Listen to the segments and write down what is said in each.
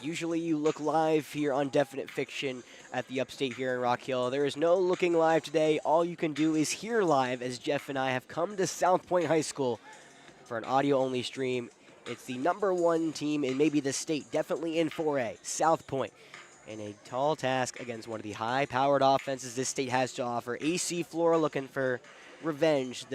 Usually you look live here on Definite Fiction at the Upstate here in Rock Hill. There is no looking live today. All you can do is hear live as Jeff and I have come to South Pointe High School for an audio-only stream. It's the #1 team in maybe the state, definitely in 4A, South Pointe. And a tall task against one of the high-powered offenses this state has to offer. AC Flora looking for revenge.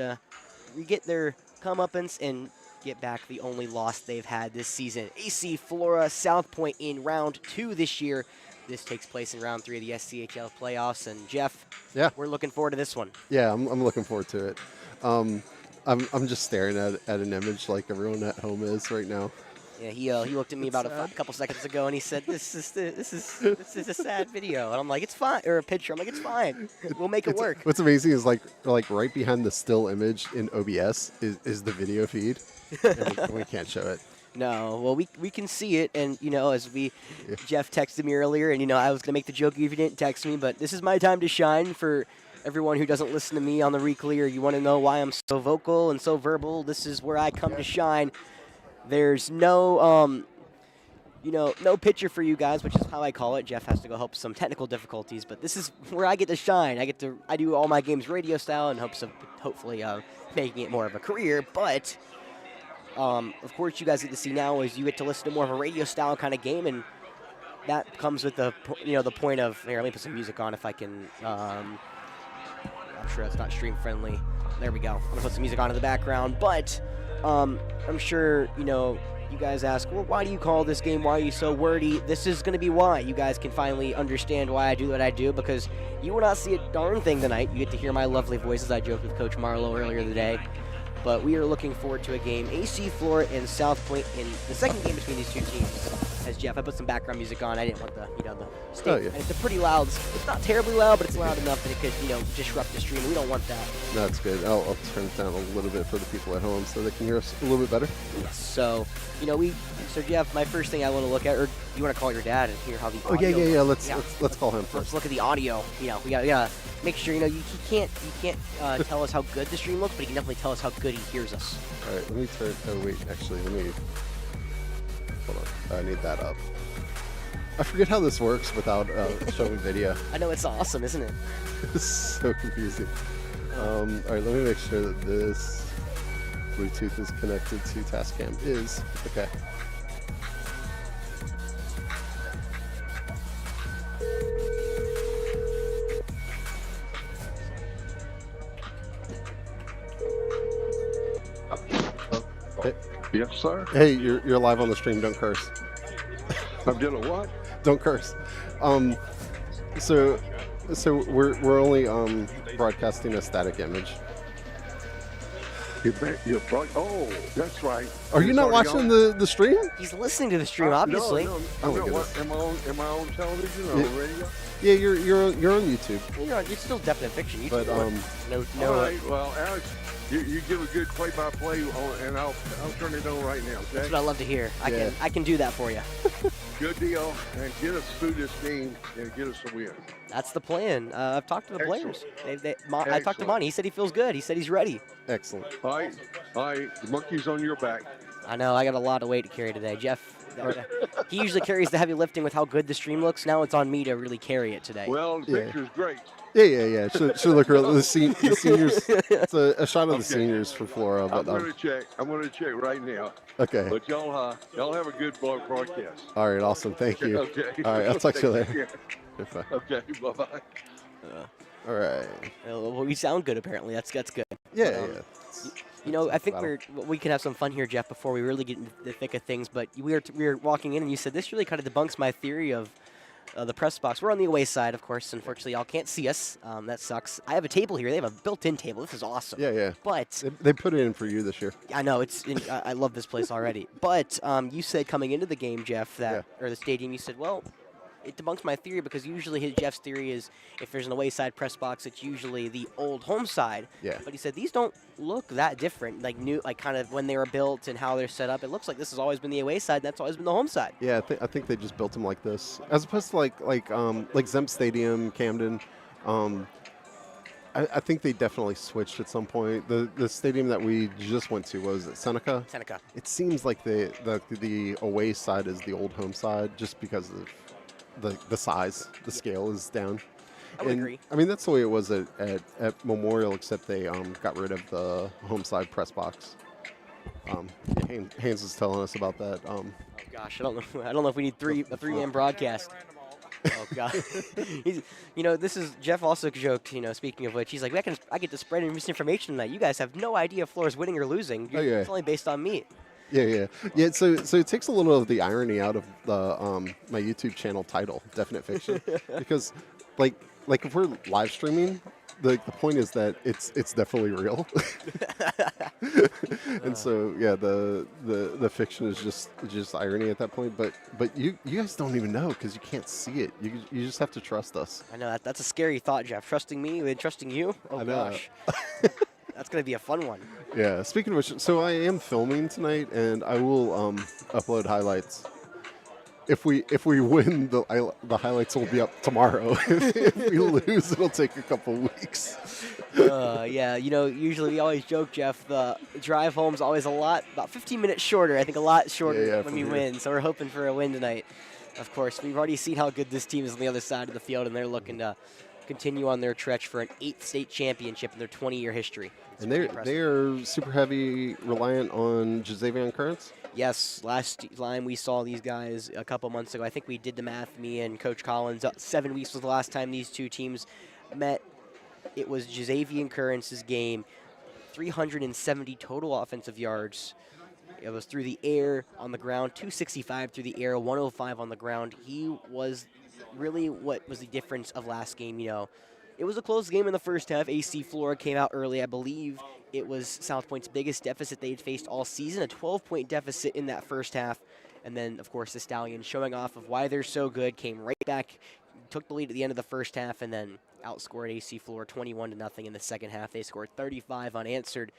We get their comeuppance and get back the only loss they've had this season. AC Flora, South Pointe in round 2 this year. This takes place in round 3 of the SCHL playoffs. And Jeff, we're looking forward to this one. Yeah, I'm looking forward to it. I'm just staring at an image like everyone at home is right now. Yeah, he looked at me about a couple seconds ago and he said, "This is a sad video," and I'm like, "It's fine," or a picture. I'm like, "It's fine. We'll make it work." What's amazing is like right behind the still image in OBS is the video feed, and we can't show it. No, well, we can see it, and as Jeff texted me earlier, and I was gonna make the joke if you didn't text me, but this is my time to shine for everyone who doesn't listen to me on the weekly, or you want to know why I'm so vocal and so verbal. This is where I come to shine. There's no, no picture for you guys, which is how I call it. Jeff has to go help some technical difficulties, but this is where I get to shine. I do all my games radio style in hopes of hopefully making it more of a career. But of course, you guys get to see now is you get to listen to more of a radio style kind of game, and that comes with the the point of here. Let me put some music on if I can. I'm sure that's not stream friendly. There we go. I'm gonna put some music on in the background, but. I'm sure, you guys ask, well, why do you call this game? Why are you so wordy? This is going to be why. You guys can finally understand why I do what I do, because you will not see a darn thing tonight. You get to hear my lovely voices. I joked with Coach Marlowe earlier today. But we are looking forward to a game. AC Flora and South Pointe in the second game between these two teams. As Jeff, I put some background music on. I didn't want the state. Oh, yeah. And it's a pretty loud. It's not terribly loud, but it's loud enough that it could, disrupt the stream. We don't want that. No, that's good. I'll turn it down a little bit for the people at home so they can hear us a little bit better. Yes. So, so Jeff, my first thing I want to look at, or do you want to call your dad and hear how the audio? Yeah. Let's call him first. Let's look at the audio. We gotta make sure. He can't tell us how good the stream looks, but he can definitely tell us how good he hears us. All right. Let me turn. Oh wait, actually, let me. Hold on. I need that up. I forget how this works without showing video. I know, it's awesome, isn't it? It's so confusing. All right, let me make sure that this Bluetooth is connected to Tascam. Okay. Yes, sir. Hey, you're live on the stream. Don't curse. I'm doing what? Don't curse. So we're only broadcasting a static image. Oh, that's right. Are you not watching the stream? He's listening to the stream, obviously. No. Oh my goodness. Am I on television or on radio? Yeah, you're on YouTube. You're still Definite Fiction. But All right. Well, Alex, you give a good play-by-play, and I'll turn it on right now. Okay? That's what I love to hear. I can do that for you. Good deal, and get us through this game and get us a win. That's the plan. I've talked to the players. Excellent. I talked to Monty. He said he feels good. He said he's ready. Excellent. All right. The monkey's on your back. I know. I got a lot of weight to carry today. Jeff, he usually carries the heavy lifting with how good the stream looks. Now it's on me to really carry it today. Well, the picture's great. Yeah. Should look real. The seniors. It's a shot of the seniors for Flora. I'm going to check right now. Okay. But y'all have a good broadcast. All right. Awesome. Thank you. Okay. All right. I'll talk to you later. Bye. Okay. Bye-bye. All right. Well, we sound good, apparently. That's good. Yeah. I think we can have some fun here, Jeff, before we really get into the thick of things. But we were walking in, and you said this really kind of debunks my theory of the press box. We're on the away side, of course. Unfortunately, y'all can't see us. That sucks. I have a table here. They have a built-in table. This is awesome. Yeah. But they put it in for you this year. I know. I love this place already. But you said coming into the game, Jeff, or the stadium, you said, well, it debunks my theory because usually Jeff's theory is if there's an away side press box, it's usually the old home side. Yeah. But he said these don't look that different, like kind of when they were built and how they're set up. It looks like this has always been the away side, and that's always been the home side. Yeah, I think they just built them like this, as opposed to like Zemp Stadium, Camden. I think they definitely switched at some point. The stadium that we just went to was at Seneca. Seneca. It seems like the away side is the old home side just because of the size, the scale is down. I would And agree. I mean that's the way it was at Memorial, except they got rid of the home side press box. Haynes was telling us about that. Oh gosh, I don't know. I don't know if we need a three-man broadcast. Oh god. This is Jeff also joked. Speaking of which, he's like, I get to spread misinformation tonight. You guys have no idea if Flora's winning or losing. Oh, yeah. It's only based on me. Yeah. So it takes a little of the irony out of the my YouTube channel title, Definite Fiction, because like if we're live streaming, the point is that it's definitely real. And so yeah, the fiction is just irony at that point. But you guys don't even know because you can't see it. You just have to trust us. I know that's a scary thought, Jeff. Trusting me and trusting you. Oh I know. gosh. That's gonna be a fun one. Yeah. Speaking of which, so I am filming tonight, and I will upload highlights. If we win, the highlights will be up tomorrow. If we lose, it'll take a couple weeks. Yeah, usually we always joke, Jeff, the drive home's always about 15 minutes shorter. I think a lot shorter when from we here. win. So we're hoping for a win tonight. Of course, we've already seen how good this team is on the other side of the field, and they're looking to continue on their trek for an 8th state championship in their 20-year history. It's And pretty impressive. they're super heavy reliant on Jazavian Currents. Yes, last time we saw these guys a couple months ago, I think we did the math, me and Coach Collins, 7 weeks was the last time these two teams met. It was Jazavian Currents' game, 370 total offensive yards. It was through the air, on the ground, 265 through the air, 105 on the ground. He was really what was the difference of last game, It was a close game in the first half. AC Flora came out early. I believe it was South Pointe's biggest deficit they'd faced all season, a 12-point deficit in that first half. And then, of course, the Stallions showing off of why they're so good, came right back, took the lead at the end of the first half, and then outscored AC Flora 21-0 in the second half. They scored 35 unanswered.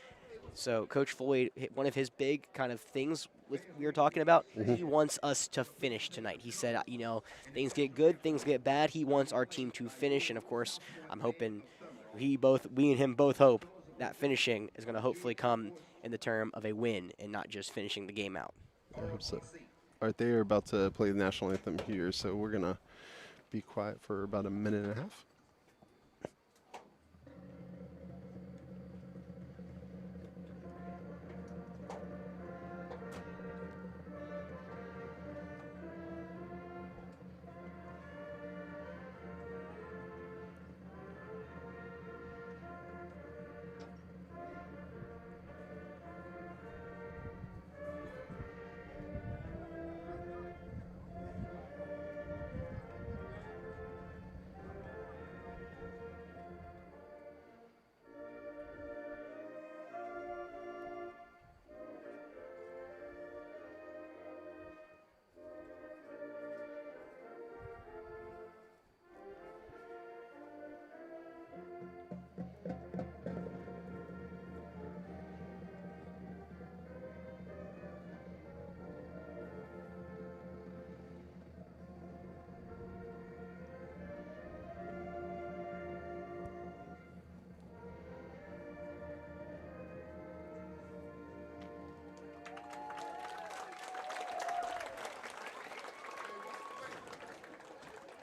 So Coach Floyd, one of his big kind of things we were talking about, he wants us to finish tonight. He said, things get good, things get bad. He wants our team to finish, and of course, I'm hoping we and him both hope that finishing is going to hopefully come in the term of a win and not just finishing the game out. I hope so. All right, they are about to play the national anthem here, so we're going to be quiet for about a minute and a half.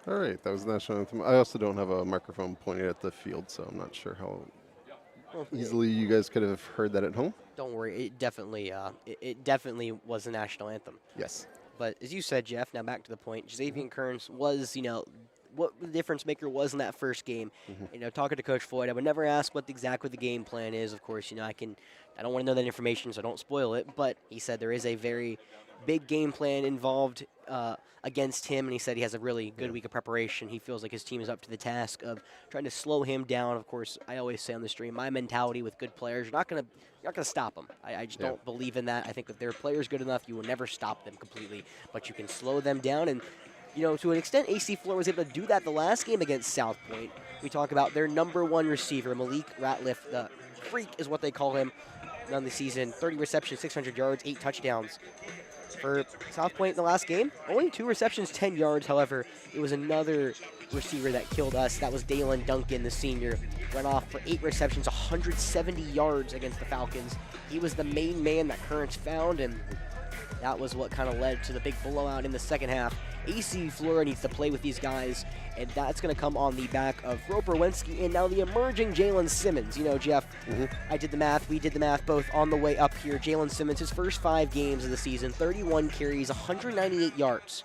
All right, that was the national anthem. I also don't have a microphone pointed at the field, so I'm not sure how easily you guys could have heard that at home. Don't worry, it definitely was the national anthem. Yes. But as you said, Jeff, now back to the point, Jazavian Currents was, what the difference maker was in that first game. Talking to Coach Floyd, I would never ask what exactly the game plan is. Of course, I don't want to know that information, so don't spoil it. But he said there is a very big game plan involved against him, and he said he has a really good week of preparation. He feels like his team is up to the task of trying to slow him down. Of course, I always say on the stream, my mentality with good players, you're not gonna stop them. I just don't believe in that. I think if their players good enough, you will never stop them completely, but you can slow them down. And to an extent, AC Flora was able to do that the last game against South Pointe. We talk about their number one receiver, Malik Ratliff, the freak is what they call him, on the season. 30 receptions, 600 yards, 8 touchdowns. For South Pointe in the last game, only 2 receptions, 10 yards. However, it was another receiver that killed us. That was Dalen Duncan, the senior. Went off for 8 receptions, 170 yards against the Falcons. He was the main man that Currents found, and that was what kind of led to the big blowout in the second half. AC Flora needs to play with these guys, and that's going to come on the back of Roper Wensky and now the emerging Jalen Simmons. You know, Jeff, I did the math. We did the math both on the way up here. Jalen Simmons, his first 5 games of the season, 31 carries, 198 yards.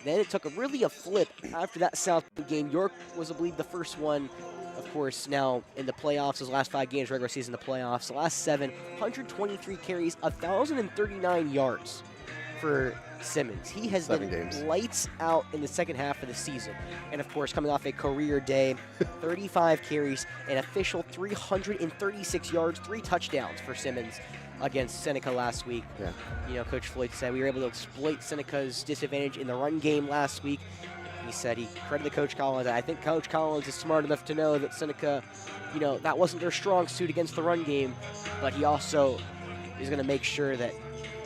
Then it took a flip after that South Point game. York was, I believe, the first one, of course, now in the playoffs. His last 5 games, regular season, the playoffs. The last 7, 123 carries, 1,039 yards for Simmons. He has been lights out in the second half of the season. And, of course, coming off a career day, 35 carries, an official 336 yards, 3 touchdowns for Simmons against Seneca last week. Yeah. You know, Coach Floyd said we were able to exploit Seneca's disadvantage in the run game last week. He said he credited Coach Collins. I think Coach Collins is smart enough to know that Seneca, you know, that wasn't their strong suit against the run game, but he also is going to make sure that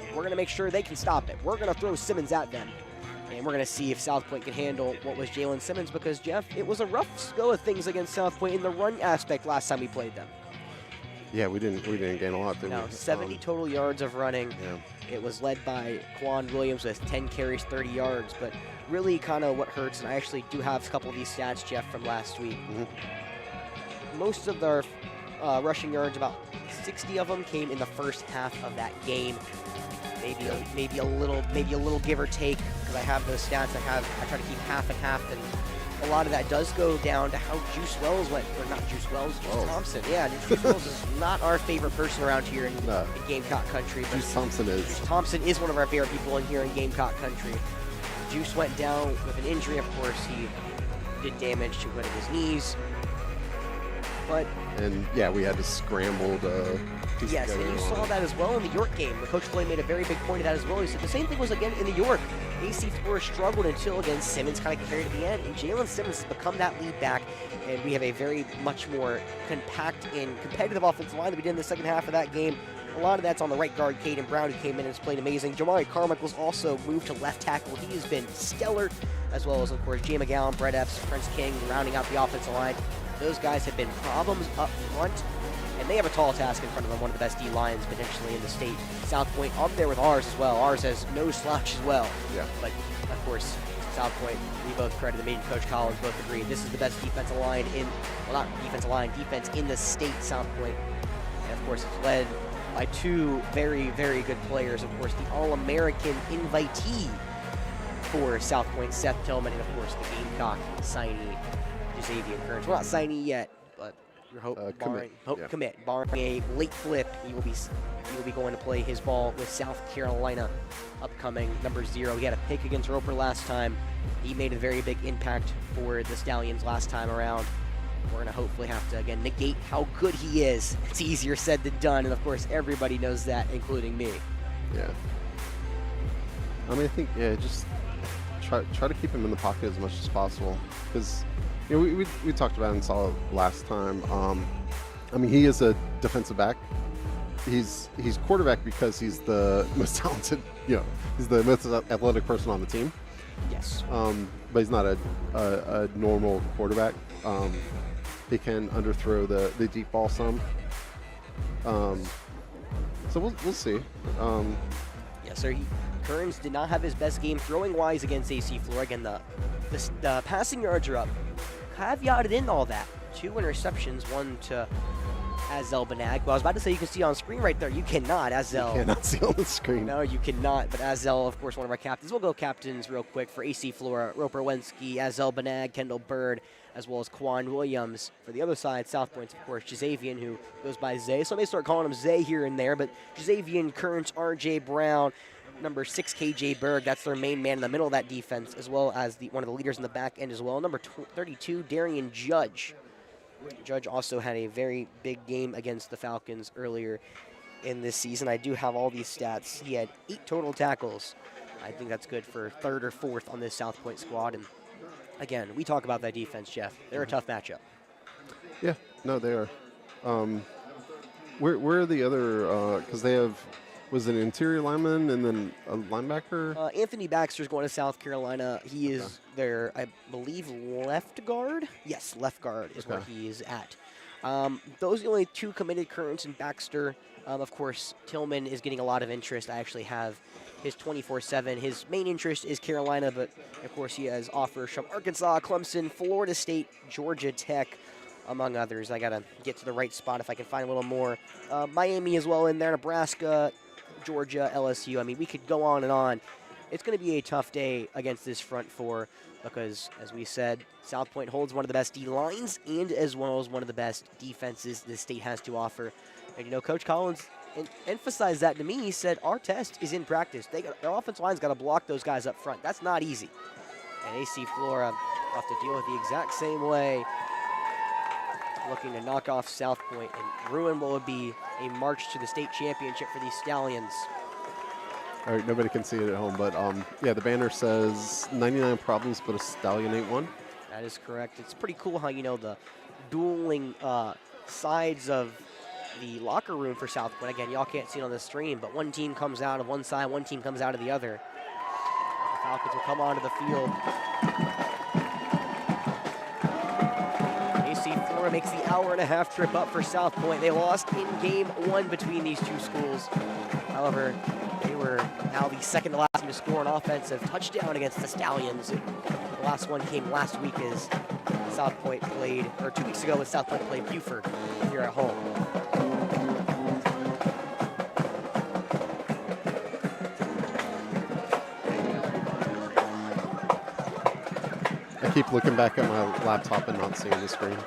we're going to make sure they can stop it. We're going to throw Simmons at them, and we're going to see if South Point can handle what was Jalen Simmons, because, Jeff, it was a rough go of things against South Point in the run aspect last time we played them. Yeah, we didn't gain a lot, did we? No, 70 total yards of running. Yeah. It was led by Quan Williams with 10 carries, 30 yards, but really kind of what hurts, and I actually do have a couple of these stats, Jeff, from last week. Most of their rushing yards, about 60 of them, came in the first half of that game. Maybe a little give or take, because I have those stats. I try to keep half and half, and a lot of that does go down to how Juice Wells went, or not Juice Wells, Juice Thompson. Yeah, Juice Wells is not our favorite person around here in Gamecock country. But Juice Thompson is. Juice Thompson is one of our favorite people in here in Gamecock country. Juice went down with an injury, of course. He did damage to one of his knees. And yeah, we had to scramble to piece yes, together. And you saw that as well in the York game. Coach Floyd made a very big point of that as well. He said the same thing was again in the York. AC Flora struggled until, again, Simmons kind of carried at the end, and Jalen Simmons has become that lead back, and we have a very much more compact and competitive offensive line that we did in the second half of that game. A lot of that's on the right guard, Caden Brown, who came in and has played amazing. Jamari Carmichael's also moved to left tackle. He has been stellar, as well as, of course, Jay McGowan, Brett Epps, Prince King, rounding out the offensive line. Those guys have been problems up front, and they have a tall task in front of them, one of the best D-lines potentially in the state. South Point up there with ours as well. Ours has no slouch as well. Yeah. But, of course, South Point, we both credit me and Coach Collins both agree. This is the best defensive line defense in the state, South Point. And, of course, it's led by 2 very, very good players. Of course, the All-American invitee for South Point, Seth Tillman, and, of course, the Gamecock signee, Xavier Kearns. We're not signing yet, but your hope, commit. Barring a late flip, he will be going to play his ball with South Carolina upcoming. Number 0. He had a pick against Roper last time. He made a very big impact for the Stallions last time around. We're going to hopefully have to, again, negate how good he is. It's easier said than done, and of course, everybody knows that, including me. Yeah. I mean, I think, just try to keep him in the pocket as much as possible, because you know, we talked about it and saw it last time. I mean, he is a defensive back. He's quarterback because he's the most talented, he's the most athletic person on the team. Yes. But he's not a normal quarterback. He can underthrow the deep ball some. So we'll see. Yes, sir. Kearns did not have his best game throwing-wise against AC Flora. Again, the passing yards are up. Caveated in all that. 2 interceptions, 1 to Azel Banag. Well, I was about to say you can see on screen right there. You cannot, Azel. You cannot see on the screen. No, you cannot. But Azel, of course, one of our captains. We'll go captains real quick for AC Flora, Roper Wensky, Azel Banag, Kendall Bird, as well as Quan Williams. For the other side, South Point's, of course, Jazavian, who goes by Zay. So I may start calling him Zay here and there, but Jazavian, Kearns, RJ Brown, number 6, KJ Berg, that's their main man in the middle of that defense, as well as one of the leaders in the back end as well. Number 32, Darian Judge. Judge also had a very big game against the Falcons earlier in this season. I do have all these stats. He had 8 total tackles. I think that's good for 3rd or 4th on this South Point squad. And again, we talk about that defense, Jeff. They're a tough matchup. Yeah, no, they are. Where are the other? Because they have Was it an interior lineman and then a linebacker? Anthony Baxter's going to South Carolina. He is their, I believe, left guard. Yes, left guard is where he is at. Those are the only two committed currents in Baxter. Of course, Tillman is getting a lot of interest. I actually have his 24/7. His main interest is Carolina, but of course he has offers from Arkansas, Clemson, Florida State, Georgia Tech, among others. I got to get to the right spot if I can find a little more. Miami as well in there, Nebraska, Georgia, LSU. I mean, we could go on and on. It's going to be a tough day against this front four because, as we said, South Pointe holds one of the best D-lines and as well as one of the best defenses the state has to offer. And, you know, Coach Collins emphasized that to me. He said, our test is in practice. Their offensive line's got to block those guys up front. That's not easy. And AC Flora will have to deal with the exact same way, looking to knock off South Pointe and ruin what would be a march to the state championship for these Stallions. All right, nobody can see it at home, but yeah, the banner says 99 problems, but a Stallion ain't one. That is correct. It's pretty cool how, you know, the dueling sides of the locker room for South Pointe. Again, y'all can't see it on the stream, but one team comes out of one side, one team comes out of the other. The Falcons will come onto the field. AC Flora makes the hour-and-a-half trip up for South Pointe. They lost in game one between these two schools. However, they were now the second to last team to score an offensive touchdown against the Stallions. The last one came last week as South Pointe played, or 2 weeks ago when South Pointe played Buford here at home. I keep looking back at my laptop and not seeing the screen.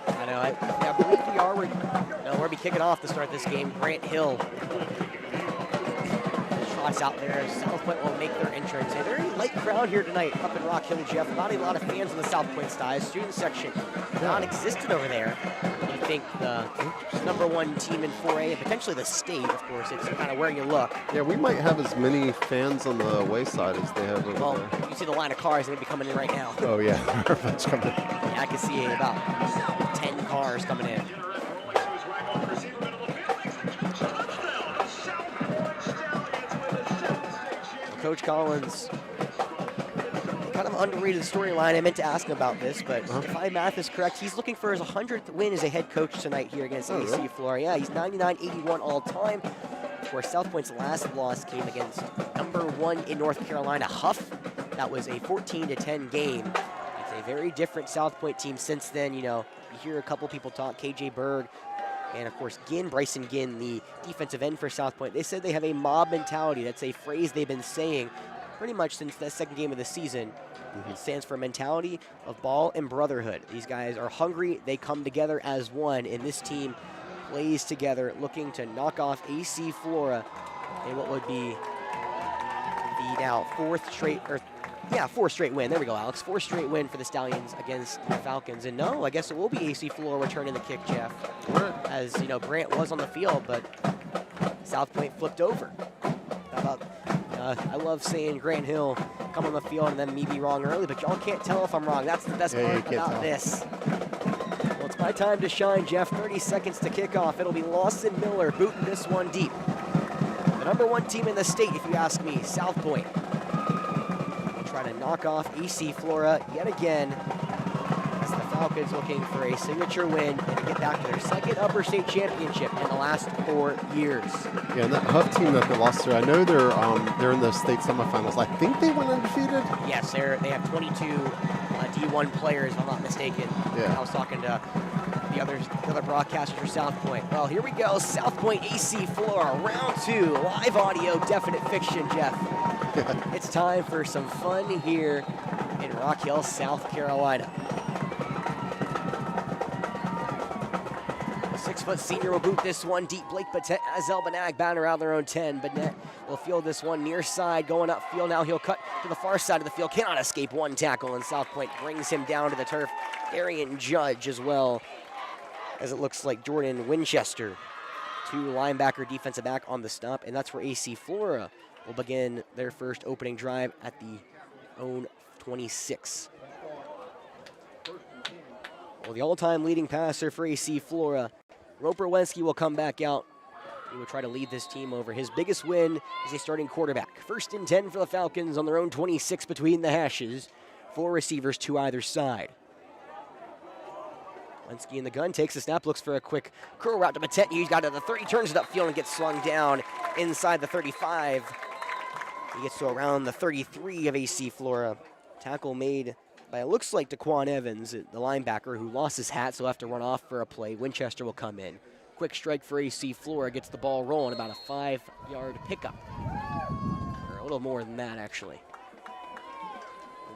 I know. I believe we are. We're going to be kicking off to start this game. Grant Hill. Shots out there. South Pointe will make their entrance. A very light crowd here tonight up in Rock Hill, Jeff. Not a lot of fans in the South Pointe Styes. Student section non-existent over there. You think the #1 team in 4A and potentially the state, of course. It's kind of where you look. Yeah, we might have as many fans on the away side as they have over Well, there. you see the line of cars that may be coming in right now. Oh, yeah. That's coming. Yeah, I can see about 10 cars coming in. Coach Collins, kind of underrated storyline. I meant to ask him about this, but if my math is correct, he's looking for his 100th win as a head coach tonight here against AC Flora. Yeah, he's 99-81 all time. Where South Pointe's last loss came against #1 in North Carolina, Huff. That was a 14-10 game. It's a very different South Pointe team since then. You know, you hear a couple people talk, KJ Berg, and of course Bryson Ginn, the defensive end for South Pointe. They said they have a mob mentality. That's a phrase they've been saying pretty much since the second game of the season. It stands for mentality of ball and brotherhood. These guys are hungry. They come together as one, and this team plays together, looking to knock off AC Flora in what would be the now fourth straight win. There we go, Alex. Fourth straight win for the Stallions against the Falcons. And no, I guess it will be AC Flora returning the kick, Jeff. As you know, Grant was on the field, but South Pointe flipped over. How about? I love saying Grant Hill come on the field and then me be wrong early, but y'all can't tell if I'm wrong. That's the best part about this. Well, it's my time to shine, Jeff. 30 seconds to kick off. It'll be Lawson Miller booting this one deep. The #1 team in the state, if you ask me, South Pointe. We'll try to knock off AC Flora yet again. As the Falcons looking for a signature win and to get back to their second upper state championship in the last 4 years. Yeah, and that Huff team that they lost to, I know they're in the state semifinals. I think they went undefeated. Yes, they have 22 D1 players, if I'm not mistaken. Yeah. I was talking to the other broadcasters for South Pointe. Well, here we go. South Pointe AC Flora, round 2, live audio, definite fiction, Jeff. It's time for some fun here in Rock Hill, South Carolina. The 6-foot senior will boot this one deep. Blake Zelbanag bound around their own 10. Bennett will field this one near side, going upfield. Now he'll cut to the far side of the field. Cannot escape one tackle, and South Pointe brings him down to the turf. Darian Judge as well, as it looks like Jordan Winchester. 2 linebacker, defensive back on the stop, and that's where AC Flora will begin their first opening drive at the own 26. Well, the all-time leading passer for AC Flora, Roper Wensky, will come back out He will try to lead this team over his biggest win as a starting quarterback. 1st and 10 for the Falcons on their own 26 between the hashes. 4 receivers, 2 either side. Lenski in the gun, takes the snap, looks for a quick curl route to Pointe. He's got it at the 30, turns it upfield and gets slung down inside the 35. He gets to around the 33 of AC Flora. Tackle made by, it looks like, Daquan Evans, the linebacker, who lost his hat, so he'll have to run off for a play. Winchester will come in. Quick strike for AC Flora, gets the ball rolling, about a 5-yard pickup. Or a little more than that, actually.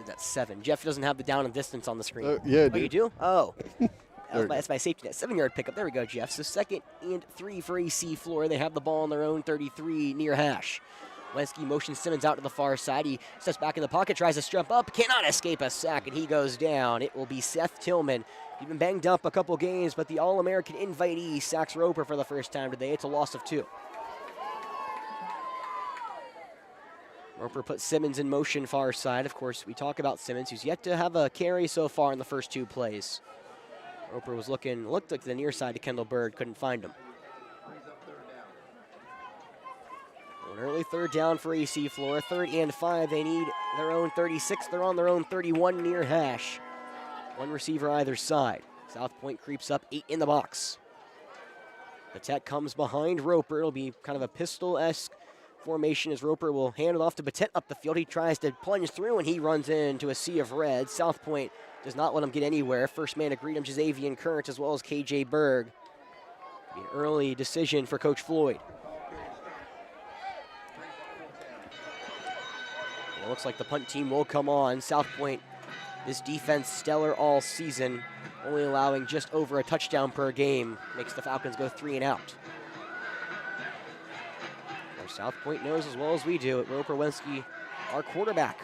That's 7. Jeff doesn't have the down and distance on the screen. Yeah, you do? Oh. That's my safety net. 7-yard pickup. There we go, Jeff. So 2nd and 3 for AC Flora. They have the ball on their own 33 near hash. Lenski motions Simmons out to the far side. He steps back in the pocket, tries to strap up, cannot escape a sack, and he goes down. It will be Seth Tillman. He's been banged up a couple games, but the All-American invitee sacks Roper for the first time today. It's a loss of 2. Roper puts Simmons in motion far side. Of course, we talk about Simmons, who's yet to have a carry so far in the first 2 plays. Roper was looked like the near side to Kendall Bird, couldn't find him. An early 3rd down for AC Flora. 3rd and 5, they need their own 36. They're on their own 31 near hash. 1 receiver either side. South Pointe creeps up, 8 in the box. The tech comes behind Roper. It'll be kind of a pistol-esque formation as Roper will hand it off to Pointe up the field. He tries to plunge through and he runs into a sea of red. South Pointe does not let him get anywhere. First man to greet him, Jazavian Current, as well as KJ Berg. An early decision for Coach Floyd. It looks like the punt team will come on. South Pointe, this defense stellar all season, only allowing just over a touchdown per game, makes the Falcons go 3 and out. South Pointe knows as well as we do. Roper Lenski, our quarterback,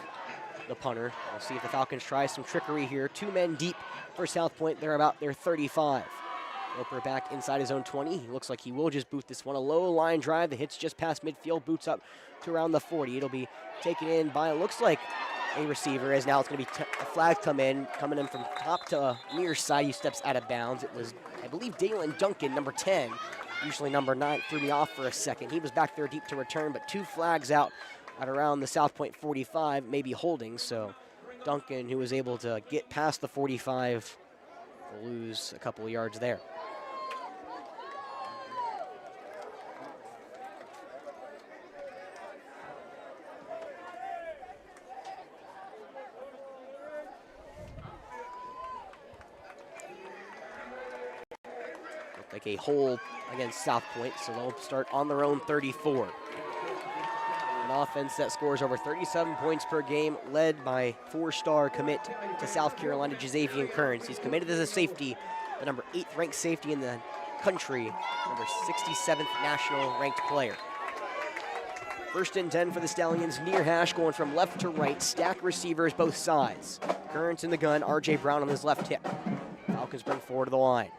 the punter. We'll see if the Falcons try some trickery here. 2 men deep for South Pointe. They're about their 35. Roper back inside his own 20. He looks like he will just boot this one. A low line drive. The hit's just past midfield. Boots up to around the 40. It'll be taken in by, it looks like, a receiver, as now it's going to be a flag coming in from top to near side. He steps out of bounds. It was, I believe, Dalen Duncan, number 10. Usually number 9, threw me off for a second. He was back there deep to return, but 2 flags out at around the South Pointe 45, maybe holding. So Duncan, who was able to get past the 45, will lose a couple of yards there. Like a hole against South Pointe, so they'll start on their own 34. An offense that scores over 37 points per game, led by 4-star commit to South Carolina, Jazavian Currents. He's committed as a safety, the number 8th ranked safety in the country, number 67th national ranked player. 1st and 10 for the Stallions, near hash, going from left to right, stack receivers both sides. Currents in the gun, RJ Brown on his left hip. Falcons bring forward to the line.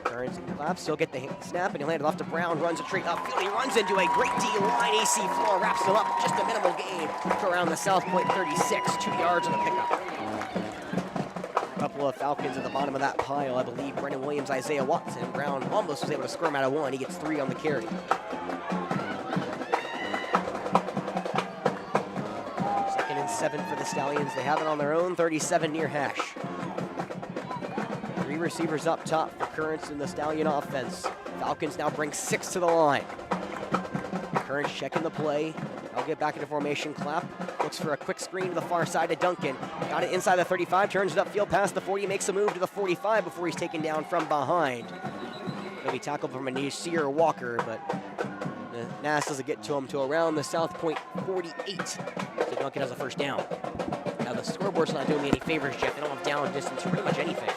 Currents and claps, he'll get the snap and he'll hand it off to Brown, runs a straight upfield. He runs into a great D-line. AC Flora wraps him up, just a minimal gain to around the South Pointe 36, 2 yards on the pickup. A couple of Falcons at the bottom of that pile, I believe. Brennan Williams, Isaiah Watson. Brown almost was able to squirm out of 1. He gets 3 on the carry. 2nd and 7 for the Stallions. They have it on their own 37 near hash. 3 receivers up top for Currents in the Stallion offense. Falcons now bring 6 to the line. Currents checking the play. I'll get back into formation. Clapp looks for a quick screen to the far side to Duncan. Got it inside the 35, turns it upfield past the 40, makes a move to the 45 before he's taken down from behind. He'll be tackled from a Nasir Walker, but the Nass doesn't get to him to around the South Pointe 48. So Duncan has a first down. Now the scoreboard's not doing me any favors, Jeff. They don't have down distance for pretty much anything.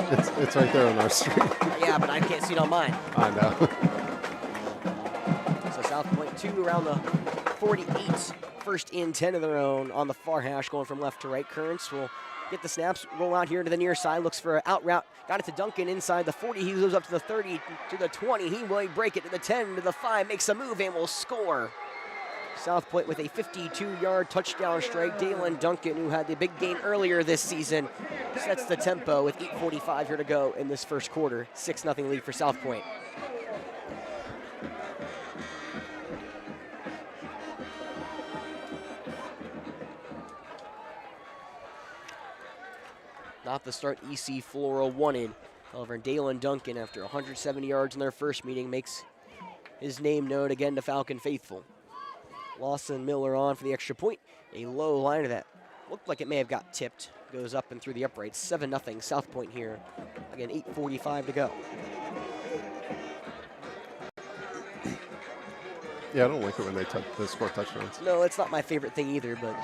It's right there on our screen. Yeah, but I can't see it on mine. I know. So South Pointe 2 around the 48. 1st and 10 of their own on the far hash, going from left to right. Currents will get the snaps, roll out here to the near side, looks for an out route. Got it to Duncan inside the 40. He moves up to the 30, to the 20. He will break it to the 10, to the 5, makes a move and will score. South Pointe with a 52-yard touchdown strike. Dalen Duncan, who had the big gain earlier this season, sets the tempo with 8:45 here to go in this first quarter. 6-0 lead for South Pointe. not the start EC Flora wanted. However, Dalen Duncan, after 170 yards in their first meeting, makes his name known again to Falcon faithful. Lawson Miller on for the extra point. A low line of that looked like it may have got tipped. Goes up and through the uprights. 7-0 South Pointe here. Again, 8:45 to go. Yeah, I don't like it when they score touchdowns. No, it's not my favorite thing either, but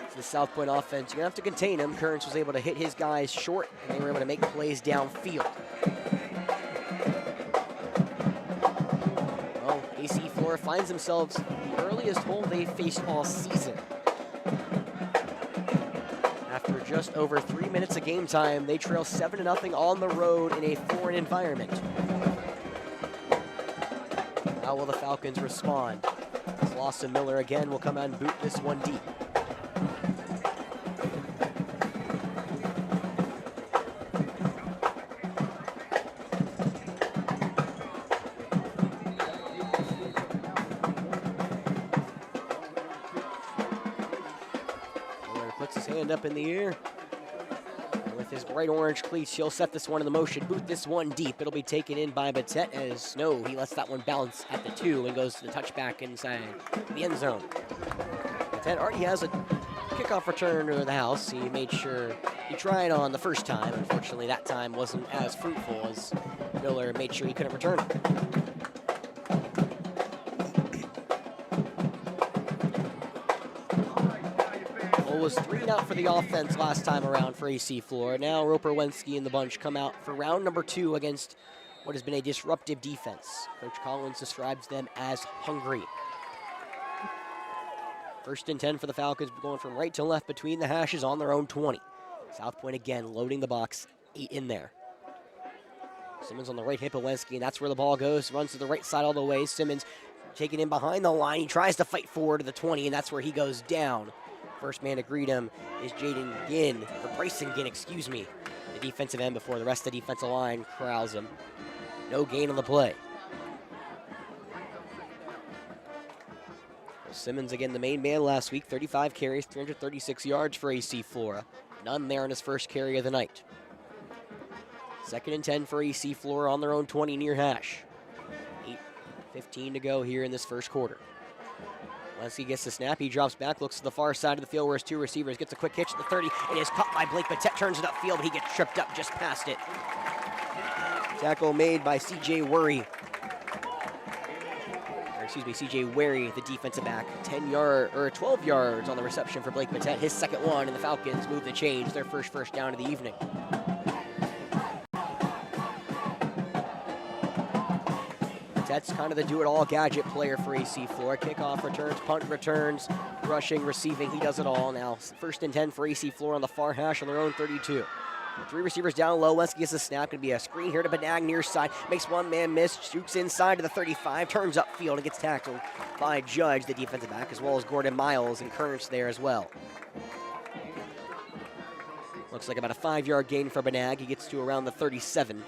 for the South Pointe offense, you're going to have to contain him. Kearns was able to hit his guys short, and they were able to make plays downfield. Well, AC Flora finds themselves the earliest hole they faced all season. After just over 3 minutes of game time, they trail 7-0 on the road in a foreign environment. How will the Falcons respond? Lawson Miller again will come out and boot this one deep. Miller puts his hand up in the air. And with his bright orange cleats, he'll set this one in the motion, boot this one deep. It'll be taken in by Batet as no, he lets that one bounce at the 2 and goes to the touchback inside the end zone. Batet already has a kickoff return to the house. He made sure he tried on the first time. Unfortunately, that time wasn't as fruitful as Miller made sure he couldn't return it. Was 3 and out for the offense last time around for AC Flora. Now Roper, Wensky, and the bunch come out for round number 2 against what has been a disruptive defense. Coach Collins describes them as hungry. 1st and 10 for the Falcons, going from right to left between the hashes on their own 20. South Pointe again loading the box, 8 in there. Simmons on the right hip of Wensky, and that's where the ball goes. Runs to the right side all the way. Simmons taking in behind the line. He tries to fight forward to the 20, and that's where he goes down. First man to greet him is Bryson Ginn, excuse me. The defensive end before the rest of the defensive line corrals him. No gain on the play. Well, Simmons again, the main man last week, 35 carries, 336 yards for AC Flora. None there in his first carry of the night. 2nd and 10 for AC Flora on their own 20 near hash. 8:15 to go here in this first quarter. Once he gets the snap, he drops back, looks to the far side of the field where his 2 receivers, gets a quick hitch at the 30. It is caught by Blake Batet, turns it upfield, but he gets tripped up just past it. Tackle made by CJ Wary, the defensive back. 12 yards on the reception for Blake Batet, his second one, and the Falcons move the chains, their first down of the evening. That's kind of the do-it-all gadget player for AC Flora. Kickoff returns, punt returns, rushing, receiving. He does it all now. 1st and 10 for AC Flora on the far hash on their own 32. 3 receivers down low. Wesky gets the snap. Going to be a screen here to Benag near side. Makes one man miss. Shoots inside to the 35. Turns upfield and gets tackled by Judge, the defensive back, as well as Gordon Miles and Kearns there as well. Looks like about a 5-yard gain for Benag. He gets to around the 37.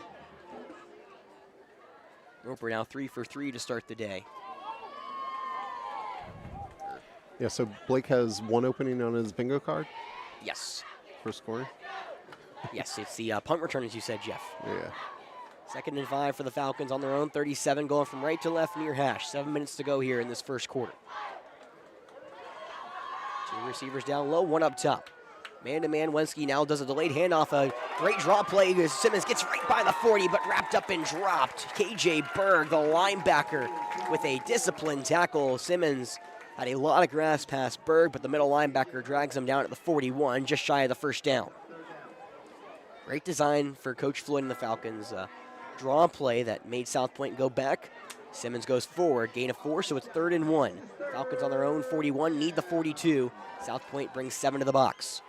Roper now 3 for 3 to start the day. Yeah, so Blake has 1 opening on his bingo card Yes. for scoring. Yes, it's the punt return, as you said, Jeff. Yeah. 2nd and 5 for the Falcons on their own 37, going from right to left near hash. 7 minutes to go here in this first quarter. 2 receivers down low, 1 up top. Man-to-man, Wensky now does a delayed handoff. A great draw play. Simmons gets right by the 40, but wrapped up and dropped. KJ Berg, the linebacker, with a disciplined tackle. Simmons had a lot of grass past Berg, but the middle linebacker drags him down at the 41, just shy of the first down. Great design for Coach Floyd and the Falcons. Draw play that made South Pointe go back. Simmons goes forward, gain of 4, so it's 3rd and 1. Falcons on their own 41, need the 42. South Pointe brings 7 to the box.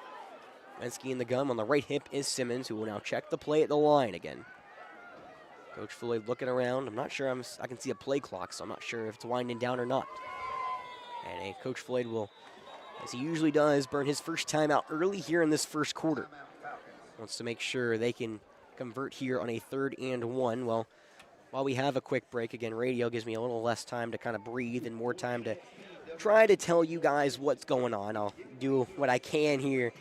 Wensky in the gun. On the right hip is Simmons, who will now check the play at the line again. Coach Floyd looking around. I'm not sure I can see a play clock, so I'm not sure if it's winding down or not. And Coach Floyd will, as he usually does, burn his first time out early here in this first quarter. Wants to make sure they can convert here on a 3rd and 1. Well, while we have a quick break, again, radio gives me a little less time to kind of breathe and more time to try to tell you guys what's going on. I'll do what I can here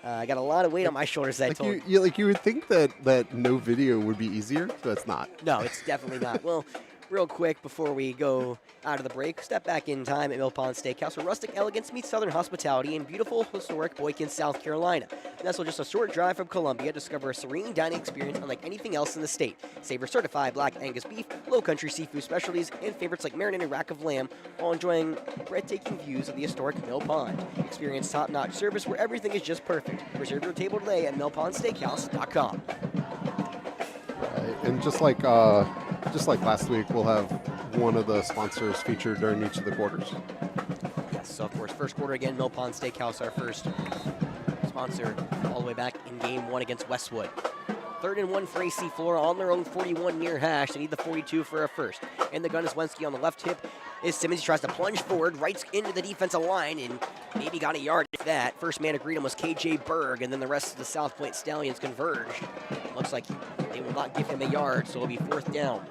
I got a lot of weight on my shoulders. I told you would think that no video would be easier, but it's not. No, it's definitely not. Well, real quick before we go out of the break, step back in time at Mill Pond Steakhouse, where rustic elegance meets southern hospitality in beautiful, historic Pointe, South Carolina. Nestled just a short drive from Columbia, discover a serene dining experience unlike anything else in the state. Savor certified black Angus beef, low country seafood specialties, and favorites like marinated rack of lamb, while enjoying breathtaking views of the historic Mill Pond. Experience top-notch service where everything is just perfect. Reserve your table today at millpondsteakhouse.com. And just like last week, we'll have one of the sponsors featured during each of the quarters. Yes, so of course, first quarter again, Mill Pond Steakhouse, our first sponsor all the way back in game 1 against Westwood. 3rd and 1 for AC Flora on their own 41 near hash. They need the 42 for a first. And the gun is Wensky on the left hip. Is Simmons. He tries to plunge forward, right into the defensive line, and maybe got a yard if that. First man to greet him was KJ Berg, and then the rest of the South Pointe Stallions converged. Looks like they will not give him a yard, so it'll be 4th down.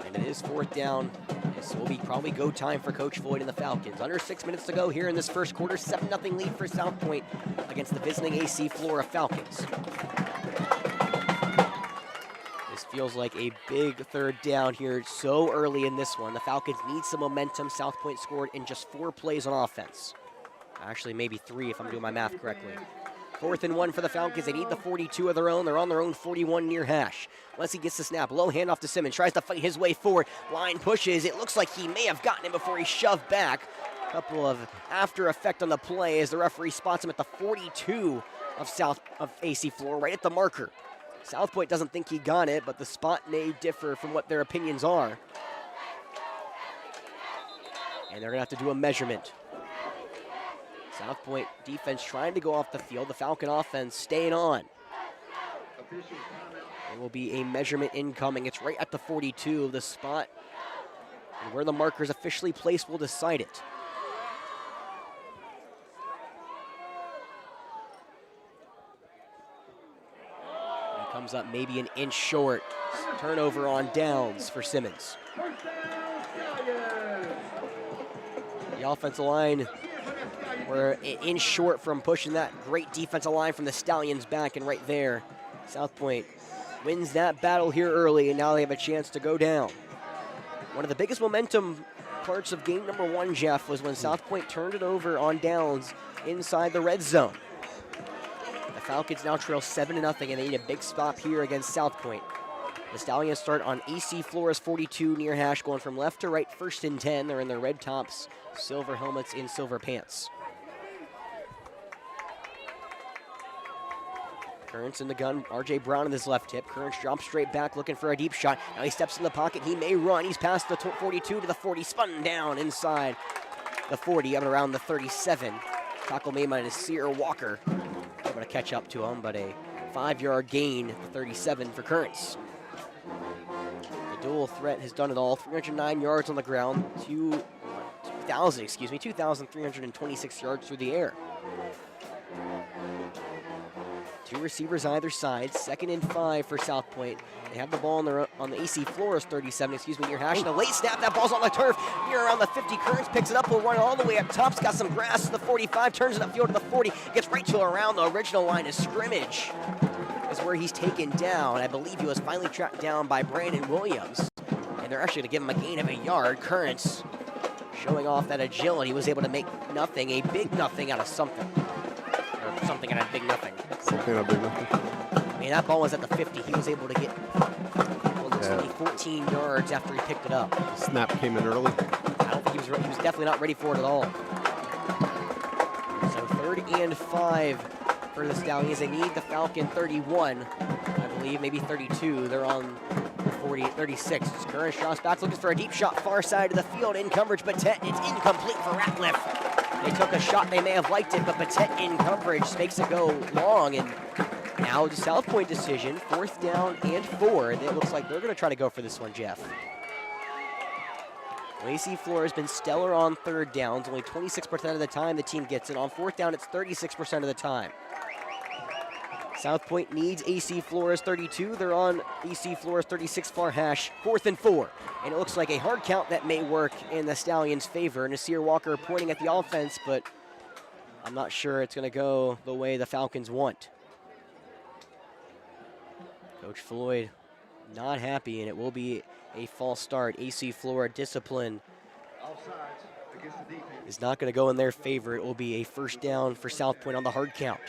And it is 4th down. This will be probably go time for Coach Floyd and the Falcons. Under 6 minutes to go here in this first quarter. 7-0 lead for South Pointe against the visiting AC Flora Falcons. This feels like a big 3rd down here so early in this one. The Falcons need some momentum. South Pointe scored in just 4 plays on offense. Actually, maybe 3 if I'm doing my math correctly. 4th and 1 for the Falcons. They need the 42 of their own. They're on their own 41 near hash. Once he gets the snap, low handoff to Simmons. Tries to fight his way forward. Line pushes. It looks like he may have gotten him before he shoved back. Couple of after effect on the play as the referee spots him at the 42 of AC Flora, right at the marker. South Pointe doesn't think he got it, but the spot may differ from what their opinions are. And they're going to have to do a measurement. South Pointe defense trying to go off the field. The Falcon offense staying on. There will be a measurement incoming. It's right at the 42 of the spot. And where the marker is officially placed will decide it. It comes up maybe an inch short. Turnover on downs for Simmons. The offensive line, we're an inch short from pushing that great defensive line from the Stallions back, and right there, South Pointe wins that battle here early, and now they have a chance to go down. One of the biggest momentum parts of game number 1, Jeff, was when South Pointe turned it over on downs inside the red zone. The Falcons now trail 7-0, and they need a big stop here against South Pointe. The Stallions start on AC Flora's 42 near hash, going from left to right, 1st and 10. They're in their red tops, silver helmets, and silver pants. Currents in the gun, RJ Brown in his left hip. Currents drops straight back looking for a deep shot. Now he steps in the pocket, he may run. He's past the 42 to the 40, spun down inside the 40, up and around the 37. Tackle made by Nasir Walker. Able to catch up to him, but a 5-yard gain, 37 for Currents. The dual threat has done it all. 309 yards on the ground, 2,326 yards through the air. 2 receivers either side. 2nd and 5 for South Pointe. They have the ball on the AC Flora's 37, near hash. And a late snap. That ball's on the turf. Near around the 50. Currents picks it up. Will run all the way up top. Got some grass to the 45. Turns it upfield to the 40. Gets right to around the original line of scrimmage. Is where he's taken down. I believe he was finally tracked down by Brandon Williams. And they're actually going to give him a gain of a yard. Currents showing off that agility. Was able to make nothing, a big nothing out of something. Or something out of big nothing. Something out of big nothing. I mean, that ball was at the 50. He was able to get only 14 yards after he picked it up. Snap came in early. I don't think he was ready. He was definitely not ready for it at all. So 3rd and 5 for the Stallions. They need the Falcon 31, I believe, maybe 32. They're on 36. Current shots back, looking for a deep shot far side of the field in coverage. Batet, it's incomplete for Ratcliffe. They took a shot, they may have liked it, but Batet in coverage makes it go long. And now the South Pointe decision, 4th down and 4. And it looks like they're going to try to go for this one, Jeff. AC Flora has been stellar on 3rd downs. Only 26% of the time the team gets it. On 4th down, it's 36% of the time. South Pointe needs AC Flora's 32. They're on AC Flora's 36 far hash, 4th and 4. And it looks like a hard count that may work in the Stallions' favor. Nasir Walker pointing at the offense, but I'm not sure it's going to go the way the Falcons want. Coach Floyd not happy, and it will be a false start. AC Flora discipline is not going to go in their favor. It will be a first down for South Pointe on the hard count.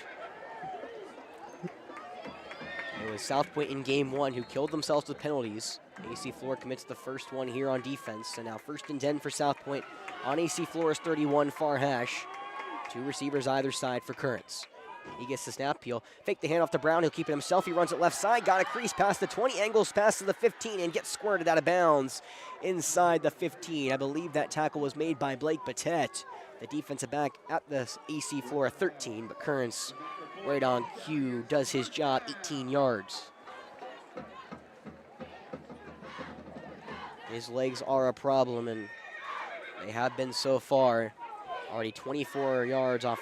It was South Pointe in game 1 who killed themselves with penalties. AC Flora commits the first one here on defense. So now 1st and 10 for South Pointe on AC Flora's 31 far hash. 2 receivers either side for Currents. He gets the snap. He'll fake the handoff to Brown. He'll keep it himself. He runs it left side. Got a crease past the 20. Angles past to the 15 and gets squirted out of bounds inside the 15. I believe that tackle was made by Blake Batet, the defensive back at the AC Flora 13. But Currents, right on cue, does his job, 18 yards. His legs are a problem, and they have been so far. Already 24 yards off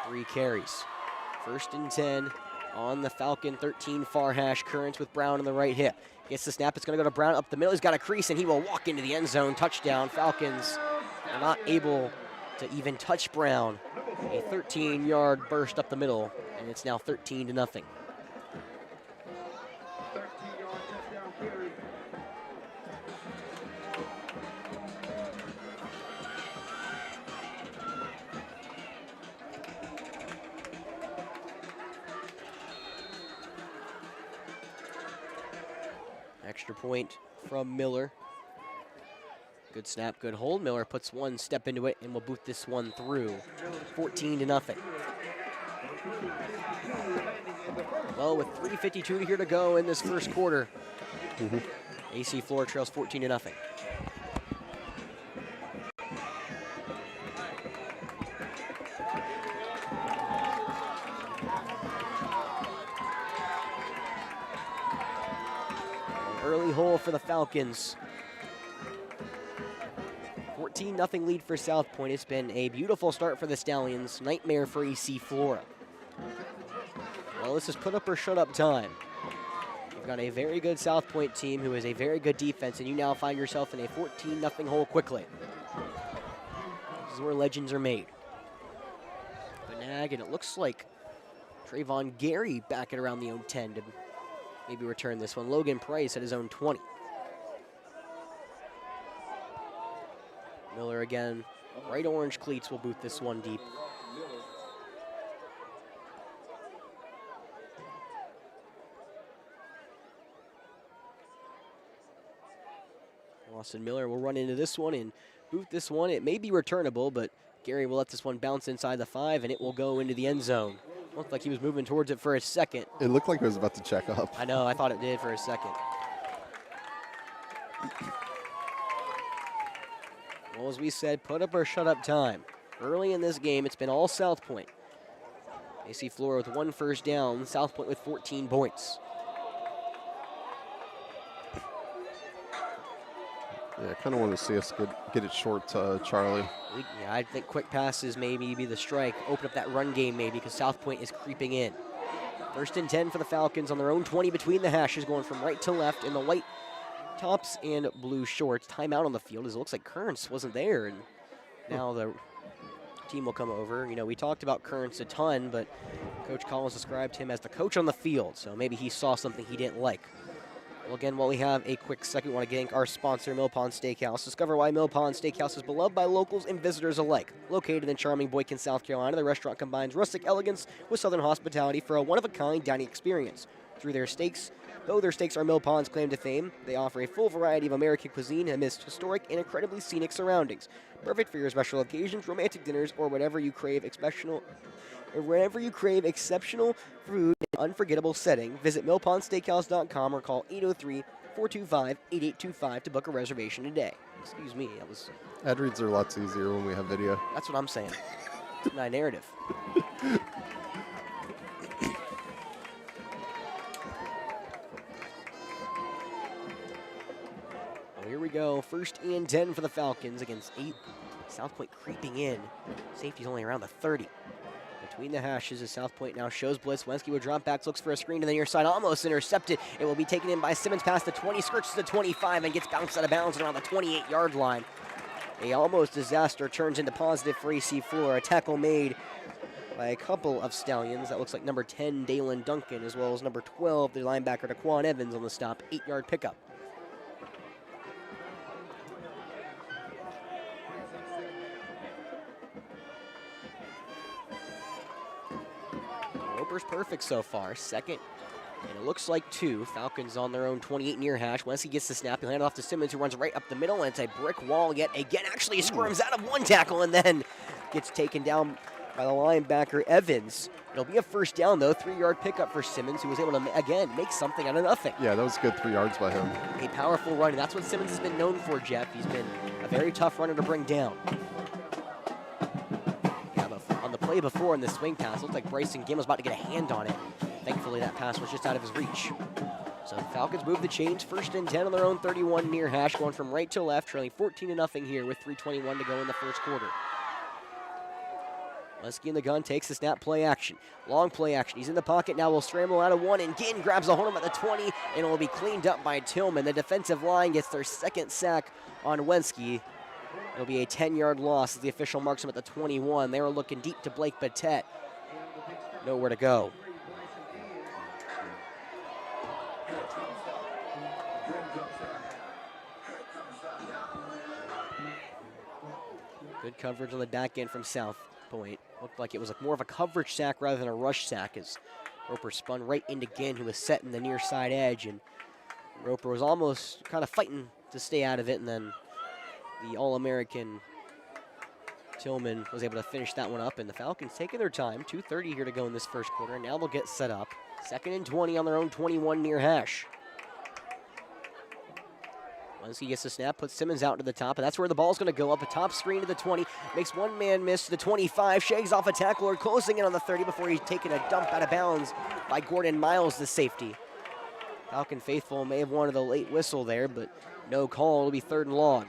3 carries. 1st and 10 on the Falcon 13 far hash. Currents with Brown on the right hip. Gets the snap. It's going to go to Brown up the middle. He's got a crease, and he will walk into the end zone. Touchdown. Falcons are not able to even touch Brown. A 13-yard burst up the middle, and it's now 13-0. Extra point from Miller. Good snap, good hold. Miller puts one step into it and will boot this one through. 14-0. Well, with 3:52 here to go in this first quarter, AC Flora trails 14-0. Early hole for the Falcons. 14-0 lead for South Pointe. It's been a beautiful start for the Stallions. Nightmare for AC Flora. Well, this is put up or shut up time. You've got a very good South Pointe team who is a very good defense, and you now find yourself in a 14-0 hole quickly. This is where legends are made. Banag, and it looks like Trayvon Gary back at around the own 10 to maybe return this one. Logan Price at his own 20. Miller again. Bright orange cleats will boot this one deep. Austin Miller will run into this one and boot this one. It may be returnable, but Gary will let this one bounce inside the 5, and it will go into the end zone. Looked like he was moving towards it for a second. It looked like it was about to check up. I know, I thought it did for a second. Well, as we said, put up or shut up time. Early in this game, it's been all South Pointe. AC Flora with 1 first down, South Pointe with 14 points. Yeah, I kind of want to see us get it short to Charlie. Yeah, I think quick passes maybe be the strike. Open up that run game maybe because South Pointe is creeping in. 1st and 10 for the Falcons on their own 20 between the hashes, going from right to left in the white tops and blue shorts. Timeout on the field as it looks like Currents wasn't there, and now the team will come over. You know, we talked about Currents a ton, but Coach Collins described him as the coach on the field, so maybe he saw something he didn't like. Well, again, while we have a quick second, we want to thank our sponsor, Mill Pond Steakhouse. Discover why Mill Pond Steakhouse is beloved by locals and visitors alike. Located in charming Boykin, South Carolina, the restaurant combines rustic elegance with southern hospitality for a one-of-a-kind dining experience. Though their steaks are Mill Pond's claim to fame, they offer a full variety of American cuisine amidst historic and incredibly scenic surroundings. Perfect for your special occasions, romantic dinners, or whenever you crave exceptional food in an unforgettable setting. Visit millpondsteakhouse.com or call 803-425-8825 to book a reservation today. Excuse me, that was... Ad reads are lots easier when we have video. That's what I'm saying. It's my narrative. Well, here we go. 1st and 10 for the Falcons against 8. South Pointe creeping in. Safety's only around the 30. between the hashes as South Pointe now shows blitz. Wenski with drop backs, looks for a screen to the near side, almost intercepted. It will be taken in by Simmons past the 20, skirts to the 25, and gets bounced out of bounds around the 28-yard line. A almost disaster turns into positive for AC Flora. A tackle made by a couple of Stallions. That looks like number 10, Dalen Duncan, as well as number 12, the linebacker, Daquan Evans on the stop. 8-yard pickup. Roper's perfect so far. Second, and it looks like 2. Falcons on their own 28 near hash. Wenski gets the snap. He'll hand it off to Simmons, who runs right up the middle, and it's a brick wall yet again. Actually, he squirms out of one tackle and then gets taken down by the linebacker, Evans. It'll be a first down, though. 3-yard pickup for Simmons, who was able to, again, make something out of nothing. Yeah, that was a good 3 yards by him. A powerful run, and that's what Simmons has been known for, Jeff. He's been a very tough runner to bring down. On the play before in the swing pass, looked like Bryson Gim was about to get a hand on it. Thankfully, that pass was just out of his reach. So the Falcons move the chains, 1st and 10 on their own 31 near hash, going from right to left, trailing 14-0 here with 3:21 to go in the first quarter. Wenski in the gun, takes the snap, play action. Long play action. He's in the pocket now. Will scramble out of one, and Ginn grabs a hold of him at the 20, and it will be cleaned up by Tillman. The defensive line gets their 2nd sack on Wenski. It'll be a 10-yard loss as the official marks him at the 21. They were looking deep to Blake Batet. Nowhere to go. Good coverage on the back end from South Pointe. Looked like it was more of a coverage sack rather than a rush sack as Roper spun right into Ginn, who was set in the near side edge, and Roper was almost kind of fighting to stay out of it, and then the All-American Tillman was able to finish that one up, and the Falcons taking their time. 2:30 here to go in this first quarter. Now they'll get set up. 2nd and 20 on their own 21 near hash. Once he gets the snap, puts Simmons out to the top, and that's where the ball's going to go up. A top screen to the 20, makes one man miss to the 25, shags off a tackler, closing in on the 30 before he's taken a dump out of bounds by Gordon Miles, the safety. Falcon faithful may have wanted a late whistle there, but no call. It'll be 3rd and long.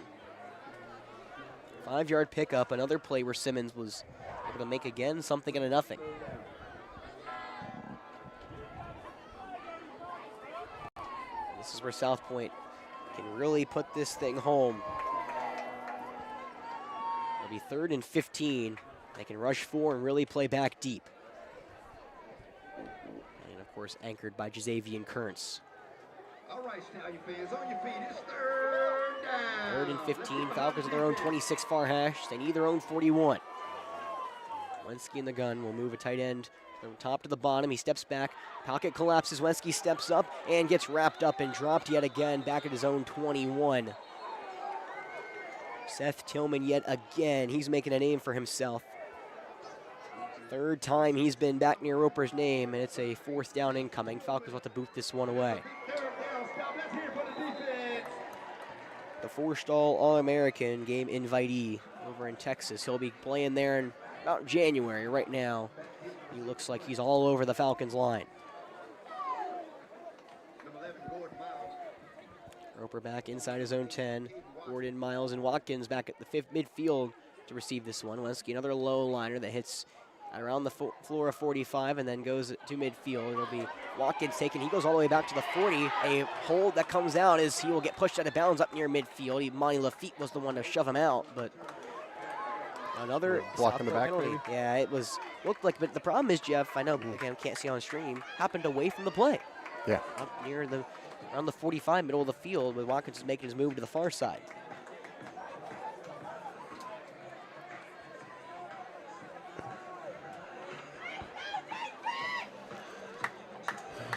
5-yard pickup, another play where Simmons was able to make again something out of nothing. This is where South Pointe can really put this thing home. It'll be 3rd and 15. They can rush 4 and really play back deep. And of course, anchored by Jazavian Kearns. All right, Stallion fans, on your feet. It's 3rd down. 3rd and 15. Falcons on their own 26 far hash. They need their own 41. Wenski in the gun will move a tight end from top to the bottom. He steps back. Pocket collapses. Wenski steps up and gets wrapped up and dropped yet again back at his own 21. Seth Tillman yet again. He's making a name for himself. 3rd time he's been back near Roper's name, and it's a 4th down incoming. Falcons want to boot this one away. 3rd down, stop. Let's hear it for the defense. The Forstall All-American game invitee over in Texas. He'll be playing there in about January. Right now, he looks like he's all over the Falcons line. Number 11, Gordon Miles. Roper back inside his own 10. Gordon, Miles, and Watkins back at the 5th midfield to receive this one. Wenski, another low liner that hits around the Flora 45 and then goes to midfield. It'll be Watkins taken. He goes all the way back to the 40. A hold that comes out as he will get pushed out of bounds up near midfield. Monty Lafitte was the one to shove him out, but another block in the back penalty. maybe? Yeah, it looked like, but the problem is, Jeff, I know, again, can't see on stream, happened away from the play. Yeah. Up near around the 45, middle of the field, with Watkins making his move to the far side.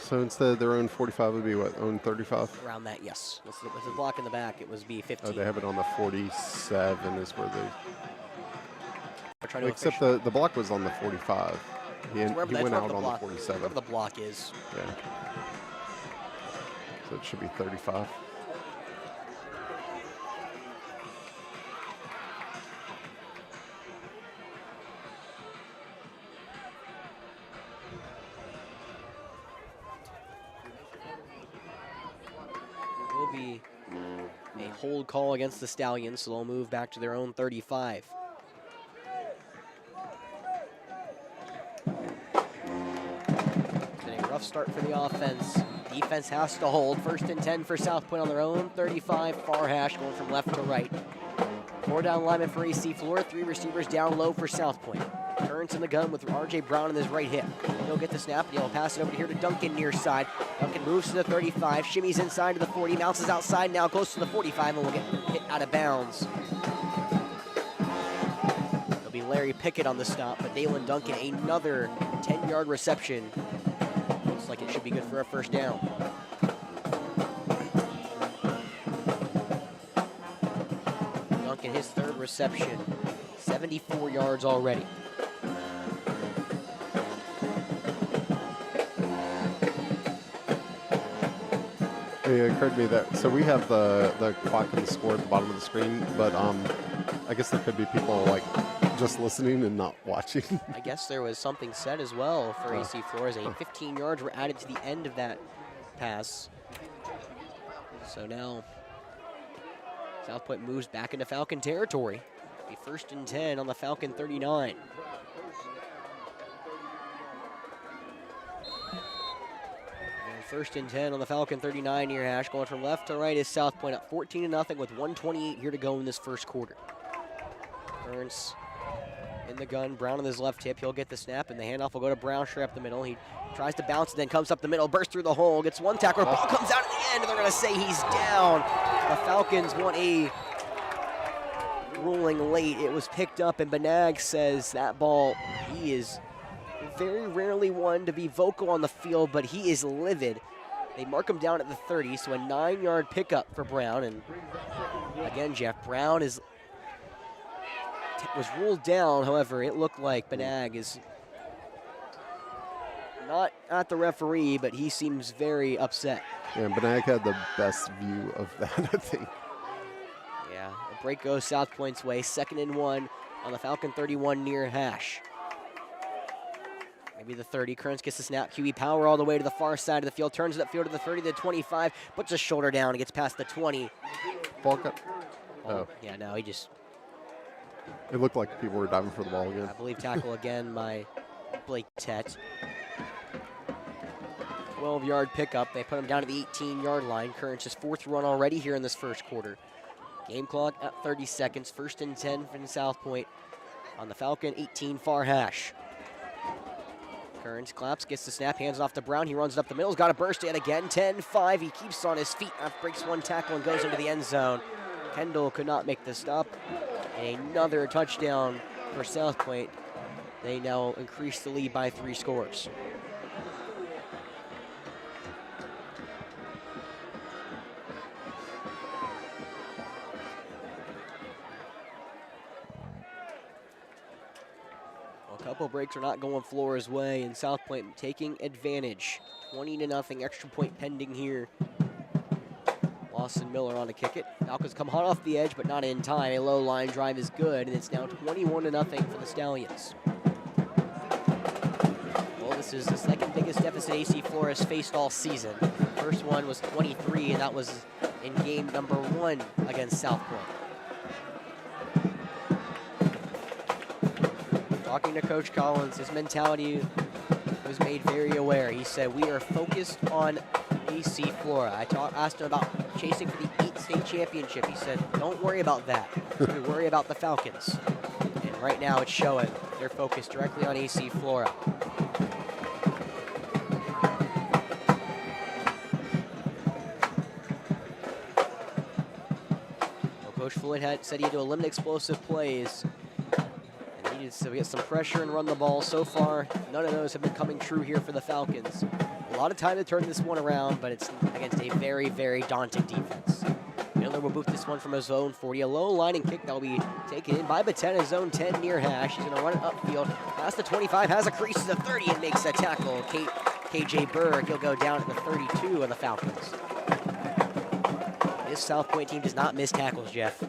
So instead of their own 45 would be what, own 35? Around that, yes. With the block in the back, it was B15. Oh, they have it on the 47 is where they... They're trying to Except the block was on the 45. He went out on the 47. Wherever the block is. Yeah. So it should be 35. Will be a hold call against the Stallions, so they'll move back to their own 35. It's been a rough start for the offense. Defense has to hold. 1st and 10 for South Pointe on their own 35. Far hash going from left to right. 4 down linemen for AC Flora. 3 receivers down low for South Pointe. Currents in the gun with RJ Brown in his right hip. He'll get the snap, and he'll pass it over here to Duncan near side. Duncan moves to the 35, shimmies inside to the 40, bounces outside now close to the 45, and will get hit out of bounds. It'll be Larry Pickett on the stop, but Dalen Duncan, another 10-yard reception. Looks like it should be good for a 1st down. Duncan, his 3rd reception, 74 yards already. It occurred to me that, so we have the clock and the score at the bottom of the screen, but I guess there could be people like just listening and not watching. I guess there was something said as well for AC Flora. 15 yards were added to the end of that pass. So now South Pointe moves back into Falcon territory. Be 1st and 10 on the Falcon 39. And 1st and 10 on the Falcon 39 near hash. Going from left to right is South Pointe up 14-0 with 1:28 here to go in this 1st quarter. Burns in the gun, Brown on his left hip. He'll get the snap, and the handoff will go to Brown straight up the middle. He tries to bounce, and then comes up the middle, bursts through the hole, gets 1 tackle. Ball comes out at the end, and they're going to say he's down. The Falcons want a ruling late. It was picked up, and Benag says that ball, he is very rarely one to be vocal on the field, but he is livid. They mark him down at the 30, so a 9-yard pickup for Brown. And again, Jeff, Brown was ruled down. However, it looked like Benag is not at the referee, but he seems very upset. Yeah, Benag had the best view of that, I think. Yeah, a break goes South Pointe's way. 2nd and 1 on the Falcon 31 near hash. Maybe the 30. Kearns gets the snap. QE power all the way to the far side of the field. Turns it upfield to the 30, the 25. Puts his shoulder down and gets past the 20. Ball cut. Oh, yeah, no, he just... It looked like people were diving for the ball again. I believe tackle again by Blake Tett. 12-yard pickup. They put him down to the 18-yard line. Kearns' 4th run already here in this 1st quarter. Game clock at 30 seconds. 1st and 10 from South Pointe on the Falcon 18 far hash. Kearns claps, gets the snap, hands it off to Brown. He runs it up the middle. He's got a burst in again. 10-5. He keeps on his feet, breaks 1 tackle and goes into the end zone. Kendall could not make the stop. And another touchdown for South Pointe. They now increase the lead by 3 scores. A couple breaks are not going Flora's way, and South Pointe taking advantage. 20-0, extra point pending here. Lawson Miller on to kick it. Falcons come hot off the edge, but not in time. A low line drive is good, and it's now 21-0 for the Stallions. Well, this is the 2nd biggest deficit AC Flora's faced all season. First one was 23, and that was in game number 1 against South Pointe. Talking to Coach Collins, his mentality was made very aware. He said, we are focused on AC Flora. I asked him about chasing for the 8th state championship. He said, don't worry about that. We worry about the Falcons. And right now it's showing. They're focused directly on AC Flora. Well, Coach Floyd said he had to limit explosive plays. So we get some pressure and run the ball. So far, none of those have been coming true here for the Falcons. A lot of time to turn this one around, but it's against a very, very daunting defense. Miller will boot this one from his own 40. A low line and kick that will be taken in by Batena, his own 10 near hash. He's going to run it upfield. Past the 25, has a crease to the 30 and makes a tackle. KJ Berg, he'll go down at the 32 of the Falcons. This South Pointe team does not miss tackles, Jeff.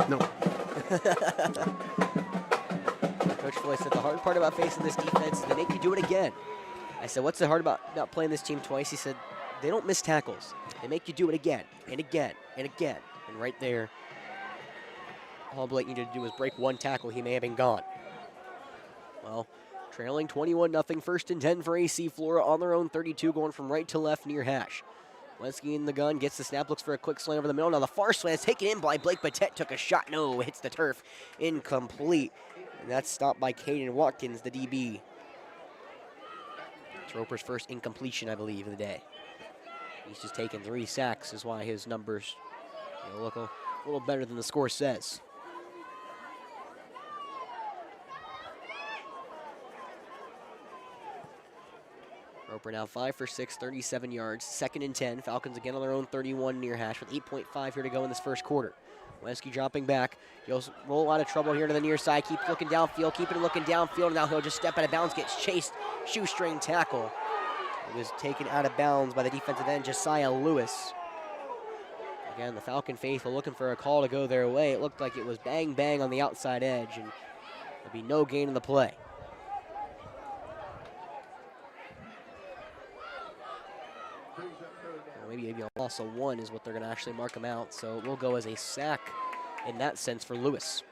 No. Coach Floyd said the hard part about facing this defense is they make you do it again. I said, what's the hard about not playing this team twice? He said, they don't miss tackles. They make you do it again and again and again. And right there, all Blake needed to do was break 1 tackle. He may have been gone. Well, Trailing 21-0, 1st and 10 for AC Flora on their own 32, going from right to left near hash. Wesky in the gun, gets the snap, looks for a quick slant over the middle. Now the far slant is taken in by Blake Patet, took a shot, no, hits the turf, incomplete. And that's stopped by Caden Watkins, the DB. It's Roper's first incompletion, I believe, of the day. He's just taken 3 sacks, is why his numbers look a little better than the score says. Roper now 5 for 6, 37 yards, 2nd and 10. Falcons again on their own 31 near hash with 8.5 here to go in this first quarter. Wesky dropping back. He'll roll out of trouble here to the near side. Keeps looking downfield, keeping looking downfield. Now he'll just step out of bounds, gets chased. Shoestring tackle. It was taken out of bounds by the defensive end, Josiah Lewis. Again, the Falcon faithful looking for a call to go their way. It looked like it was bang, bang on the outside edge, and there'll be no gain in the play. Maybe a loss of 1 is what they're going to actually mark him out. So it will go as a sack in that sense for Lewis.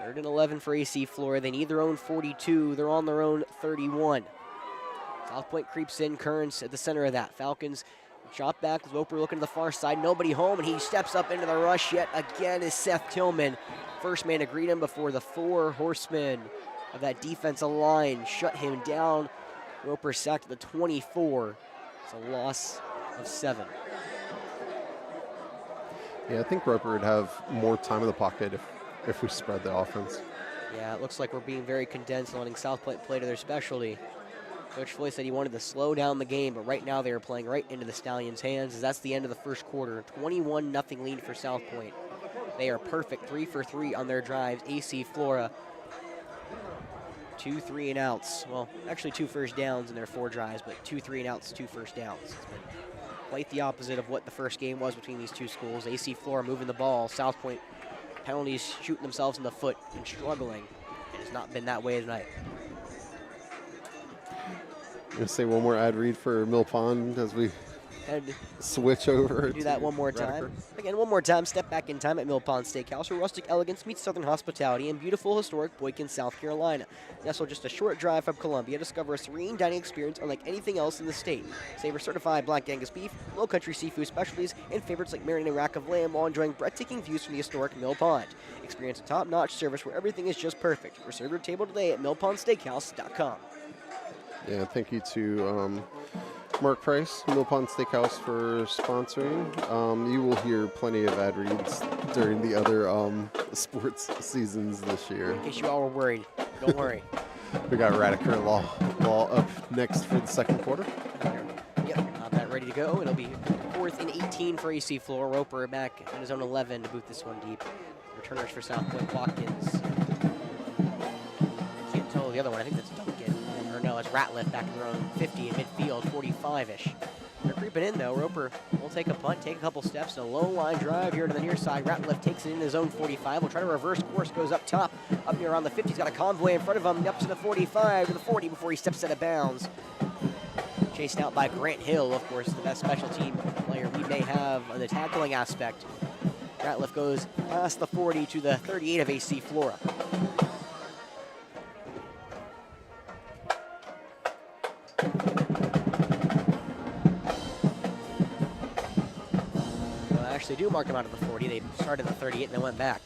3rd and 11 for AC Flora. They need their own 42. They're on their own 31. South Pointe creeps in. Kearns at the center of that. Falcons drop back. Roper looking to the far side. Nobody home, and he steps up into the rush yet again is Seth Tillman. First man to greet him before the 4 horsemen of that defensive line shut him down. Roper sacked at the 24. It's a loss of 7. Yeah, I think Roper would have more time in the pocket if we spread the offense. Yeah, it looks like we're being very condensed, letting South Pointe play to their specialty. Coach Floyd said he wanted to slow down the game, but right now they are playing right into the Stallions' hands, as that's the end of the first quarter. 21-0 lead for South Pointe. They are perfect, 3 for 3 on their drives. AC Flora, 2 3-and-outs. Well, actually 2 first downs in their 4 drives, but 2 3-and-outs, 2 first downs. It's been quite the opposite of what the first game was between these two schools. AC Flora moving the ball, South Pointe penalties shooting themselves in the foot and struggling. It has not been that way tonight. I'm going to say one more ad read for Mill Pond as we And switch over. do that one more time. Again, one more time, step back in time at Mill Pond Steakhouse, where rustic elegance meets southern hospitality in beautiful historic Boykin, South Carolina. Nestled just a short drive from Columbia, discover a serene dining experience unlike anything else in the state. Savor certified black Angus beef, low country seafood specialties, and favorites like marinated rack of lamb while enjoying breathtaking views from the historic Mill Pond. Experience a top-notch service where everything is just perfect. Reserve your table today at millpondsteakhouse.com. Yeah, thank you to Mark Price, Mill Pond Steakhouse, for sponsoring. You will hear plenty of ad reads during the other sports seasons this year. In case you all were worried, don't worry. We got Radical Law up next for the second quarter. Yep, got that ready to go. It'll be 4th and 18 for AC Flora. Roper back on his own 11 to boot this one deep. Returners for South Pointe, Watkins. Can't tell the other one. I think that's Duncan. Or no, it's Ratliff back in their own 50 in midfield, 45-ish. They're creeping in, though. Roper will take a punt, take a couple steps, a low line drive here to the near side. Ratliff takes it in his own 45. Will try to reverse course, goes up top, up near around the 50. He's got a convoy in front of him, up to the 45 to the 40 before he steps out of bounds. Chased out by Grant Hill, of course, the best special team player we may have on the tackling aspect. Ratliff goes past the 40 to the 38 of AC Flora. They do mark him out of the 40. They started at the 38 and then went back.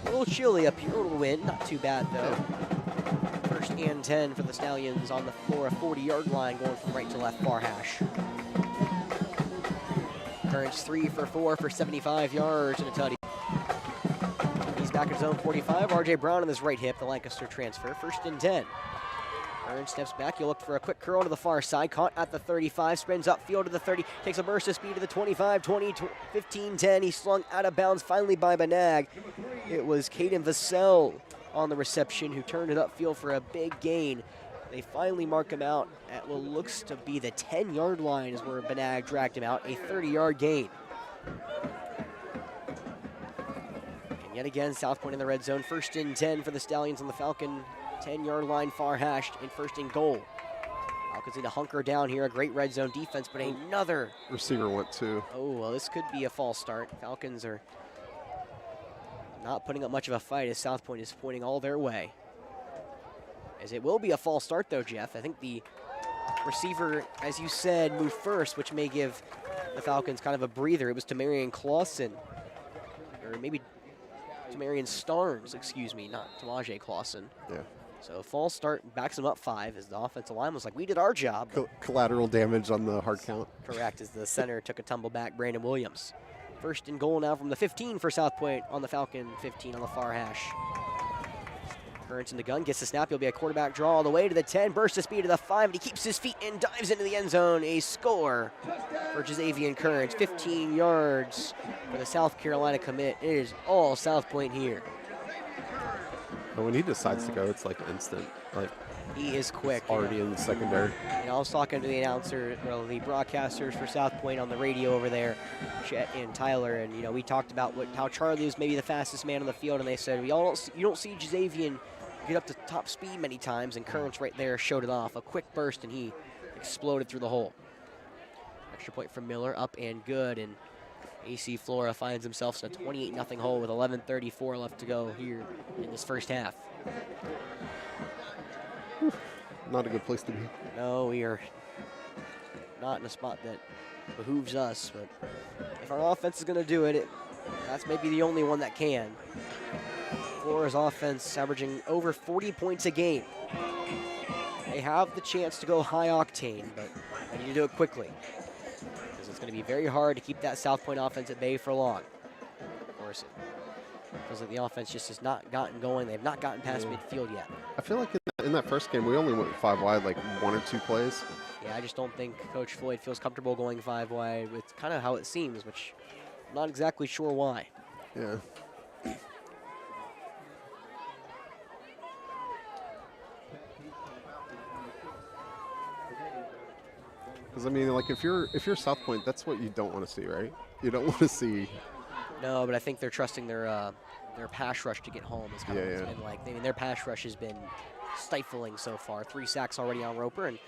A little chilly up here, a little wind, not too bad though. 1st and 10 for the Stallions on the Flora 40-yard line, going from right to left far hash. Kearns 3 for 4 for 75 yards and a tutty. He's back at his own 45. RJ Brown on his right hip, the Lancaster transfer. 1st and 10. Kearns steps back. You'll look for a quick curl to the far side. Caught at the 35. Spins upfield to the 30. Takes a burst of speed to the 25, 20, 15, 10. He's slung out of bounds finally by Banag. It was Caden Vassell on the reception who turned it upfield for a big gain. They finally mark him out at what looks to be the 10-yard line is where Banag dragged him out. A 30-yard gain. And yet again, South Pointe in the red zone. 1st and 10 for the Stallions on the Falcon 10-yard line, far hashed, and 1st and goal. Falcons need to hunker down here. A great red zone defense, but another Receiver went too. Oh, well, this could be a false start. Falcons are not putting up much of a fight as South Pointe is pointing all their way. As it will be a false start though, Jeff. I think the receiver, as you said, moved first, which may give the Falcons kind of a breather. It was Tamarian Clausen, or maybe Tamarian Starnes, excuse me, not Tamaje Clausen. Yeah. So false start backs them up 5 as the offensive line was like, we did our job. Collateral damage on the hard count. Correct, as the center took a tumble back, Brandon Williams. First and goal now from the 15 for South Pointe on the Falcon 15 on the far hash. Currents in the gun, gets the snap. He'll be a quarterback draw all the way to the 10. Bursts the speed to the 5, and he keeps his feet and dives into the end zone. A score for Jazavian Currents. 15 yards for the South Carolina commit. It is all South Pointe here. But when he decides to go, it's like instant. Like he is quick. Already in the secondary. And I was talking to the announcer, well, the broadcasters for South Pointe on the radio over there, Chet and Tyler, and we talked about how Charlie was maybe the fastest man on the field, and they said you don't see Jazavian get up to top speed many times, and Currents right there showed it off. A quick burst, and he exploded through the hole. Extra point from Miller, up and good, and AC Flora finds himself in a 28-0 hole with 11:34 left to go here in this first half. Not a good place to be. No, we are not in a spot that behooves us, but if our offense is going to do it, that's maybe the only one that can. Flora's offense averaging over 40 points a game. They have the chance to go high octane, but they need to do it quickly, because it's going to be very hard to keep that South Pointe offense at bay for long. Of course, it feels like the offense just has not gotten going. They've not gotten past midfield yet. I feel like in that first game, we only went 5 wide, like 1 or 2 plays. Yeah, I just don't think Coach Floyd feels comfortable going 5 wide. It's kind of how it seems, which I'm not exactly sure why. Yeah. Because I mean, like if you're South Pointe, that's what you don't want to see, right? You don't want to see. No, but I think they're trusting their pass rush to get home. Is kind of what it's been like. I mean, their pass rush has been stifling so far. 3 sacks already on Roper, and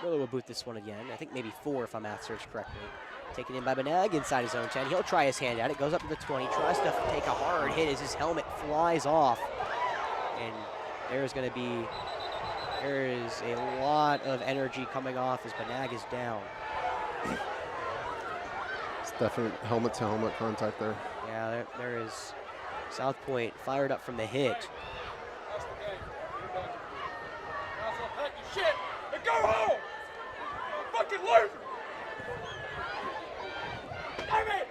Miller will boot this one again. I think maybe 4 if my math serves correctly. Taken in by Benag inside his own 10. He'll try his hand at it. Goes up to the 20. Tries to take a hard hit as his helmet flies off. And there is a lot of energy coming off as Benag is down. It's definite helmet-to-helmet contact there. Yeah, there is South Pointe fired up from the hit. Pack your shit and go home! Fucking loser! Damn it!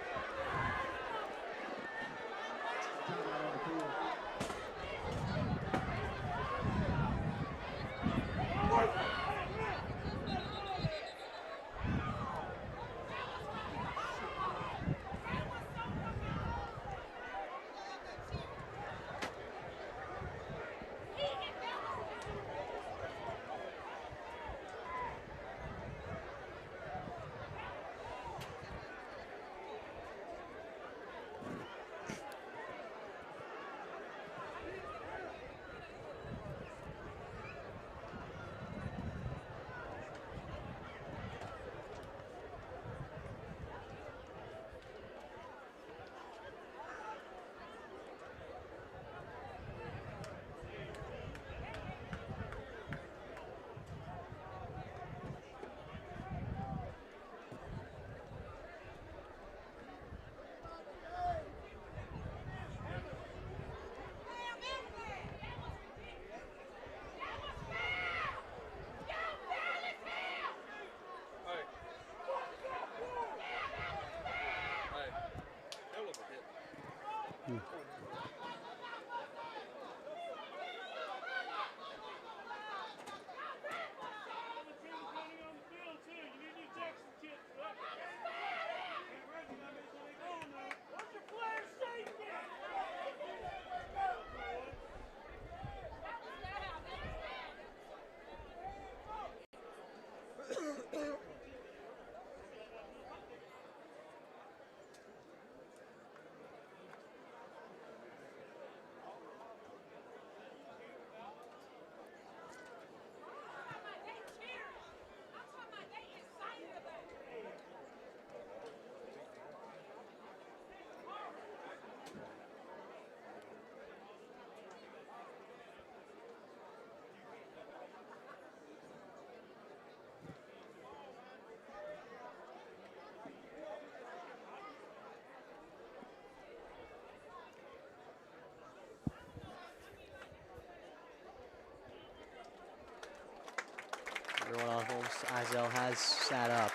Everyone on home, Azell has sat up.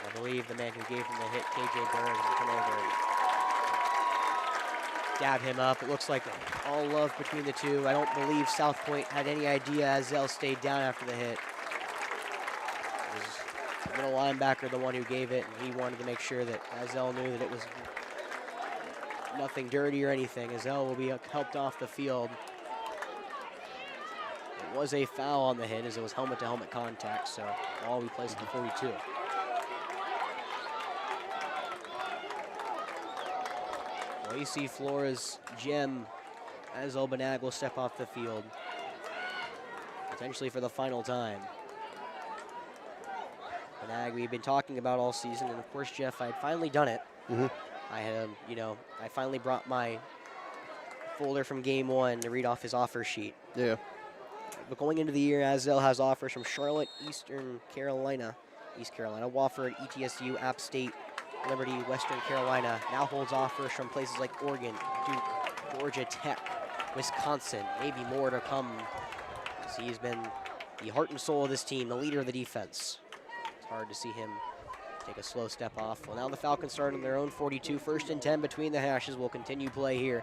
I believe the man who gave him the hit, KJ Bird, will come over and dab him up. It looks like all love between the two. I don't believe South Pointe had any idea Azell stayed down after the hit. It was the middle linebacker, the one who gave it, and he wanted to make sure that Azell knew that it was nothing dirty or anything. Azell will be helped off the field. It was a foul on the hit as it was helmet-to-helmet contact, so ball will be placed at 42. Well, you see Flora's gem, Azell Banag will step off the field, potentially for the final time. Banag, we've been talking about all season, and of course, Jeff, I had finally done it. I had, I finally brought my folder from game one to read off his offer sheet. Yeah. But going into the year, Azell has offers from Charlotte, East Carolina, Wofford, ETSU, App State, Liberty, Western Carolina. Now holds offers from places like Oregon, Duke, Georgia Tech, Wisconsin, maybe more to come. As he's been the heart and soul of this team, the leader of the defense. It's hard to see him take a slow step off. Well, now the Falcons start on their own 42. 1st and 10 between the hashes. Will continue play here.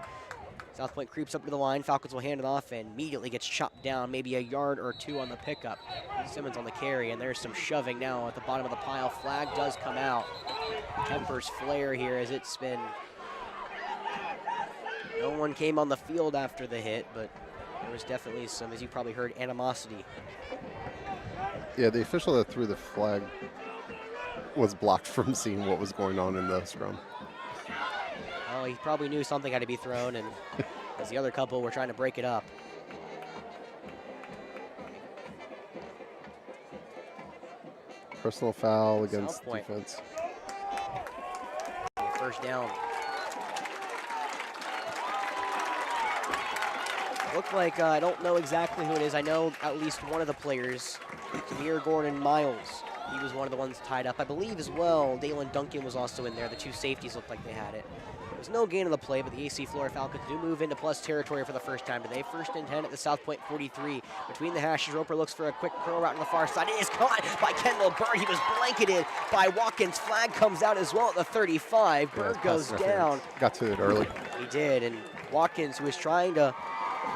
South Pointe creeps up to the line. Falcons will hand it off and immediately gets chopped down, maybe a yard or two on the pickup. Simmons on the carry, and there's some shoving now at the bottom of the pile. Flag does come out. Tempers flare here as it's been. No one came on the field after the hit, but there was definitely some, as you probably heard, animosity. Yeah, the official that threw the flag was blocked from seeing what was going on in the scrum. Well, he probably knew something had to be thrown, and as the other couple were trying to break it up. Personal foul against South Pointe. defense. 1st down. Looked like, I don't know exactly who it is. I know at least one of the players, Samir Gordon Miles. He was one of the ones tied up. I believe as well, Dalen Duncan was also in there. The two safeties looked like they had it. There was no gain on the play, but the AC Flora Falcons do move into plus territory for the first time today. 1st and 10 at the South Pointe 43. Between the hashes, Roper looks for a quick curl route on the far side. It is caught by Kendall Bird. He was blanketed by Watkins. Flag comes out as well at the 35. Bird goes down. Got to it early. He did, and Watkins, who was trying to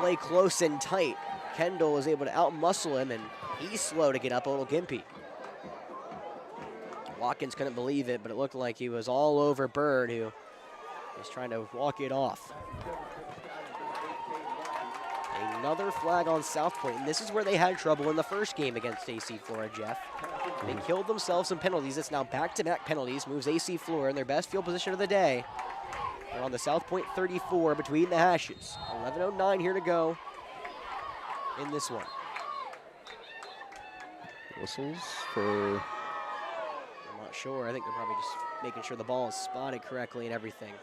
play close and tight, Kendall was able to outmuscle him, and he's slow to get up a little gimpy. Watkins couldn't believe it, but it looked like he was all over Bird, who was trying to walk it off. Another flag on South Pointe, and this is where they had trouble in the first game against AC Flora, Jeff. They killed themselves some penalties. It's now back-to-back penalties, moves AC Flora in their best field position of the day. They're on the South Pointe 34 between the hashes. 11:09 here to go in this one. Whistles for... I'm not sure. I think they're probably just making sure the ball is spotted correctly and everything.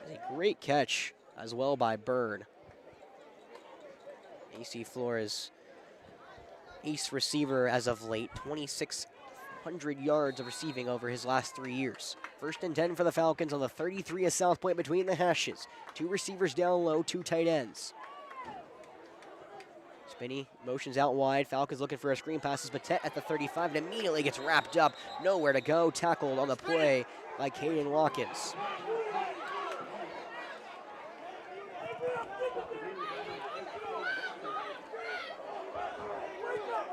A great catch as well by Bird. AC Flora's ace receiver as of late, 2,600 yards of receiving over his last 3 years. 1st and 10 for the Falcons on the 33 of South Pointe between the hashes. 2 receivers down low, 2 tight ends. Spinney motions out wide. Falcons looking for a screen passes, but at the 35 and immediately gets wrapped up. Nowhere to go. Tackled on the play by Caden Watkins.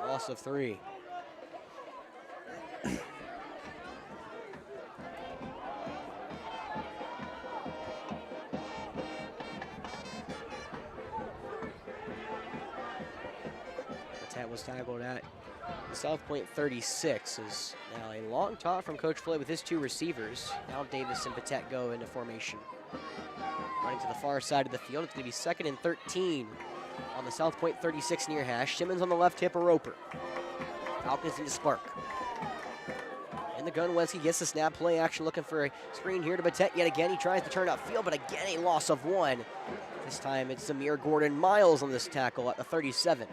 Loss of 3. Was tackled at the South Pointe 36. Is now a long toss from Coach Floyd with his 2 receivers. Now Davis and Patek go into formation. Running to the far side of the field. It's going to be 2nd and 13 on the South Pointe 36 near hash. Simmons on the left hip, a Roper. Falcons need to spark. In the gun, Wesley gets the snap, play action, looking for a screen here to Patek. Yet again, he tries to turn upfield, but again, a loss of 1. This time, it's Samir Gordon Miles on this tackle at the 37.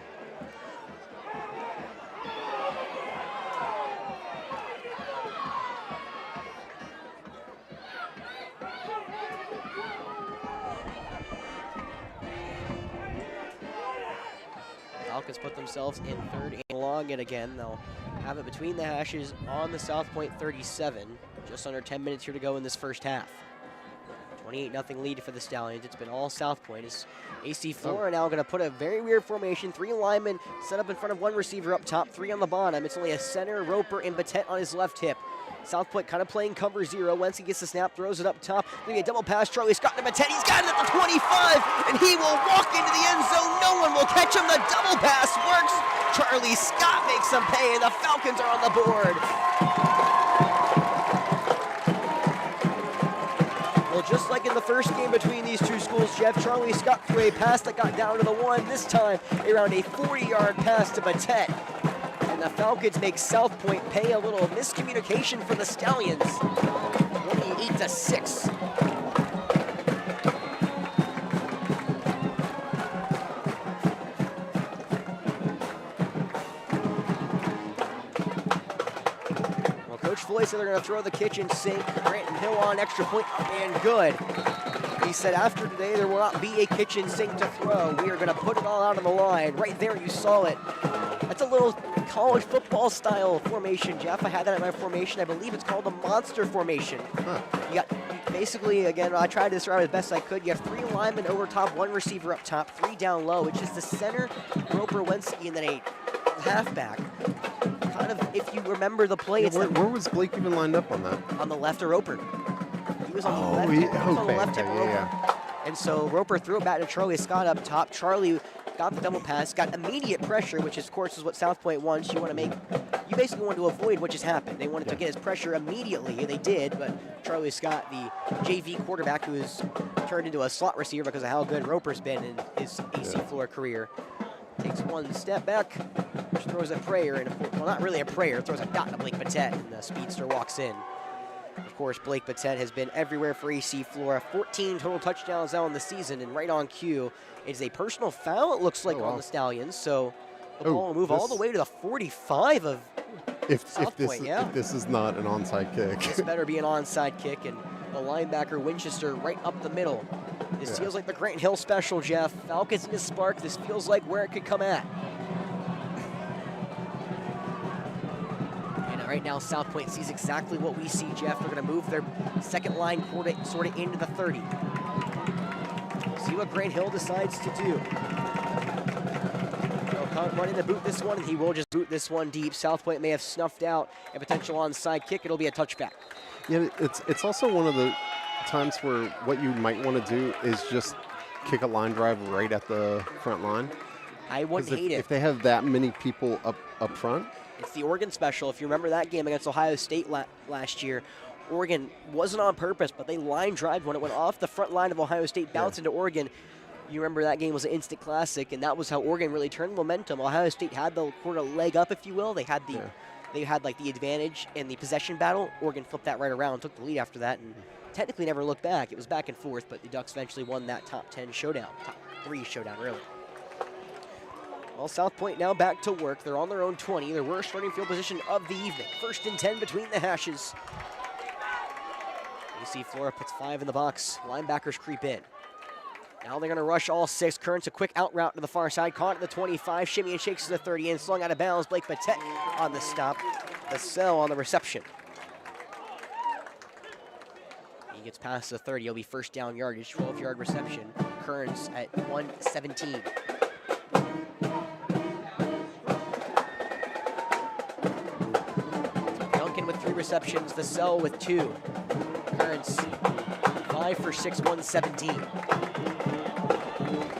Falcons put themselves in third and long, and again, they'll have it between the hashes on the South Pointe 37. Just under 10 minutes here to go in this first half. 28-0 lead for the Stallions. It's been all South Pointe. As AC Flora now going to put a very weird formation. 3 linemen set up in front of 1 receiver up top, 3 on the bottom. It's only a center, Roper, and Batet on his left hip. South Pointe kind of playing cover 0. Once he gets the snap, throws it up top. Maybe a double pass. Charlie Scott to Batet. He's got it at the 25, and he will walk into the end zone. No one will catch him. The double pass works. Charlie Scott makes some pay, and the Falcons are on the board. Well, just like in the first game between these two schools, Jeff, Charlie Scott threw a pass that got down to the 1. This time, around a 40-yard pass to Batet. And the Falcons make South Pointe pay a little miscommunication for the Stallions. 28-6. Well, Coach Floyd said they're going to throw the kitchen sink. Grant Hill on extra point up and good. He said after today there will not be a kitchen sink to throw. We are going to put it all out on the line. Right there you saw it. That's a little college football style formation, Jeff. I had that in my formation. I believe it's called the monster formation. You got basically, again, I tried to describe it as best I could. You have 3 linemen over top, 1 receiver up top, 3 down low, which is the center, Roper, Wensky, and then a halfback. Kind of, if you remember the play, Yeah, it's where was Blake even lined up on that? on the left of Roper. He was on the left. He He was on the okay, left hip of Roper. yeah. And so Roper threw it back to Charlie Scott up top. Charlie got the double pass, got immediate pressure, which of course is what South Pointe wants. You basically want to avoid what just happened. They wanted to get his pressure immediately, and they did, but Charlie Scott, the JV quarterback who has turned into a slot receiver because of how good Roper's been in his AC Flora career, takes 1 step back, which throws a prayer, and well, not really a prayer, throws a dot to Blake Batet, and the speedster walks in. Of course, Blake Batet has been everywhere for AC Flora. 14 total touchdowns now in the season, and right on cue is a personal foul, it looks like, on the Stallions. So the ball will move all the way to the 45 of South Pointe, if this is not an onside kick. This better be an onside kick, and the linebacker Winchester right up the middle. This feels like the Grant Hill special, Jeff. Falcons need a spark. This feels like where it could come at. Right now, South Pointe sees exactly what we see, Jeff. They're going to move their second line sort of into the 30. See what Grant Hill decides to do. They'll come running to boot this one, and he will just boot this one deep. South Pointe may have snuffed out a potential onside kick. It'll be a touchback. Yeah, it's also one of the times where what you might want to do is just kick a line drive right at the front line. I wouldn't hate it. If they have that many people up front. It's the Oregon special. If you remember that game against Ohio State last year, Oregon wasn't on purpose, but they line drive when it went off the front line of Ohio State, bounced into Oregon. You remember that game was an instant classic, and that was how Oregon really turned momentum. Ohio State had the sort of leg up, if you will. They had like the advantage in the possession battle. Oregon flipped that right around, took the lead after that, and technically never looked back. It was back and forth, but the Ducks eventually won that top 10 showdown, top 3 showdown, really. Well, South Pointe now back to work. They're on their own 20, their worst starting field position of the evening. 1st and 10 between the hashes. AC Flora puts 5 in the box. Linebackers creep in. Now they're going to rush all 6. Currents a quick out route to the far side. Caught at the 25. Shimmy and shakes to the 30 and slung out of bounds. Blake Batet on the stop. The sell on the reception. He gets past the 30. He'll be first down yardage. 12-yard reception. Currents at 117. With 3 receptions, the sell with 2. Currents 5 for 6, 117.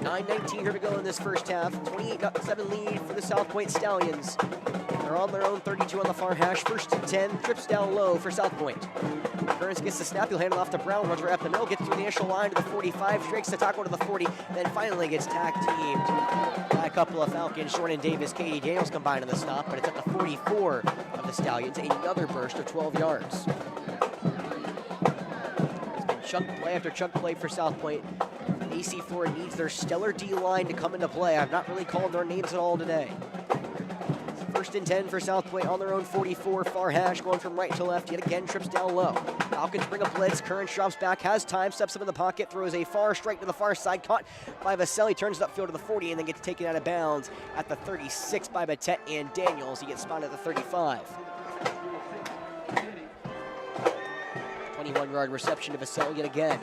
9:19 here to go in this first half. 28-7 lead for the South Pointe Stallions. They're on their own 32 on the far hash. 1st and 10, trips down low for South Pointe. Currents gets the snap, he'll hand it off to Brown, runs right up the middle, gets through the initial line to the 45, strikes the tackle to the 40, then finally gets tag teamed by a couple of Falcons. Jordan Davis, Katie Daniels combined on the stop, but it's at the 44 of the Stallions, another burst of 12 yards. It's been chunk play after chunk play for South Pointe. AC Flora needs their stellar D-line to come into play. I've not really called their names at all today. First and 10 for South Pointe on their own 44. Far hash going from right to left. Yet again, trips down low. Falcons bring a blitz. Currents drops back, has time, steps up in the pocket, throws a far strike to the far side. Caught by Vaselli, turns it upfield to the 40, and then gets taken out of bounds at the 36 by Batet and Daniels. He gets spotted at the 35. 21-yard reception to Vaselli yet again.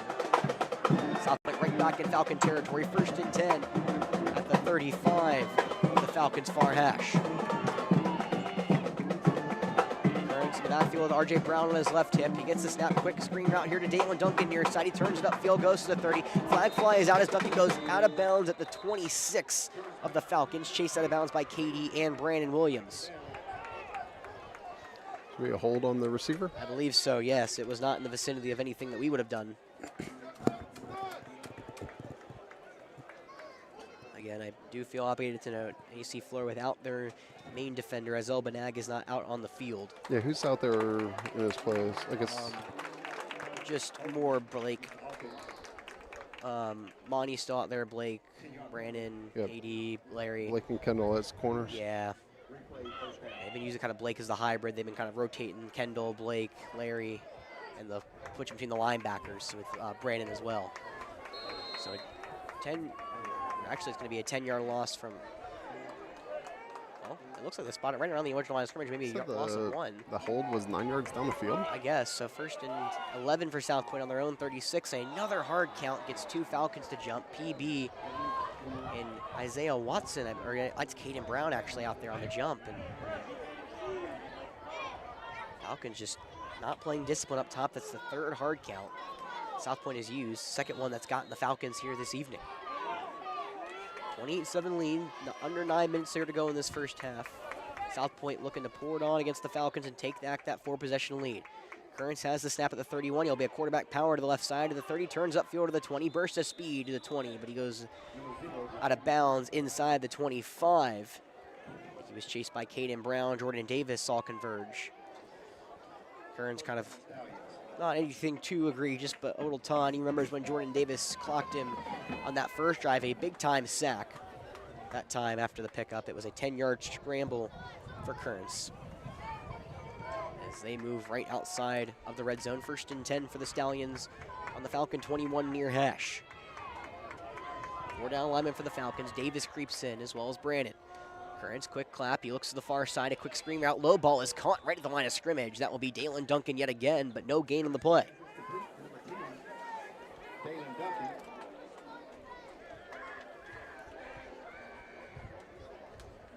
South Pointe right back in Falcon territory. First and 10 at the 35. The Falcons far hash. Currents in the backfield with R.J. Brown on his left hip. He gets the snap, quick screen route here to Dalen Duncan near side. He turns it upfield, goes to the 30. Flag fly is out as Duncan goes out of bounds at the 26 of the Falcons. Chased out of bounds by Katie and Brandon Williams. Should be a hold on the receiver? I believe so, yes. It was not in the vicinity of anything that we would have done. Again, I do feel obligated to note AC Flora without their main defender, as El Banag is not out on the field. Yeah, who's out there in this place? I guess. Just more Blake. Monty's still out there, Blake, Brandon, Yep. AD, Larry. Blake and Kendall as corners. Yeah. They've been using kind of Blake as the hybrid. They've been kind of rotating Kendall, Blake, Larry, and the switch between the linebackers with Brandon as well. So 10. Actually, it's going to be a 10-yard loss from. Well, it looks like they spotted right around the original line of scrimmage. Maybe a loss of 1. The hold was 9 yards down the field. I guess. So first and 11 for South Pointe on their own 36. Another hard count gets 2 Falcons to jump. PB and Isaiah Watson, or it's Caden Brown actually out there on the jump. And Falcons just not playing discipline up top. That's the 3rd hard count South Pointe has used. Second one that's gotten the Falcons here this evening. 28-7 lead, under 9 minutes there to go in this first half. South Pointe looking to pour it on against the Falcons and take back that 4-possession lead. Currents has the snap at the 31. He'll be a quarterback power to the left side of the 30, turns upfield to the 20, bursts of speed to the 20, but he goes out of bounds inside the 25. He was chased by Caden Brown. Jordan Davis all converge. Currents kind of not anything too egregious, but a little ton. He remembers when Jordan Davis clocked him on that first drive, a big-time sack. That time after the pickup, it was a 10-yard scramble for Currents. As they move right outside of the red zone, first and 10 for the Stallions on the Falcon 21 near hash. 4 down lineman for the Falcons. Davis creeps in as well as Brandon. Currents, quick clap. He looks to the far side. A quick screen route. Low ball is caught right at the line of scrimmage. That will be Dalen Duncan yet again, but no gain on the play. Dalen Duncan.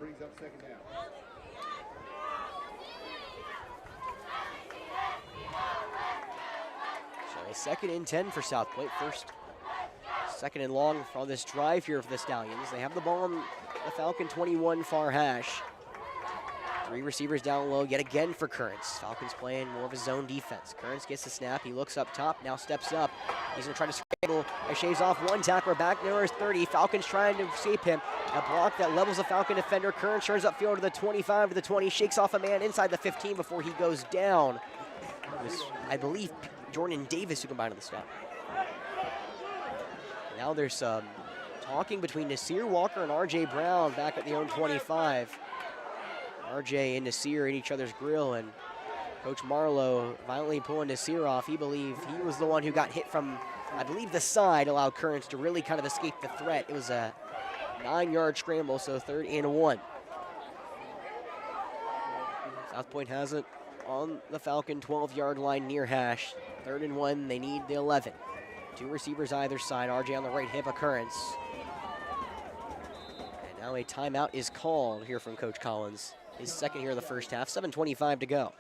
Brings up second down. So a 2nd and 10 for South Pointe. First, 2nd and long for this drive here for the Stallions. They have the ball on the Falcon 21 far hash. 3 receivers down low yet again for Currents. Falcons playing more of a zone defense. Currents gets the snap. He looks up top, now steps up. He's going to try to scramble. Shaves off 1 tackler back near his 30. Falcons trying to escape him. A block that levels the Falcon defender. Currents turns upfield to the 25 to the 20. Shakes off a man inside the 15 before he goes down. It was, I believe, Jordan Davis who combined on the snap. Now there's some talking between Nasir Walker and R.J. Brown back at the own 25. R.J. and Nasir in each other's grill, and Coach Marlowe violently pulling Nasir off. He believed he was the one who got hit from, I believe, the side, allowed Currents to really kind of escape the threat. It was a 9-yard scramble, so 3rd and 1. South Pointe has it on the Falcon 12-yard line near hash. 3rd and 1, they need the 11. 2 receivers either side. RJ on the right hip of Currents. And now a timeout is called here from Coach Collins. His 2nd here of the first half. 7:25 to go.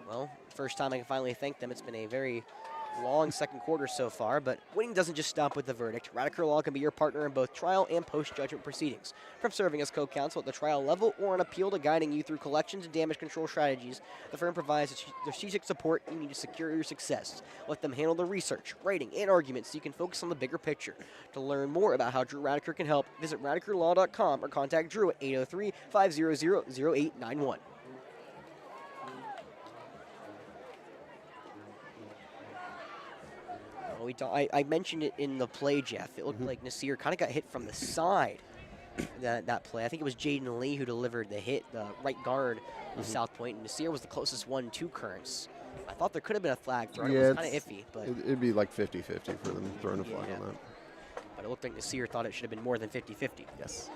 Well, first time I can finally thank them. It's been a very long 2nd quarter so far, but winning doesn't just stop with the verdict. Radiker Law can be your partner in both trial and post-judgment proceedings. From serving as co-counsel at the trial level or on appeal to guiding you through collections and damage control strategies, the firm provides the strategic support you need to secure your success. Let them handle the research, writing, and arguments so you can focus on the bigger picture. To learn more about how Drew Radiker can help, visit radikerlaw.com or contact Drew at 803-500-0891. I mentioned it in the play, Jeff. It looked like Nasir kind of got hit from the side that play. I think it was Jaden Lee who delivered the hit, the right guard of South Pointe, and Nasir was the closest one to Currents. I thought there could have been a flag thrown. Yeah, it was kind of iffy, but it'd be like 50-50 for them throwing a flag Yeah. on that. but it looked like Nasir thought it should have been more than 50-50. Yes.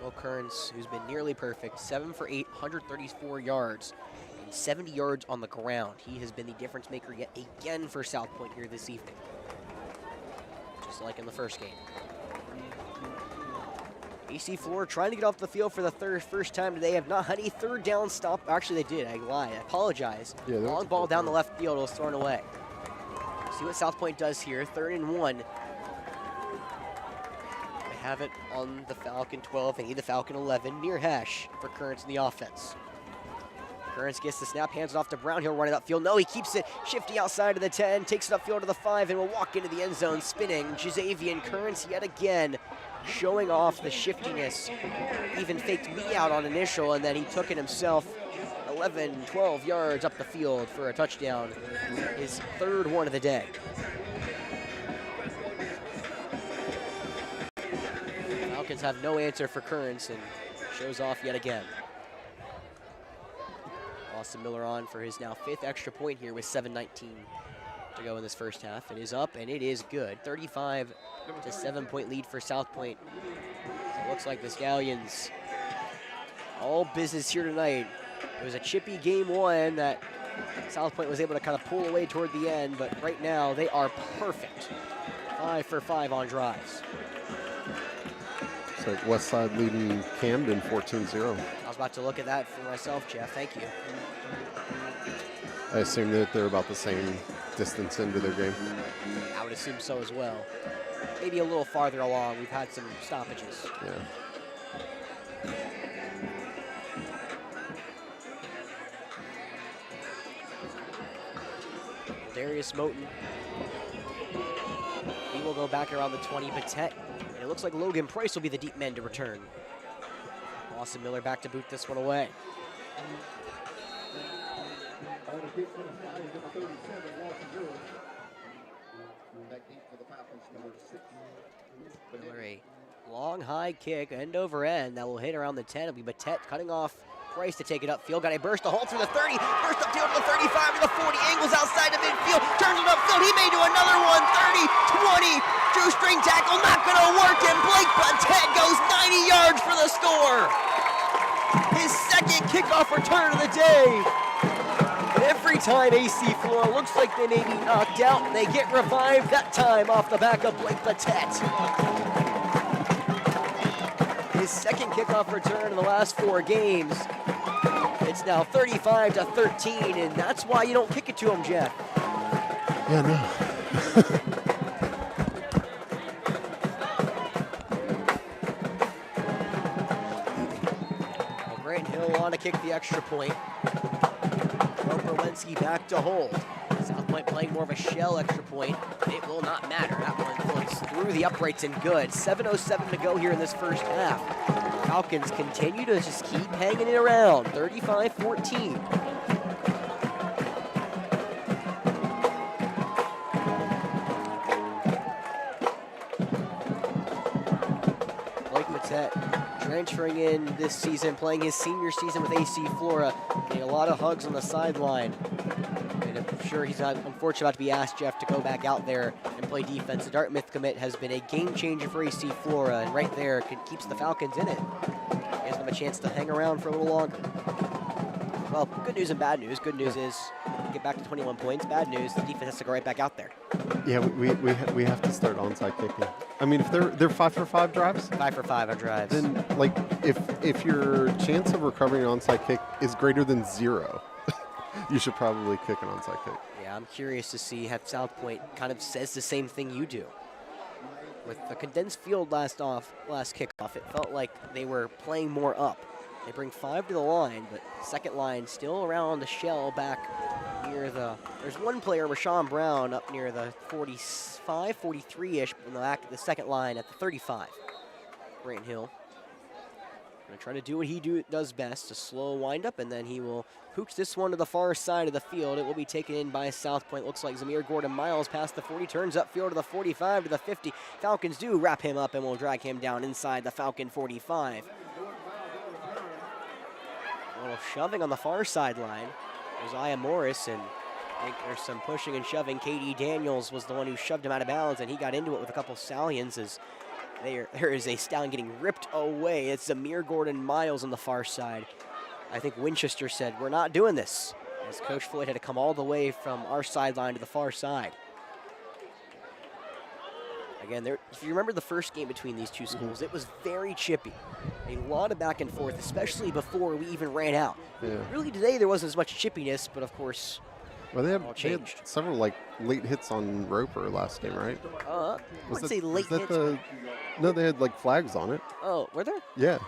Will Kearns, who's been nearly perfect, 7 for 8, 134 yards, and 70 yards on the ground. He has been the difference maker yet again for South Pointe here this evening, just like in the first game. AC Flora trying to get off the field for the first time today. Have not had a third down stop. Actually, they did. I lied. I apologize. Yeah, that was Long a ball good down the one. left field. It was thrown away. See what South Pointe does here. 3rd and 1. They have it on the Falcon 12. They need the Falcon 11 near hash for Currents in the offense. Currents gets the snap, hands it off to Brown. He'll run it upfield. No, he keeps it shifty outside of the 10, takes it upfield to the 5, and will walk into the end zone spinning. Jazavian Currents yet again showing off the shiftiness. Even faked me out on initial, and then he took it himself 11, 12 yards up the field for a touchdown. His 3rd one of the day. Falcons have no answer for Currents and shows off yet again. Austin Miller on for his now 5th extra point here with 7:19 to go in this first half. It is up and it is good. 35 to 7-point lead for South Pointe. So it looks like the Stallions all business here tonight. It was a chippy game 1 that South Pointe was able to kind of pull away toward the end, but right now they are perfect. 5 for 5 on drives. It's like Westside leading Camden 14-0. I was about to look at that for myself, Jeff. Thank you. I assume that they're about the same distance into their game. I would assume so as well. Maybe a little farther along. We've had some stoppages. Yeah. Darius Moten. He will go back around the 20, Patet. And it looks like Logan Price will be the deep man to return. Austin Miller back to boot this one away. Miller, a long high kick, end over end, that will hit around the 10. It'll be Patet cutting off Price to take it upfield. Got a burst a hole through the 30. Burst upfield to the 35 to the 40. Angles outside the midfield. Turns it upfield. He may do another one. 30, 20. Shoestring tackle not going to work. And Blake Patet goes 90 yards for the score. His 2nd kickoff return of the day. And every time AC Flora looks like they may be knocked out, they get revived that time off the back of Blake Patet. His 2nd kickoff return in the last 4 games. It's now 35 to 13, and that's why you don't kick it to him, Jeff. Yeah, no. Well, Grant Hill on to kick the extra point. Roper-Wensky back to hold. South Pointe playing more of a shell extra point. It will not matter. That one floats through the uprights and good. 7:07 to go here in this first half. Falcons continue to just keep hanging it around. 35-14. Blake Patet transferring in this season, playing his senior season with AC Flora. Getting a lot of hugs on the sideline. And I'm sure he's not unfortunate about to be asked, Jeff, to go back out there and play defense. The Dartmouth commit has been a game changer for AC Flora, and right there keeps the Falcons in it. Gives them a chance to hang around for a little longer. Well, good news and bad news. Good news is get back to 21 points. Bad news, the defense has to go right back out there. Yeah, we have to start onside kicking. I mean, if they're 5 for 5 drives, 5 for 5 on drives. then like if your chance of recovering an onside kick is greater than 0, you should probably kick an onside kick. Yeah, I'm curious to see if South Pointe kind of says the same thing you do. With the condensed field last kickoff, it felt like they were playing more up. They bring 5 to the line, but second line still around the shell back near the... There's one player, Rashawn Brown, up near the 45, 43-ish in the back of the second line at the 35. Grant Hill. Gonna try to do what he does best, a slow windup, and then he will hooch this one to the far side of the field. It will be taken in by South Pointe. Looks like Zamir Gordon-Miles past the 40, turns upfield to the 45 to the 50. Falcons do wrap him up and will drag him down inside the Falcon 45. A little shoving on the far sideline. Josiah Morris, and I think there's some pushing and shoving. K.D. Daniels was the one who shoved him out of bounds, and he got into it with a couple stallions as there is a stallion getting ripped away. It's Zamir Gordon-Miles on the far side. I think Winchester said, we're not doing this, as Coach Floyd had to come all the way from our sideline to the far side. Again, if you remember the first game between these two schools, it was very chippy. A lot of back and forth, especially before we even ran out. Yeah. Really today there wasn't as much chippiness, but of course, Well, they had changed. several like late hits on Roper last game, right? I wouldn't say late hits. No, they had like flags on it. Oh, were there? Yeah,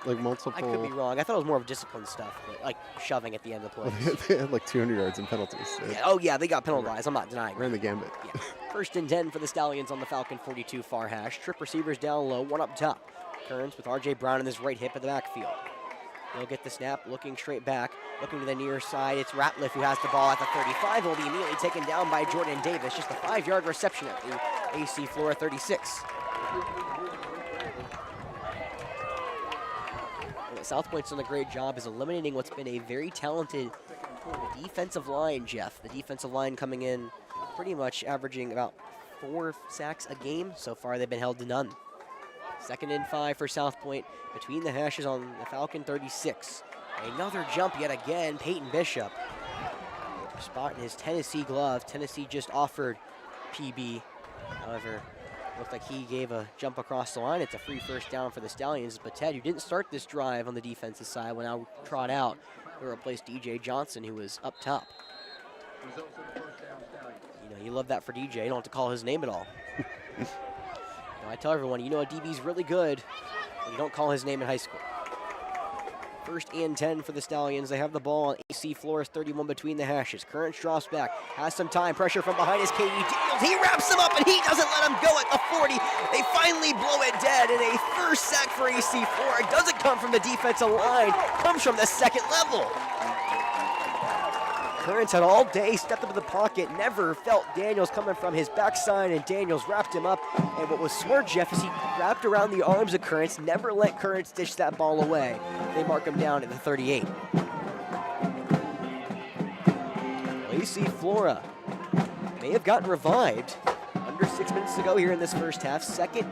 like multiple. I could be wrong. I thought it was more of discipline stuff, like shoving at the end of the play. They had like 200 yards in penalties. Yeah, oh yeah, they got penalized. I'm not denying Ran it. the gambit. Yeah. First and 10 for the Stallions on the Falcon 42 far hash. Trip receivers down low, one up top. Kearns with R.J. Brown in his right hip at the backfield. He'll get the snap, looking straight back, looking to the near side. It's Ratliff who has the ball at the 35. Will be immediately taken down by Jordan Davis. Just a 5-yard reception at the AC Flora 36. What South Pointe's done a great job is eliminating what's been a very talented defensive line, Jeff. The defensive line coming in pretty much averaging about 4 sacks a game. So far, they've been held to none. 2nd and 5 for South Pointe between the hashes on the Falcon 36. Another jump yet again, Peyton Bishop. Spot in his Tennessee glove. Tennessee just offered PB. However, looked like he gave a jump across the line. It's a free first down for the Stallions. But Ted, who didn't start this drive on the defensive side, will now trot out to replace DJ Johnson, who was up top. You know, you love that for DJ. You don't have to call his name at all. I tell everyone, you know a DB's really good when you don't call his name in high school. 1st and 10 for the Stallions. They have the ball on AC Flores 31 between the hashes. Current drops back, has some time. Pressure from behind is K.D. Daniels. He wraps him up and he doesn't let him go at the 40. They finally blow it dead, and a first sack for AC Flora. It doesn't come from the defensive line, comes from the second level. Currents had all day, stepped into the pocket, never felt Daniels coming from his backside, and Daniels wrapped him up. And what was smart, Jeff, is he wrapped around the arms of Currents, never let Currents dish that ball away. They mark him down at the 38. AC Flora may have gotten revived. Under 6 minutes to go here in this first half. 2nd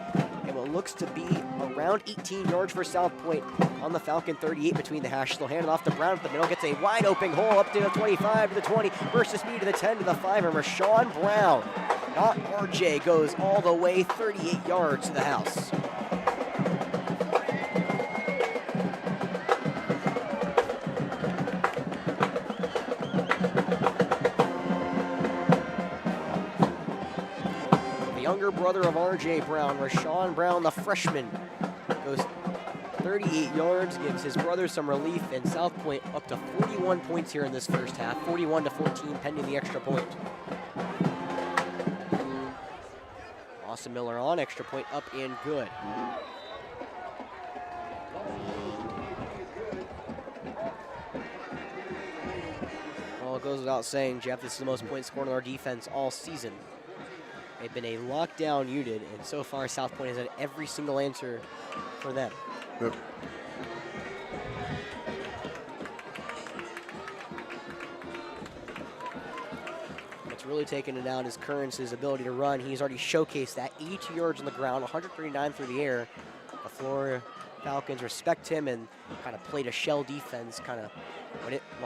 and what looks to be around 18 yards for South Pointe on the Falcon 38 between the hashes. They'll hand it off to Brown at the middle, gets a wide open hole up to the 25 to the 20, bursts his speed to the 10 to the 5, and Rashawn Brown, not RJ, goes all the way 38 yards to the house. Younger brother of R.J. Brown, Rashawn Brown, the freshman, goes 38 yards, gives his brother some relief, and South Pointe up to 41 points here in this first half, 41-14 pending the extra point. Austin Miller on extra point, up and good. Well, it goes without saying, Jeff, this is the most points scored on our defense all season. They've been a lockdown unit, and so far South Pointe has had every single answer for them. Yep. What's really taken it down is Currents' ability to run. He's already showcased that. 82 yards on the ground, 139 through the air. The Florida Falcons respect him and kind of played a shell defense,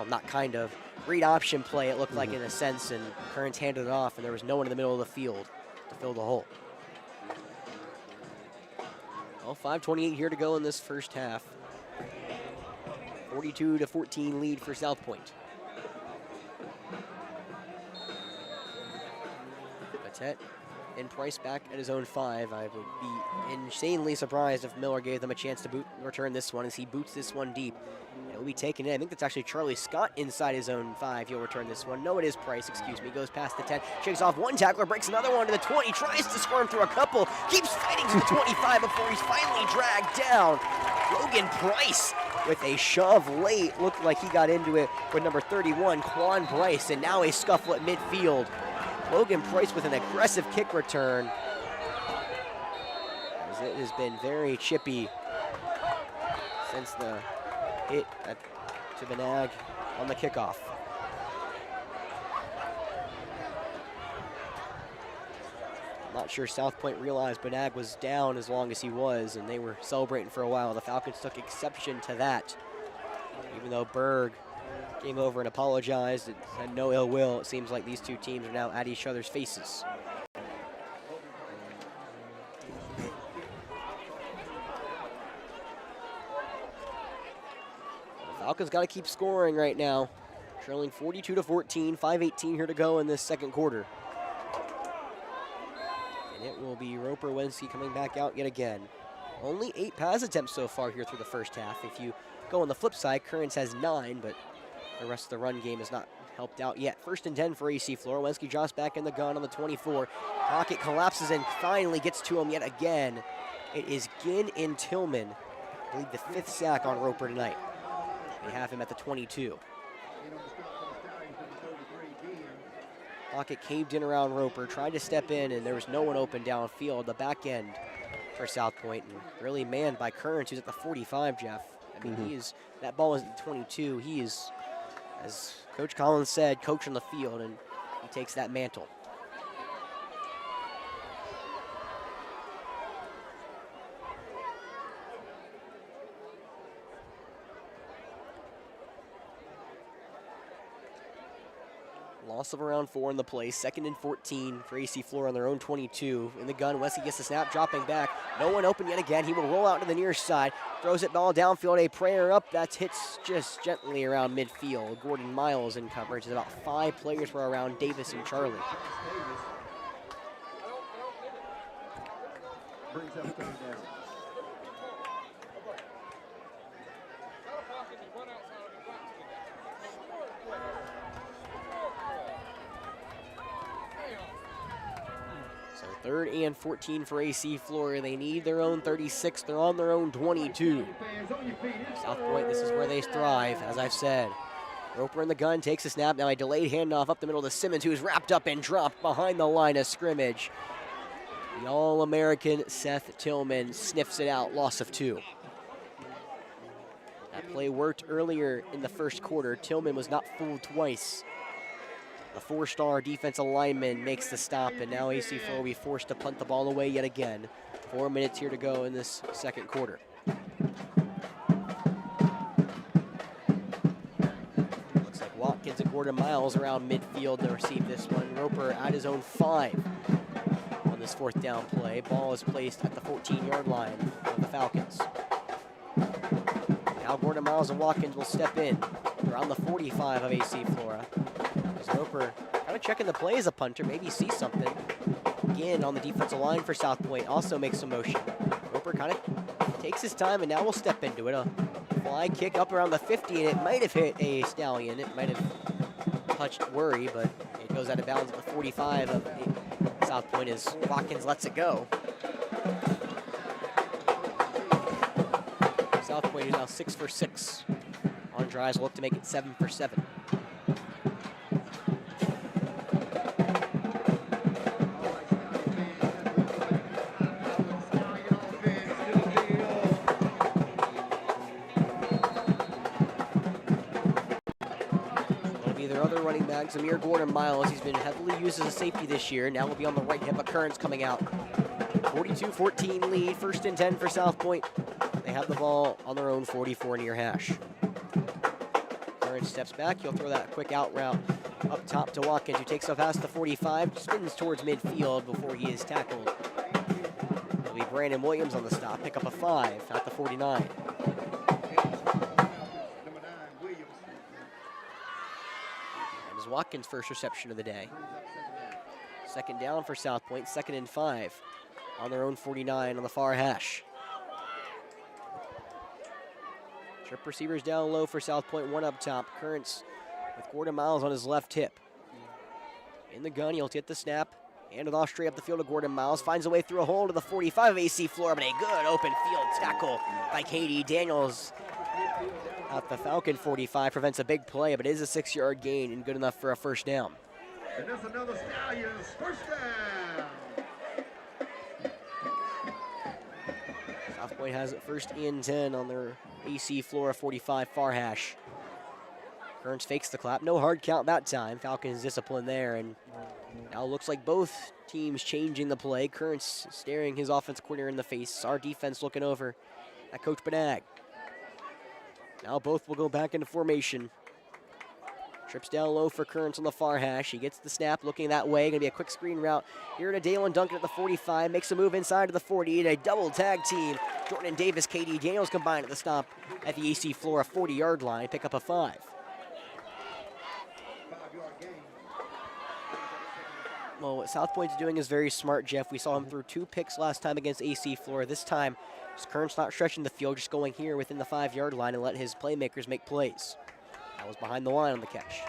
not kind of. Read option play, it looked like in a sense, and Currents handed it off, and there was no one in the middle of the field to fill the hole. Well, 5:28 here to go in this first half. 42-14 lead for South Pointe. Patet and Price back at his own 5. I would be insanely surprised if Miller gave them a chance to return this one as he boots this one deep. It will be taken in. I think that's actually Charlie Scott inside his own 5. He'll return this one. No, it is Price, excuse me. Goes past the 10, shakes off one tackler, breaks another one to the 20, tries to squirm through a couple, keeps fighting to the 25 before he's finally dragged down. Logan Price with a shove late. Looked like he got into it with number 31, Quan Bryce, and now a scuffle at midfield. Logan Price with an aggressive kick return, as it has been very chippy since the hit to Benag on the kickoff. Not sure South Pointe realized Benag was down as long as he was, and they were celebrating for a while. The Falcons took exception to that. Even though Berg came over and apologized and had no ill will, it seems like these two teams are now at each other's faces. The Falcons got to keep scoring right now. Trailing 42-14, 5:18 here to go in this second quarter. And it will be Roper Wensky coming back out yet again. Only 8 pass attempts so far here through the first half. If you go on the flip side, Currents has 9, but the rest of the run game has not helped out yet. 1st and 10 for AC Flora. Wensky drops back in the gun on the 24. Pocket collapses and finally gets to him yet again. It is Ginn and Tillman. I believe the 5th sack on Roper tonight. They have him at the 22. Pocket caved in around Roper, tried to step in, and there was no one open downfield. The back end for South Pointe, and really manned by Currents, who's at the 45, Jeff. I mean, he is, that ball is at the 22. He is, as Coach Collins said, coach on the field, and he takes that mantle. Loss of around 4 in the play. 2nd and 14 for AC Flora on their own 22. In the gun, Wesley gets the snap, dropping back. No one open yet again. He will roll out to the near side. Throws it ball downfield, a prayer up. That hits just gently around midfield. Gordon Miles in coverage. About 5 players were around Davis and Charlie. Brings up 3rd down. So 3rd and 14 for AC Flora. They need their own 36. They're on their own 22. South Pointe, this is where they thrive, as I've said. Roper in the gun, takes a snap. Now a delayed handoff up the middle to Simmons, who is wrapped up and dropped behind the line of scrimmage. The All-American Seth Tillman sniffs it out, loss of 2. That play worked earlier in the first quarter. Tillman was not fooled twice. The 4-star defensive lineman makes the stop, and now AC Flora will be forced to punt the ball away yet again. 4 minutes here to go in this second quarter. Looks like Watkins and Gordon Miles around midfield to receive this one. Roper at his own 5 on this 4th down play. Ball is placed at the 14-yard line of the Falcons. Now Gordon Miles and Watkins will step in around the 45 of AC Flora. Roper kind of checking the play as a punter, maybe see something. Again, on the defensive line for South Pointe, also makes a motion. Roper kind of takes his time, and now we'll step into it. A fly kick up around the 50, and it might have hit a Stallion. It might have touched Worry, but it goes out of bounds at the 45 of South Pointe as Watkins lets it go. South Pointe is now 6 for 6 on drives. We'll look to make it 7 for 7. Amir Gordon Miles, he's been heavily used as a safety this year. Now will be on the right hip of Currents coming out. 42-14 lead, 1st and 10 for South Pointe. They have the ball on their own 44 near hash. Currents steps back, he'll throw that quick out route up top to Watkins, who takes off past the 45, spins towards midfield before he is tackled. It'll be Brandon Williams on the stop, pick up a 5 at the 49. Watkins' first reception of the day. 2nd down for South Pointe, 2nd and 5 on their own 49 on the far hash. Trip receivers down low for South Pointe, 1 up top. Currents with Gordon Miles on his left hip. In the gun, he'll hit the snap, Hand it off straight up the field to Gordon Miles. Finds a way through a hole to the 45 of AC Flora, but a good open field tackle by Katie Daniels. At the Falcon 45 prevents a big play, but it is a 6-yard gain and good enough for a first down. And that's another Stallions first down. South Pointe has it 1st and 10 on their AC Flora 45 far hash. Kearns fakes the clap. No hard count that time. Falcons discipline there, and now looks like both teams changing the play. Kearns staring his offensive coordinator in the face. Our defense looking over at Coach Benag. Now both will go back into formation. Trips down low for Kearns on the far hash. He gets the snap, looking that way. Going to be a quick screen route here to Dalen Duncan at the 45. Makes a move inside to the 40. And a double tag team. Jordan and Davis, KD Daniels combined at the stop at the AC Flora 40-yard line. Pick up a 5. 5-yard gain. Well, what South Pointe's doing is very smart, Jeff. We saw him through 2 picks last time against AC Flora. This time, Kearns not stretching the field, just going here within the 5-yard line and let his playmakers make plays. That was behind the line on the catch.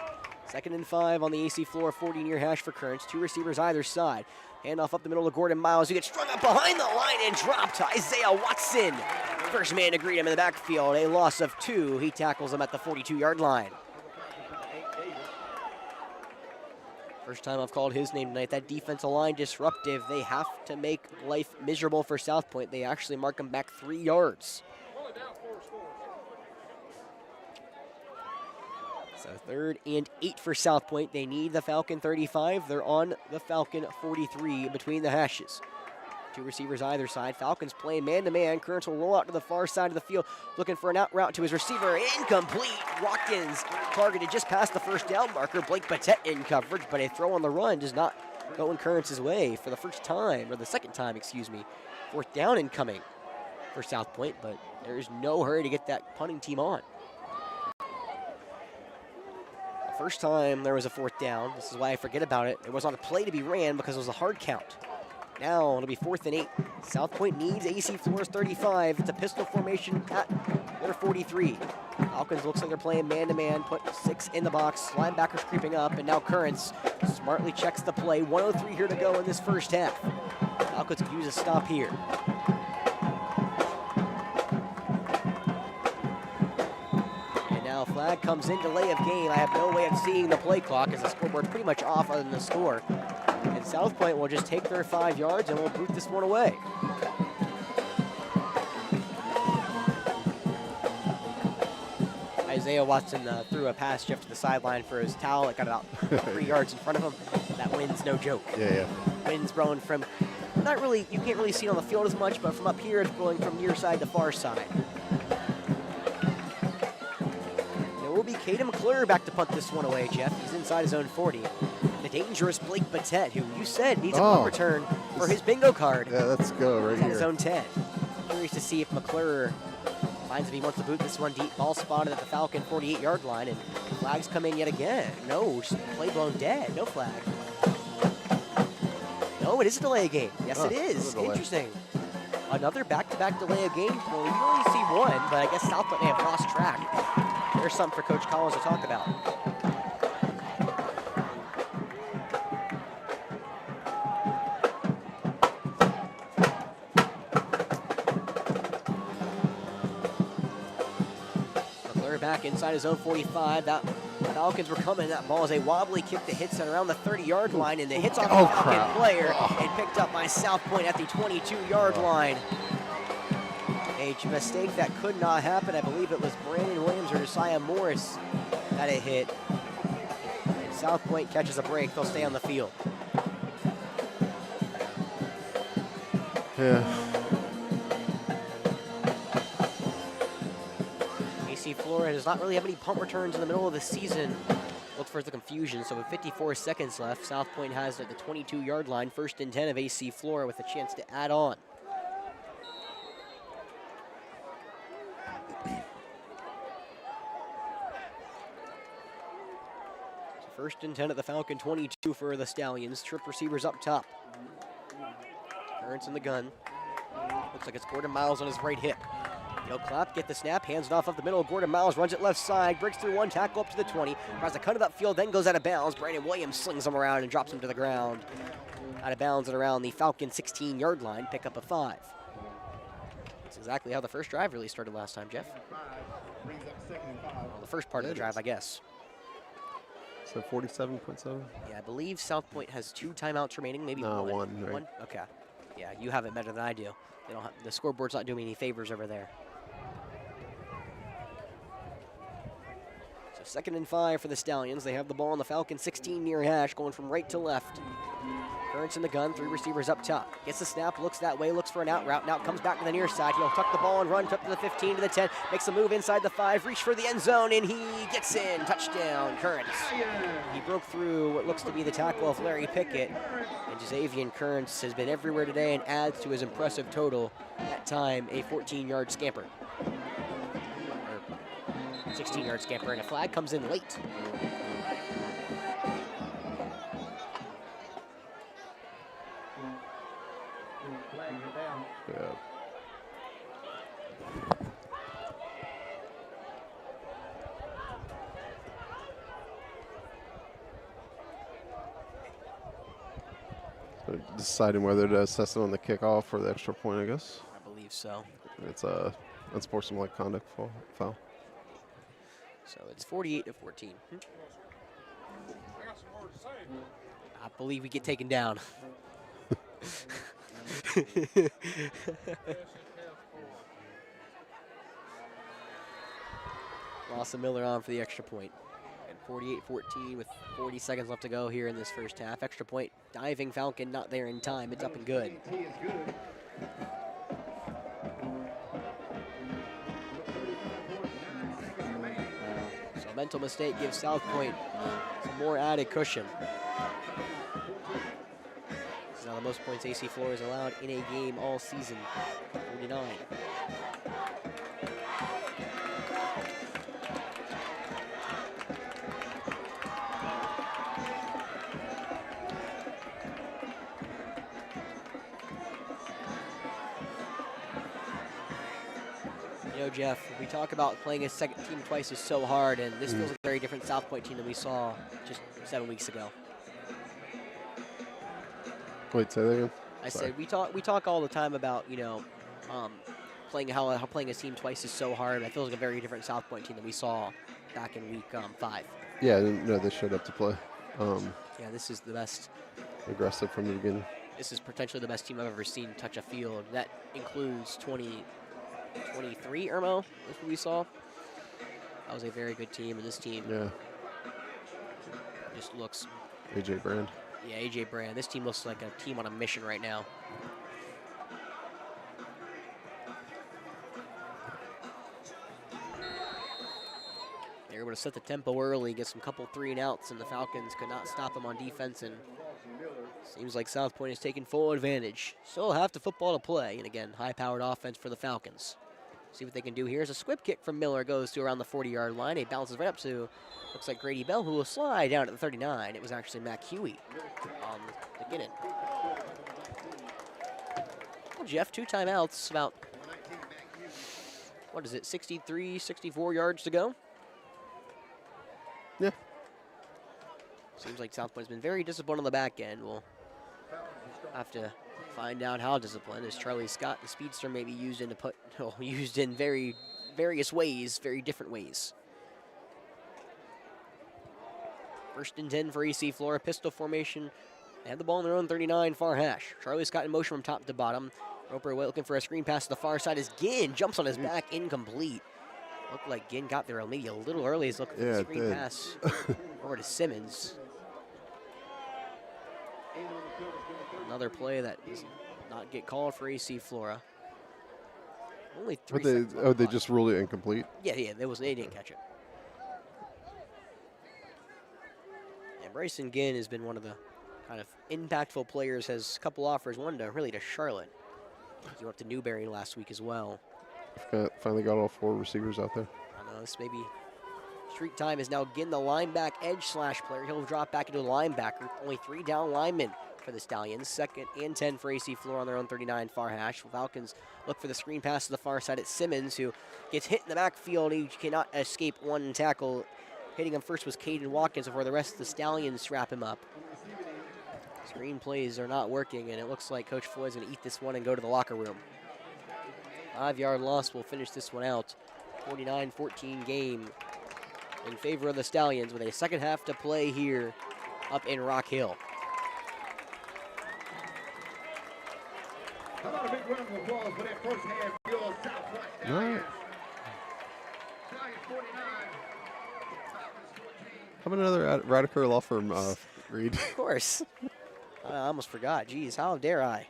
2nd and 5 on the AC Flora 40 near hash for Kearns. 2 receivers either side. Handoff up the middle to Gordon Miles, who gets strung up behind the line and dropped to Isaiah Watson. First man to greet him in the backfield, a loss of 2. He tackles him at the 42-yard line. First time I've called his name tonight. That defensive line disruptive. They have to make life miserable for South Pointe. They actually mark him back 3 yards. So 3rd and 8 for South Pointe. They need the Falcon 35. They're on the Falcon 43 between the hashes. 2 receivers either side. Falcons playing man-to-man. Kearns will roll out to the far side of the field, looking for an out route to his receiver. Incomplete. Watkins targeted just past the first down marker. Blake Batet in coverage, but a throw on the run does not go in Kearns' way for the first time, or the second time, excuse me. 4th down incoming for South Pointe, but there's no hurry to get that punting team on. The first time there was a 4th down, this is why I forget about it. It was on a play to be ran because it was a hard count. Now it'll be 4th and 8. South Pointe needs AC Flora's 35. It's a pistol formation at their 43. Falcons looks like they're playing man-to-man. Put 6 in the box. Linebackers creeping up, and now Kearns smartly checks the play. 1:03 here to go in this first half. Falcons could use a stop here. And now flag comes in, delay of game. I have no way of seeing the play clock as the scoreboard's pretty much off other than the score. And South Pointe will just take their 5 yards and we'll boot this one away. Isaiah Watson threw a pass Jeff to the sideline for his towel. It got about 3 yards in front of him. That wind's no joke. Yeah. Wind's blowing from, not really, you can't really see it on the field as much, but from up here it's blowing from near side to far side. It will be Caden McClure back to punt this one away, Jeff. He's inside his own 40. The dangerous Blake Batet, who you said needs a punt return for his bingo card. Yeah, let's go right He's here. at his own 10. Curious to see if McClure finds if he wants to boot this one deep. Ball spotted at the Falcon 48-yard line, and flags come in yet again. No, play blown dead. No flag. No, it is a delay of game. Yes, it is. Interesting. Another back-to-back delay of game. Well, we can only see one, but I guess South Pointe may have lost track. There's something for Coach Collins to talk about. Back inside his own 45. The Falcons were coming. That ball is a wobbly kick that hits it around the 30-yard line, and it hits off the Falcon player and picked up by South Pointe at the 22-yard line. A mistake that could not happen. I believe it was Brandon Williams or Josiah Morris that it hit. And South Pointe catches a break. They'll stay on the field. Yeah. Flora does not really have any punt returns in the middle of the season. Look for the confusion. So with 54 seconds left, South Pointe has at the 22-yard line, 1st and 10 of AC Flora with a chance to add on. So 1st and 10 at the Falcon 22 for the Stallions. Trip receivers up top. Kearns in the gun. Looks like it's Gordon Miles on his right hip. He'll clap, get the snap, hands it off up the middle. Gordon Miles runs it left side, breaks through one tackle up to the 20, tries to cut it upfield, then goes out of bounds. Brandon Williams slings him around and drops him to the ground. out of bounds and around the Falcon 16-yard line, pick up a 5. That's exactly how the first drive really started last time, Jeff. Well, the first part of the drive, I guess. So 47.7? Yeah, I believe South Pointe has 2 timeouts remaining, maybe No, one. one, right. One? Okay. Yeah, you have it better than I do. They don't have, the scoreboard's not doing me any favors over there. So 2nd and 5 for the Stallions. They have the ball on the Falcon 16 near hash, going from right to left. Currents in the gun, 3 receivers up top. Gets the snap, looks that way, looks for an out route. Now comes back to the near side. He'll tuck the ball and run up to the 15 to the 10. Makes a move inside the 5, reach for the end zone, and he gets in. Touchdown, Currents. He broke through what looks to be the tackle of Larry Pickett. And Jazavian Currents has been everywhere today and adds to his impressive total. That time, a 14-yard scamper. Or 16-yard scamper, and a flag comes in late. Yeah. So deciding whether to assess it on the kickoff or the extra point, I guess. I believe so. It's a unsportsmanlike conduct foul. So it's 48-14. I got some words to say. I believe we get taken down. Lawson Miller on for the extra point. And 48-14 with 40 seconds left to go here in this first half. Extra point, diving Falcon, not there in time. It's up and good. So a mental mistake gives South Pointe some more added cushion. This is now the most points AC Flora has allowed in a game all season, 49. You know, Jeff, we talk about playing a second team twice is so hard, and this feels like a very different South Pointe team than we saw just 7 weeks ago. Wait, say that again? I Sorry. said we talk all the time about, you know, playing how playing a team twice is so hard. I feel like a very different South Pointe team than we saw back in week 5. Yeah, I didn't know they showed up to play. Yeah, this is the best. Aggressive from the beginning. This is potentially the best team I've ever seen touch a field. That includes 23 Irmo, is what we saw. That was a very good team, and this team just looks. AJ Brand. Yeah, AJ Brand. This team looks like a team on a mission right now. They were able to set the tempo early, get some couple 3 and outs, and the Falcons could not stop them on defense. And seems like South Pointe is taking full advantage. Still half the football to play, and again, high-powered offense for the Falcons. See what they can do here. As a squib kick from Miller goes to around the 40-yard line. It bounces right up to, looks like Grady Bell, who will slide down at the 39. It was actually Mac Huey on the get-in. Well, Jeff, 2 timeouts, about, what is it, 63, 64 yards to go? Yeah. Seems like South Pointe's been very disciplined on the back end. We'll have to find out how disciplined. As Charlie Scott, the speedster, may be used in very various ways, very different ways. 1st and 10 for AC Flora, pistol formation. They have the ball on their own 39, far hash. Charlie Scott in motion from top to bottom. Roper looking for a screen pass to the far side as Ginn jumps on his back, incomplete. Looked like Ginn got there maybe a little early. He's looking for the screen pass over to Simmons. Another play that does not get called for AC Flora. Only 3 seconds left. They just ruled it incomplete? Yeah, they didn't catch it. And Bryson Ginn has been one of the kind of impactful players, has a couple offers, one to Charlotte. He went up to Newberry last week as well. Finally got all 4 receivers out there. I know, this maybe street time is now Ginn, the lineback edge slash player. He'll drop back into the linebacker. Only 3 down linemen for the Stallions. 2nd and 10 for AC Flora on their own 39 far hash. Falcons look for the screen pass to the far side. It's Simmons who gets hit in the backfield. He cannot escape one tackle. Hitting him first was Caden Watkins before the rest of the Stallions wrap him up. Screenplays are not working, and it looks like Coach Floyd's going to eat this one and go to the locker room. 5-yard loss will finish this one out. 49-14 game in favor of the Stallions with a second half to play here up in Rock Hill. How about a big round of applause for that first half for your Southwest All right. Stallions? Stallions 49. How about another Radical Law Firm read? Of course. I almost forgot. Geez, how dare I?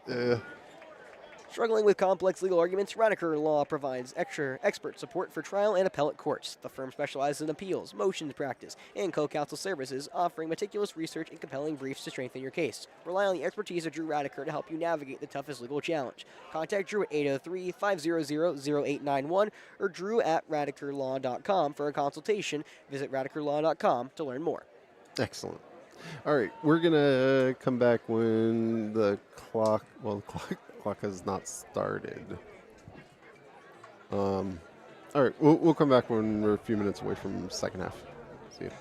Struggling with complex legal arguments, Radiker Law provides extra expert support for trial and appellate courts. The firm specializes in appeals, motions practice, and co-counsel services, offering meticulous research and compelling briefs to strengthen your case. Rely on the expertise of Drew Radiker to help you navigate the toughest legal challenge. Contact Drew at 803-500-0891 or drew@radikerlaw.com for a consultation. Visit radikerlaw.com to learn more. Excellent. All right, we're gonna come back when the clock has not started. All right, we'll come back when we're a few minutes away from second half. See you.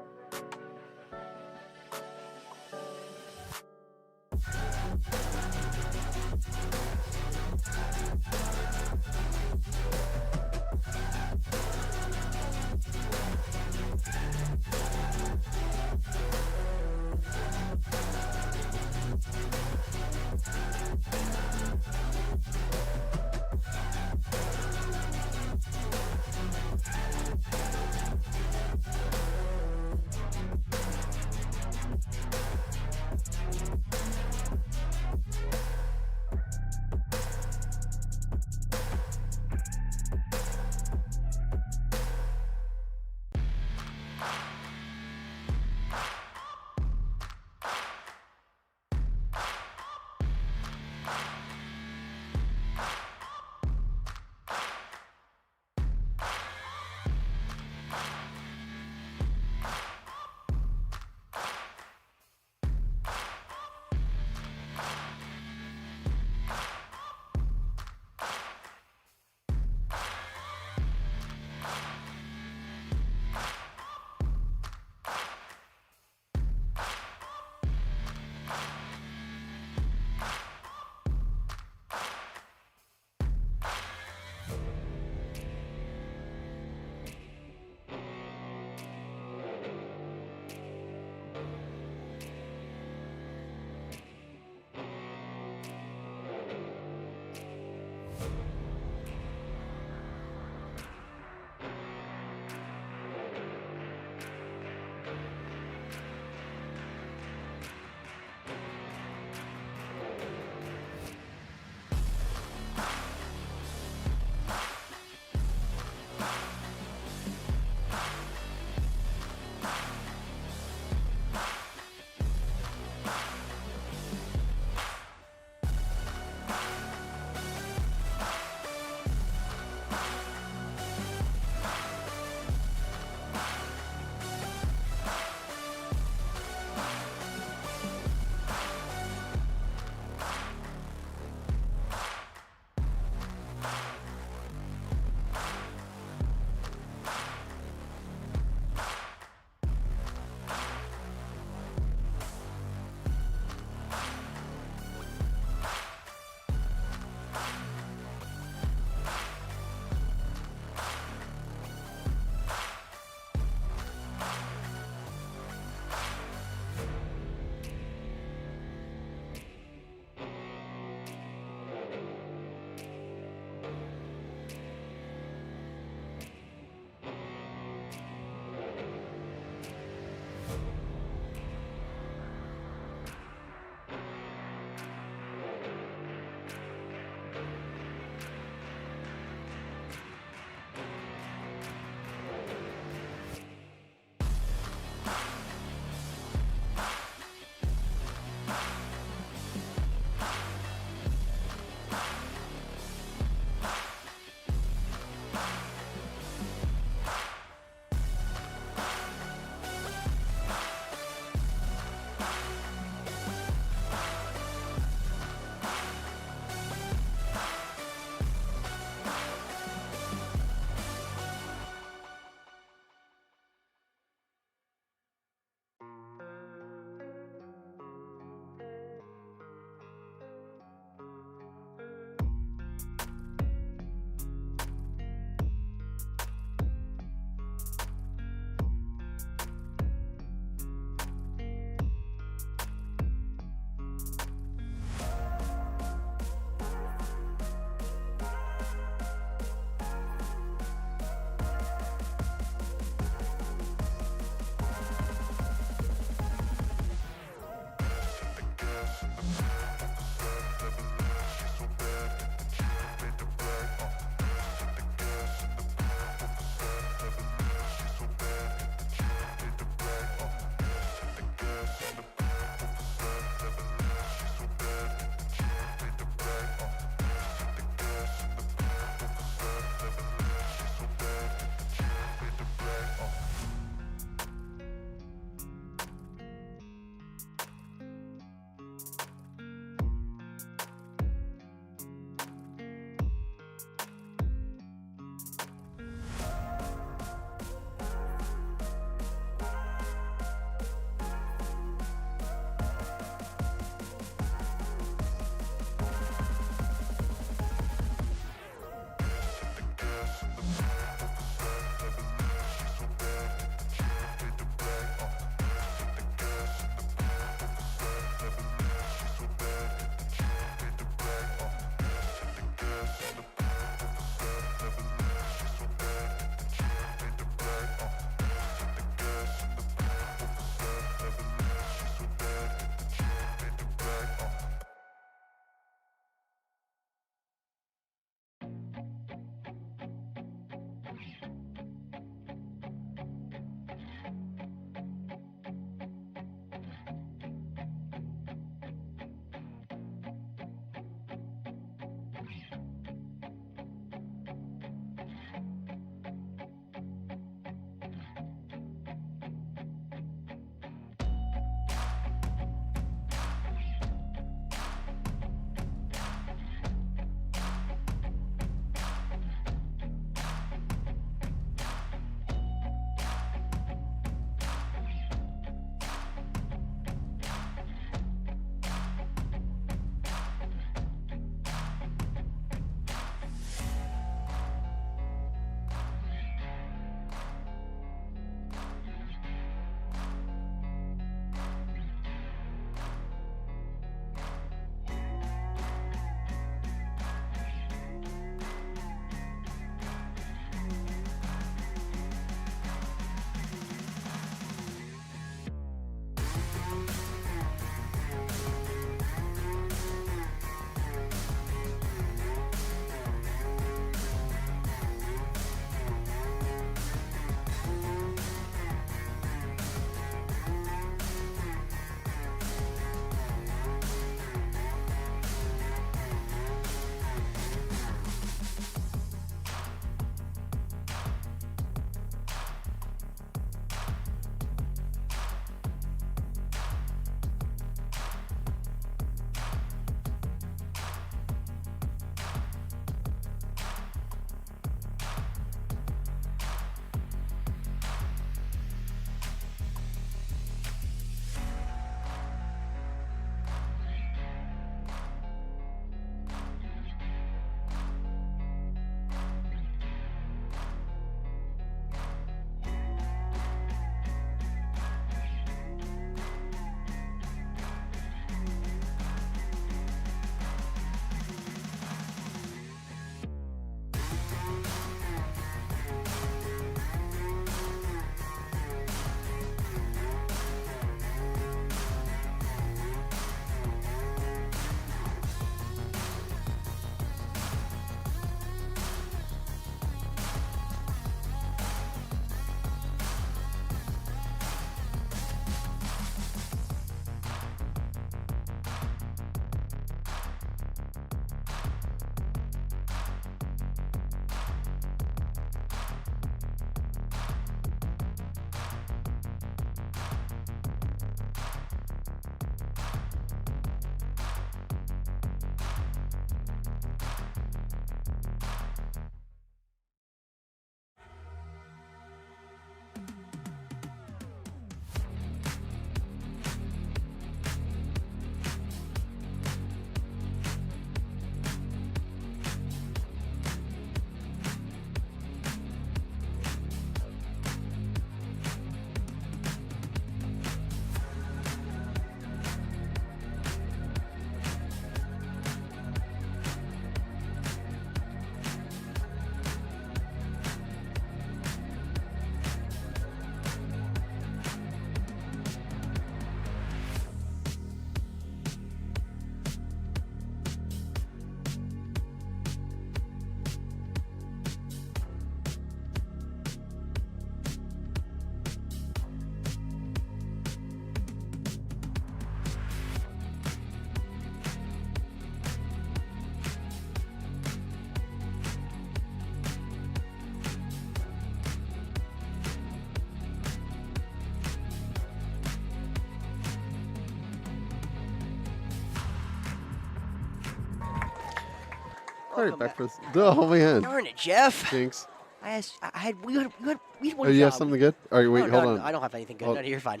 All right, Welcome back for this. Oh, man. Darn it, Jeff. Jinx. I had we had one Oh, job. you have something good? All right, wait, no, hold no, on. I don't have anything good. Oh. No, you're fine.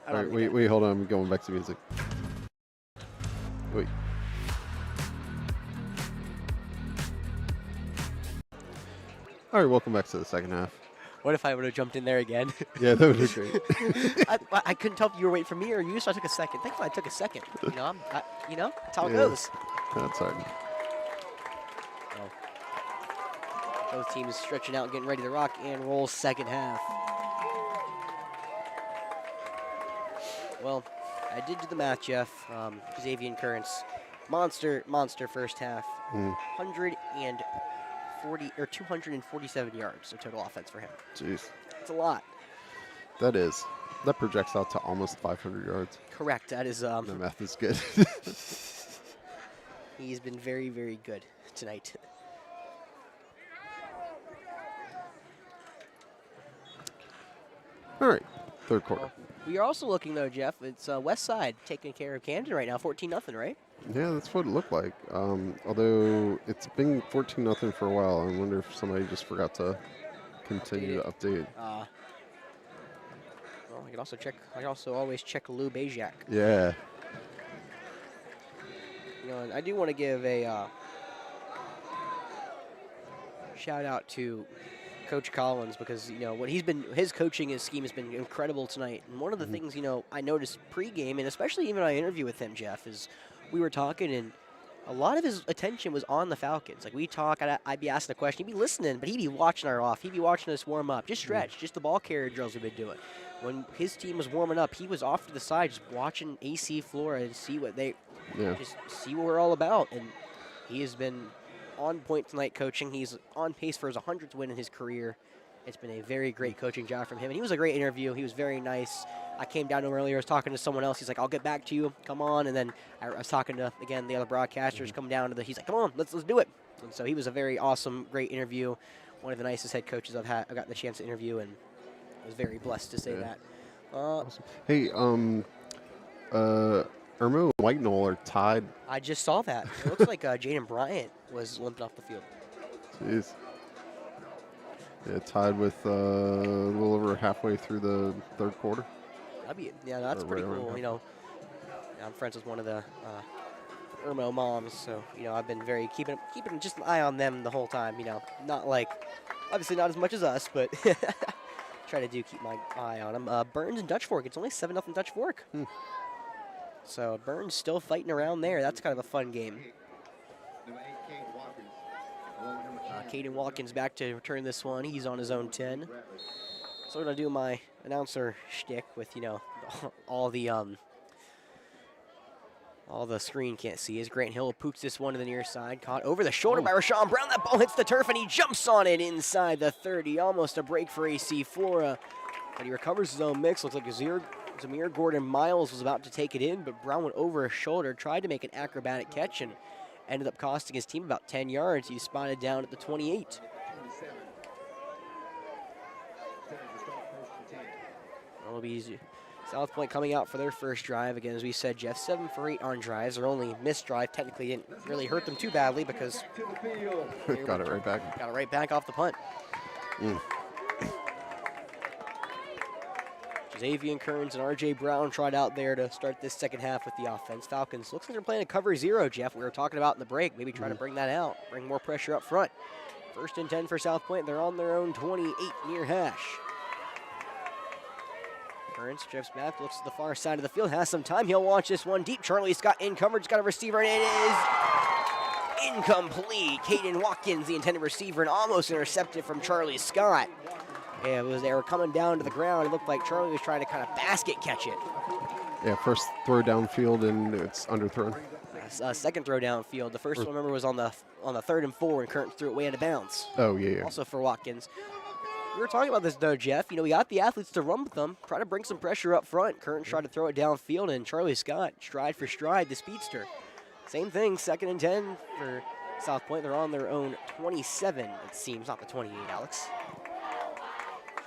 I All don't right, wait, hold on. I'm going back to music. Wait. All right, welcome back to the second half. What if I would have jumped in there again? Yeah, that would be great. I couldn't tell if you were waiting for me or you, so I took a second. Thankfully, I took a second. That's how it Yeah. goes. That's all right. Both teams stretching out, getting ready to rock and roll second half. Well, I did do the math, Jeff. Xavier Currents, monster first half. 247 yards of total offense for him. Jeez. It's a lot. That is. That projects out to almost 500 yards. Correct. That is. The math is good. He's been very, very good tonight. All right, third quarter. We are also looking, though, Jeff. It's West Side taking care of Camden right now, 14-0, right? Yeah, that's what it looked like. Although it's been 14-0 for a while. I wonder if somebody just forgot to continue to update. Well, I can also check. I can also always check Lou Bajak. Yeah. And I do want to give a shout out to Coach Collins because what his coaching scheme has been incredible tonight. And one of the things I noticed pregame and especially even my interview with him, Jeff, is we were talking and a lot of his attention was on the Falcons. Like we talk, I'd be asking a question, he'd be listening, but he'd be watching our off. He'd be watching us warm up, just stretch, just the ball carrier drills we've been doing. When his team was warming up, he was off to the side just watching AC Flora and see what just see what we're all about. And he has been on point tonight coaching. He's on pace for his 100th win in his career. It's been a very great coaching job from him. And he was a great interview. He was very nice. I came down to him earlier. I was talking to someone else. He's like, I'll get back to you. Come on. And then I was talking to, again, the other broadcasters. Come down to he's like, come on, let's do it. And so he was a very awesome, great interview. One of the nicest head coaches I've gotten the chance to interview. And I was very blessed to say that. Awesome. Hey, Irmo and White Knoll are tied. I just saw that. It looks like Jaden Bryant was limping off the field. Jeez. Yeah, tied with a little over halfway through the third quarter. That's pretty cool. I'm friends with one of the Irmo moms, so I've been very keeping just an eye on them the whole time. Not like obviously not as much as us, but try to keep my eye on them. Burns and Dutch Fork. It's only 7-0 Dutch Fork. So Burns still fighting around there. That's kind of a fun game. Caden Watkins back to return this one. He's on his own 10. So we're gonna do my announcer shtick with all the screen can't see is Grant Hill poots this one to the near side, caught over the shoulder by Rashawn Brown. That ball hits the turf and he jumps on it inside the 30. Almost a break for AC Flora, but he recovers his own mix. Looks like Zamir Gordon Miles was about to take it in, but Brown went over his shoulder, tried to make an acrobatic catch and ended up costing his team about 10 yards. He spotted down at the 28. It'll be easy. South Pointe coming out for their first drive. Again, as we said, Jeff, 7 for 8 on drives. Their only missed drive technically didn't really hurt them too badly because Got it right back. Got it right back off the punt. Xavier Kearns and R.J. Brown tried out there to start this second half with the offense. Falcons, looks like they're playing a cover 0, Jeff. We were talking about in the break. Maybe try to bring that out, bring more pressure up front. 1st and 10 for South Pointe. They're on their own 28 near hash. Kearns drifts back, looks to the far side of the field, has some time. He'll launch this one deep. Charlie Scott in coverage, got a receiver, and it is incomplete. Caden Watkins, the intended receiver, and almost intercepted from Charlie Scott. Yeah, they were coming down to the ground. It looked like Charlie was trying to kind of basket catch it. Yeah, first throw downfield and it's underthrown. Second throw downfield. The first one, remember, was on the 3rd and 4, and Kearns threw it way out of bounds. Oh, yeah. Also for Watkins. We were talking about this, though, Jeff. We got the athletes to run with them, try to bring some pressure up front. Kearns tried to throw it downfield, and Charlie Scott, stride for stride, the speedster. Same thing, 2nd and 10 for South Pointe. They're on their own 27, it seems, not the 28, Alex.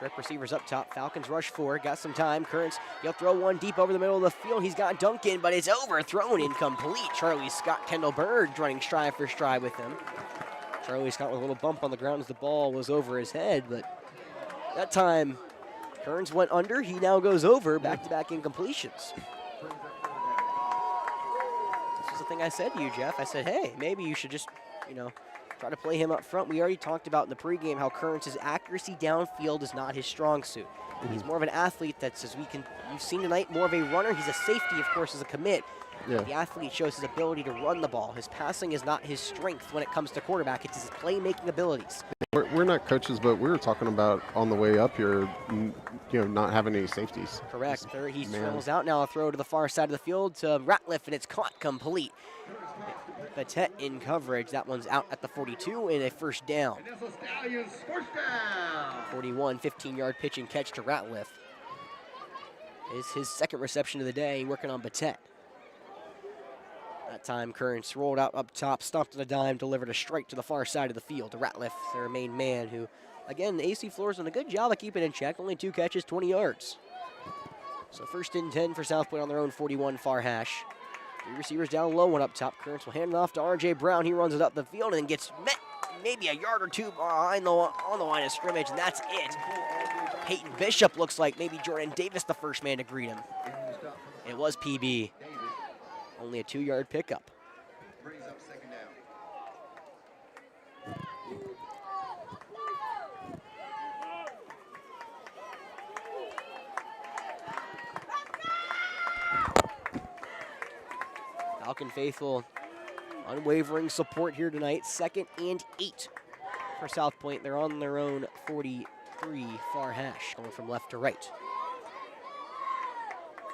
Trip receivers up top. Falcons rush forward. Got some time. Kearns, he'll throw one deep over the middle of the field. He's got Duncan, but it's overthrown, incomplete. Charlie Scott, Kendall Bird running stride for stride with him. Charlie Scott with a little bump on the ground as the ball was over his head, but that time Kearns went under. He now goes over. Back-to-back incompletions. This is the thing I said to you, Jeff. I said, hey, maybe you should just, try to play him up front. We already talked about in the pregame how Currents' accuracy downfield is not his strong suit. He's more of an athlete that's, you've seen tonight, more of a runner. He's a safety, of course, as a commit. Yeah. The athlete shows his ability to run the ball. His passing is not his strength when it comes to quarterback. It's his playmaking abilities. We're not coaches, but we were talking about on the way up here, not having any safeties. Correct. He scrambles out now. A throw to the far side of the field to Ratliff, and it's caught complete. Patet in coverage. That one's out at the 42 and a first down. 41, 15-yard pitch and catch to Ratliff. Is his second reception of the day, working on Patet. That time, Currents rolled out up top, stopped at a dime, delivered a strike to the far side of the field to Ratliff, their main man, who, again, AC Flora's done a good job of keeping in check. Only 2 catches, 20 yards. So first and 10 for South Point on their own 41 far hash. 3 receivers down low, one up top. Currents will hand it off to R.J. Brown. He runs it up the field and then gets met maybe a yard or two behind on the line of scrimmage, and that's it. Peyton Bishop looks like maybe Jordan Davis the first man to greet him. It was PB. Only a 2-yard pickup. Brings up second down. Falcon faithful, unwavering support here tonight. 2nd and 8 for South Point. They're on their own 43 far hash, going from left to right.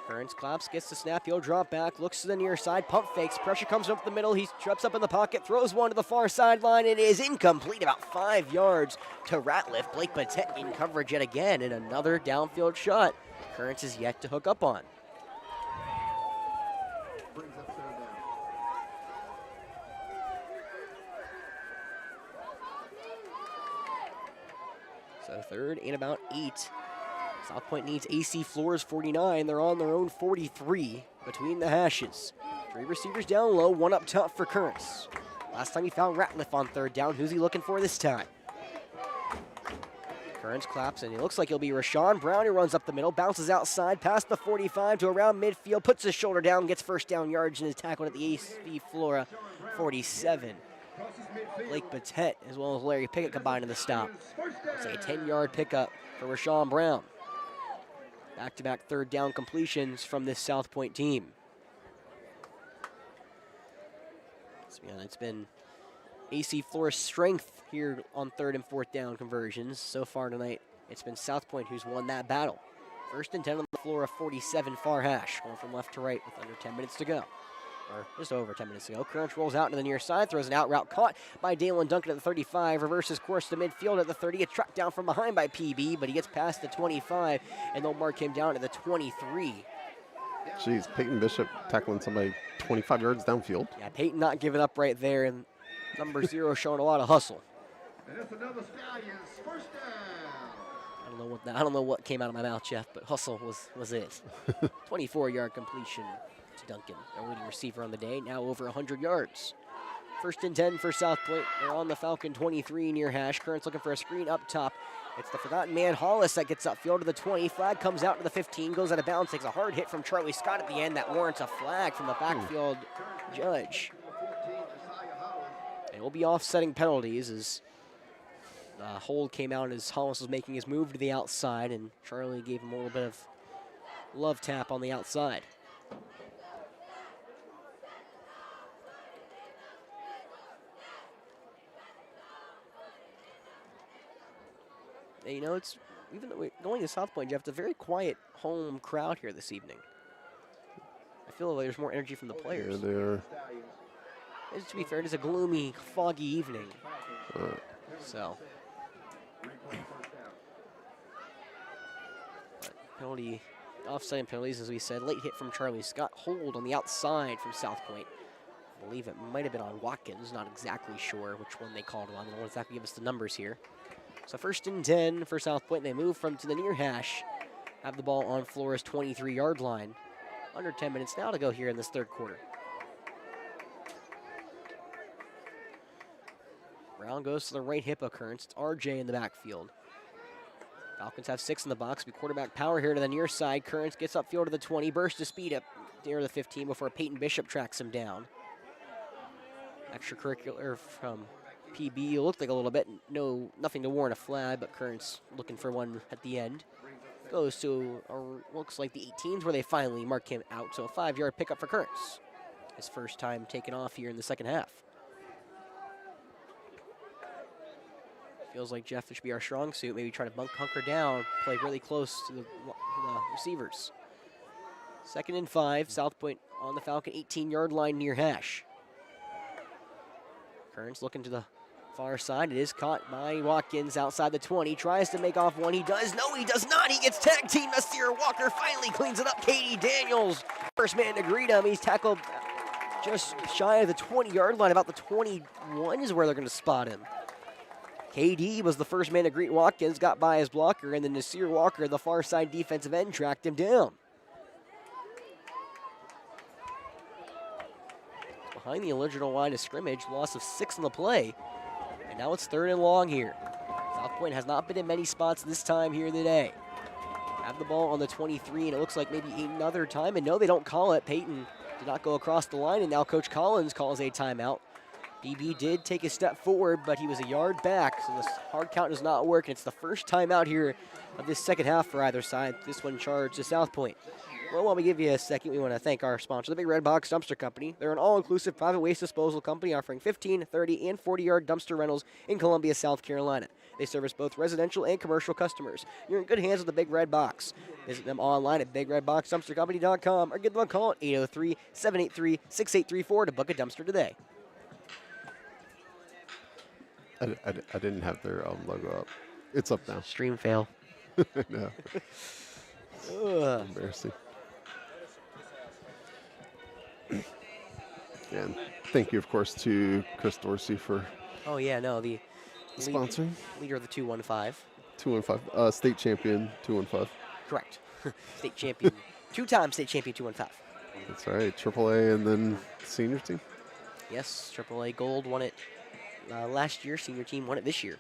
Currents claps, gets the snap, he'll drop back, looks to the near side, pump fakes, pressure comes up the middle, he trips up in the pocket, throws one to the far sideline, it is incomplete, about 5 yards to Ratliff. Blake Patet in coverage yet again, and another downfield shot Currents is yet to hook up on. Brings up third down. So 3rd and about 8. South Point needs AC Flora's 49. They're on their own 43 between the hashes. 3 receivers down low, 1 up top for Currents. Last time he found Ratliff on 3rd down. Who's he looking for this time? Currents claps, and it looks like he'll be Rashawn Brown, who runs up the middle, bounces outside, past the 45 to around midfield, puts his shoulder down, gets first down yards, and is tackled at the AC Flora 47. Blake Patet, as well as Larry Pickett, combined in the stop. It's a 10-yard pickup for Rashawn Brown. Back-to-back 3rd down completions from this South Point team. It's been AC Flora's strength here on 3rd and 4th down conversions. So far tonight, it's been South Point who's won that battle. 1st and 10 on the Flora 47 far hash, going from left to right with under 10 minutes to go. Or just over 10 minutes ago. Currents rolls out to the near side, throws an out route caught by Dalen Duncan at the 35, reverses course to midfield at the 30, gets tracked down from behind by PB, but he gets past the 25, and they'll mark him down at the 23. Jeez, Peyton Bishop tackling somebody 25 yards downfield. Yeah, Peyton not giving up right there, and number 0 showing a lot of hustle. And that's another Stallions first down. I don't know what came out of my mouth, Jeff, but hustle was it. 24-yard completion to Duncan, their leading receiver on the day, now over 100 yards. 1st and 10 for South Point. They're on the Falcon 23 near hash. Currents looking for a screen up top. It's the forgotten man, Hollis, that gets upfield to the 20. Flag comes out to the 15, goes out of bounds, takes a hard hit from Charlie Scott at the end. That warrants a flag from the backfield judge. And we'll be offsetting penalties as the hold came out as Hollis was making his move to the outside, and Charlie gave him a little bit of love tap on the outside. And, it's even though we're going to South Point, Jeff, it's a very quiet home crowd here this evening. I feel like there's more energy from the players. Yeah, they are. And to be fair, it is a gloomy, foggy evening. So. But penalty, offsetting penalties, as we said. Late hit from Charlie Scott. Hold on the outside from South Point. I believe it might have been on Watkins. Not exactly sure which one they called on. They don't exactly give us the numbers here. So 1st and 10 for South Point. They move to the near hash. Have the ball on Flora's 23-yard line. Under 10 minutes now to go here in this 3rd quarter. Brown goes to the right hip of Currents. It's RJ in the backfield. Falcons have 6 in the box. We quarterback power here to the near side. Currents gets upfield to the 20. Burst to speed up near the 15 before Peyton Bishop tracks him down. Extracurricular from PB looked like a little bit. Nothing to warrant a flag, but Currents looking for one at the end. Goes to, looks like the 18s where they finally mark him out. So a 5-yard pickup for Currents. His first time taking off here in the second half. Feels like Jeff, this should be our strong suit. Maybe try to hunker down, play really close to the receivers. 2nd and 5, South Pointe on the Falcon 18-yard line near hash. Currents looking to the far side. It is caught by Watkins outside the 20. Tries to make off one. He does. No, he does not. He gets tag team. Nasir Walker finally cleans it up. Katie Daniels, first man to greet him. He's tackled just shy of the 20-yard line. About the 21 is where they're going to spot him. KD was the first man to greet Watkins, got by his blocker, and then Nasir Walker, the far side defensive end, tracked him down. Behind the original line of scrimmage, loss of 6 on the play, and now it's 3rd and long here. South Pointe has not been in many spots this time here today. Have the ball on the 23, and it looks like maybe another time, and no, they don't call it. Peyton did not go across the line, and now Coach Collins calls a timeout. BB did take a step forward, but he was a yard back, so this hard count does not work. And it's the first time out here of this second half for either side. This one charged to South Pointe. Well, while we give you a second, we want to thank our sponsor, the Big Red Box Dumpster Company. They're an all-inclusive private waste disposal company offering 15, 30, and 40-yard dumpster rentals in Columbia, South Carolina. They service both residential and commercial customers. You're in good hands with the Big Red Box. Visit them online at bigredboxdumpstercompany.com or give them a call at 803-783-6834 to book a dumpster today. I didn't have their logo up. It's up now. Stream fail. No. Embarrassing. And thank you, of course, to Chris Dorsey for Oh, yeah, no, the sponsoring. Leader of the 215. 215. State champion 215. Correct. State champion. 2-time state champion 215. That's right. AAA and then senior team. Yes, AAA Gold won it last year. Senior team won it this year.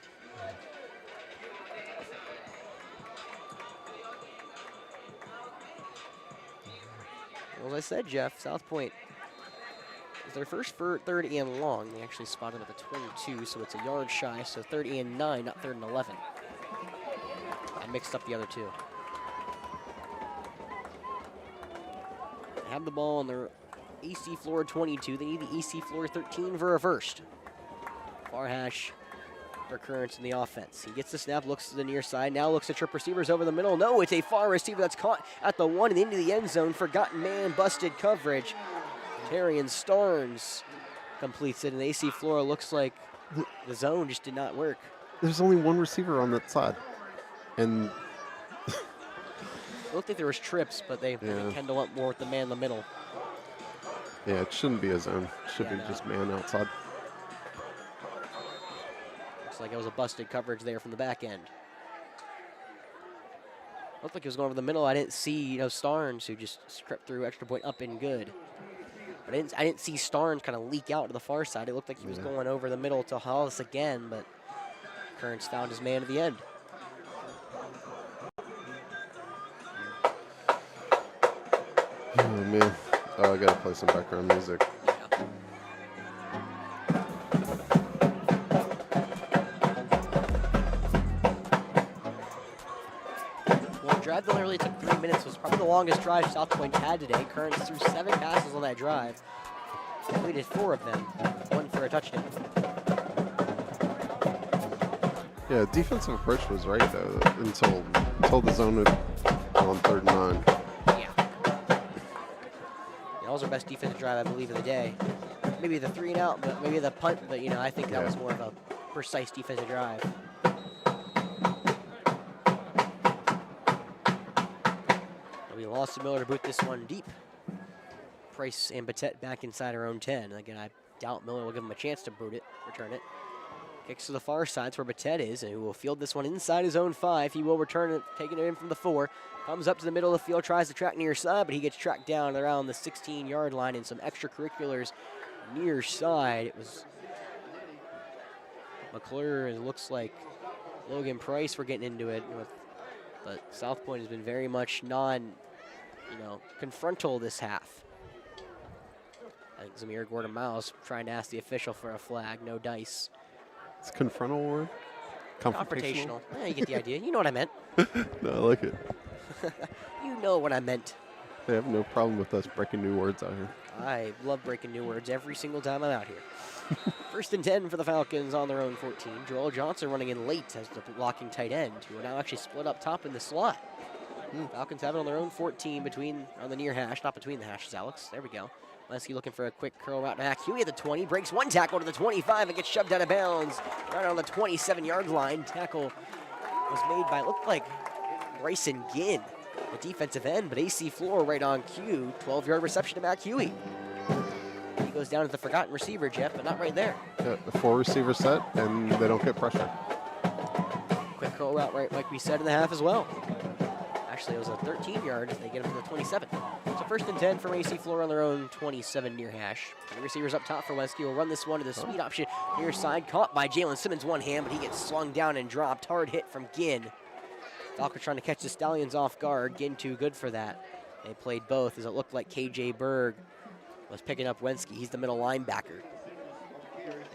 Well, as I said, Jeff, South Pointe is their first 3rd and long. They actually spotted him at the 22, so it's a yard shy. So 3rd and 9, not 3rd and 11. I mixed up the other two. They have the ball on their AC floor 22. They need the AC floor 13 for a first. Far hash for Currents in the offense. He gets the snap, looks to the near side, now looks at trip receivers over the middle. No, it's a far receiver that's caught at the 1 and into the end zone. Forgotten man, busted coverage. Terrian Starnes completes it, and AC Flora looks like the zone just did not work. There's only one receiver on that side. And It looked like there was trips, but they tend to want more with the man in the middle. yeah, it shouldn't be a zone. It should be just man outside. Looks like it was a busted coverage there from the back end. Looked like it was going over the middle. I didn't see, Starnes, who just crept through extra point up and good. But I didn't see Starnes kind of leak out to the far side. It looked like he was going over the middle to Hollis again, but Currents found his man at the end. Oh, man. Oh, I got to play some background music. Well, the drive that only really took 3 minutes was probably the longest drive South Pointe had today. Currents threw 7 passes on that drive. Completed 4 of them, 1 for a touchdown. Yeah, defensive approach was right, though, until the zone had on 3rd and 9. Yeah, that was our best defensive drive, I believe, of the day. Maybe the 3 and out, but maybe the punt, but, I think that was more of a precise defensive drive. We lost to Miller to boot this one deep. Price and Batet back inside our own 10. Again, I doubt Miller will give him a chance to boot it, return it. Kicks to the far side, that's where Batet is, and he will field this one inside his own 5. He will return it, taking it in from the 4. Comes up to the middle of the field, tries to track near side, but he gets tracked down around the 16-yard line in some extracurriculars near side. It was McClure, and it looks like Logan Price were getting into it, but South Pointe has been very much confrontal this half. I think Zamir Gordon-Miles trying to ask the official for a flag, no dice. It's a confrontal word. Confrontational. Yeah, you get the idea. You know what I meant. No, I like it. You know what I meant. They have no problem with us breaking new words out here. I love breaking new words every single time I'm out here. 1st and 10 for the Falcons on their own 14. Joel Johnson running in late as the blocking tight end, who are now actually split up top in the slot. Falcons have it on their own 14 on the near hash, not between the hashes, Alex. There we go. Lesky looking for a quick curl route back. Huey at the 20, breaks one tackle to the 25 and gets shoved out of bounds right on the 27-yard line. Tackle was made by, looked like Bryson Ginn, the defensive end, but AC Flora right on cue. 12-yard reception to Mac Huey. He goes down as the forgotten receiver, Jeff, but not right there. Yeah, the 4 receiver set, and they don't get pressure. Quick curl route, right, like we said in the half as well. Actually, it was a 13-yard. They get him to the 27. So 1st and 10 from AC Flora on their own 27 near hash. The receivers up top for Wesky will run this one to the sweet option near side. Caught by Jalen Simmons one hand, but he gets slung down and dropped. Hard hit from Ginn. Falcons trying to catch the Stallions off guard. Ginn too good for that. They played both as it looked like KJ Berg was picking up Wensky. He's the middle linebacker.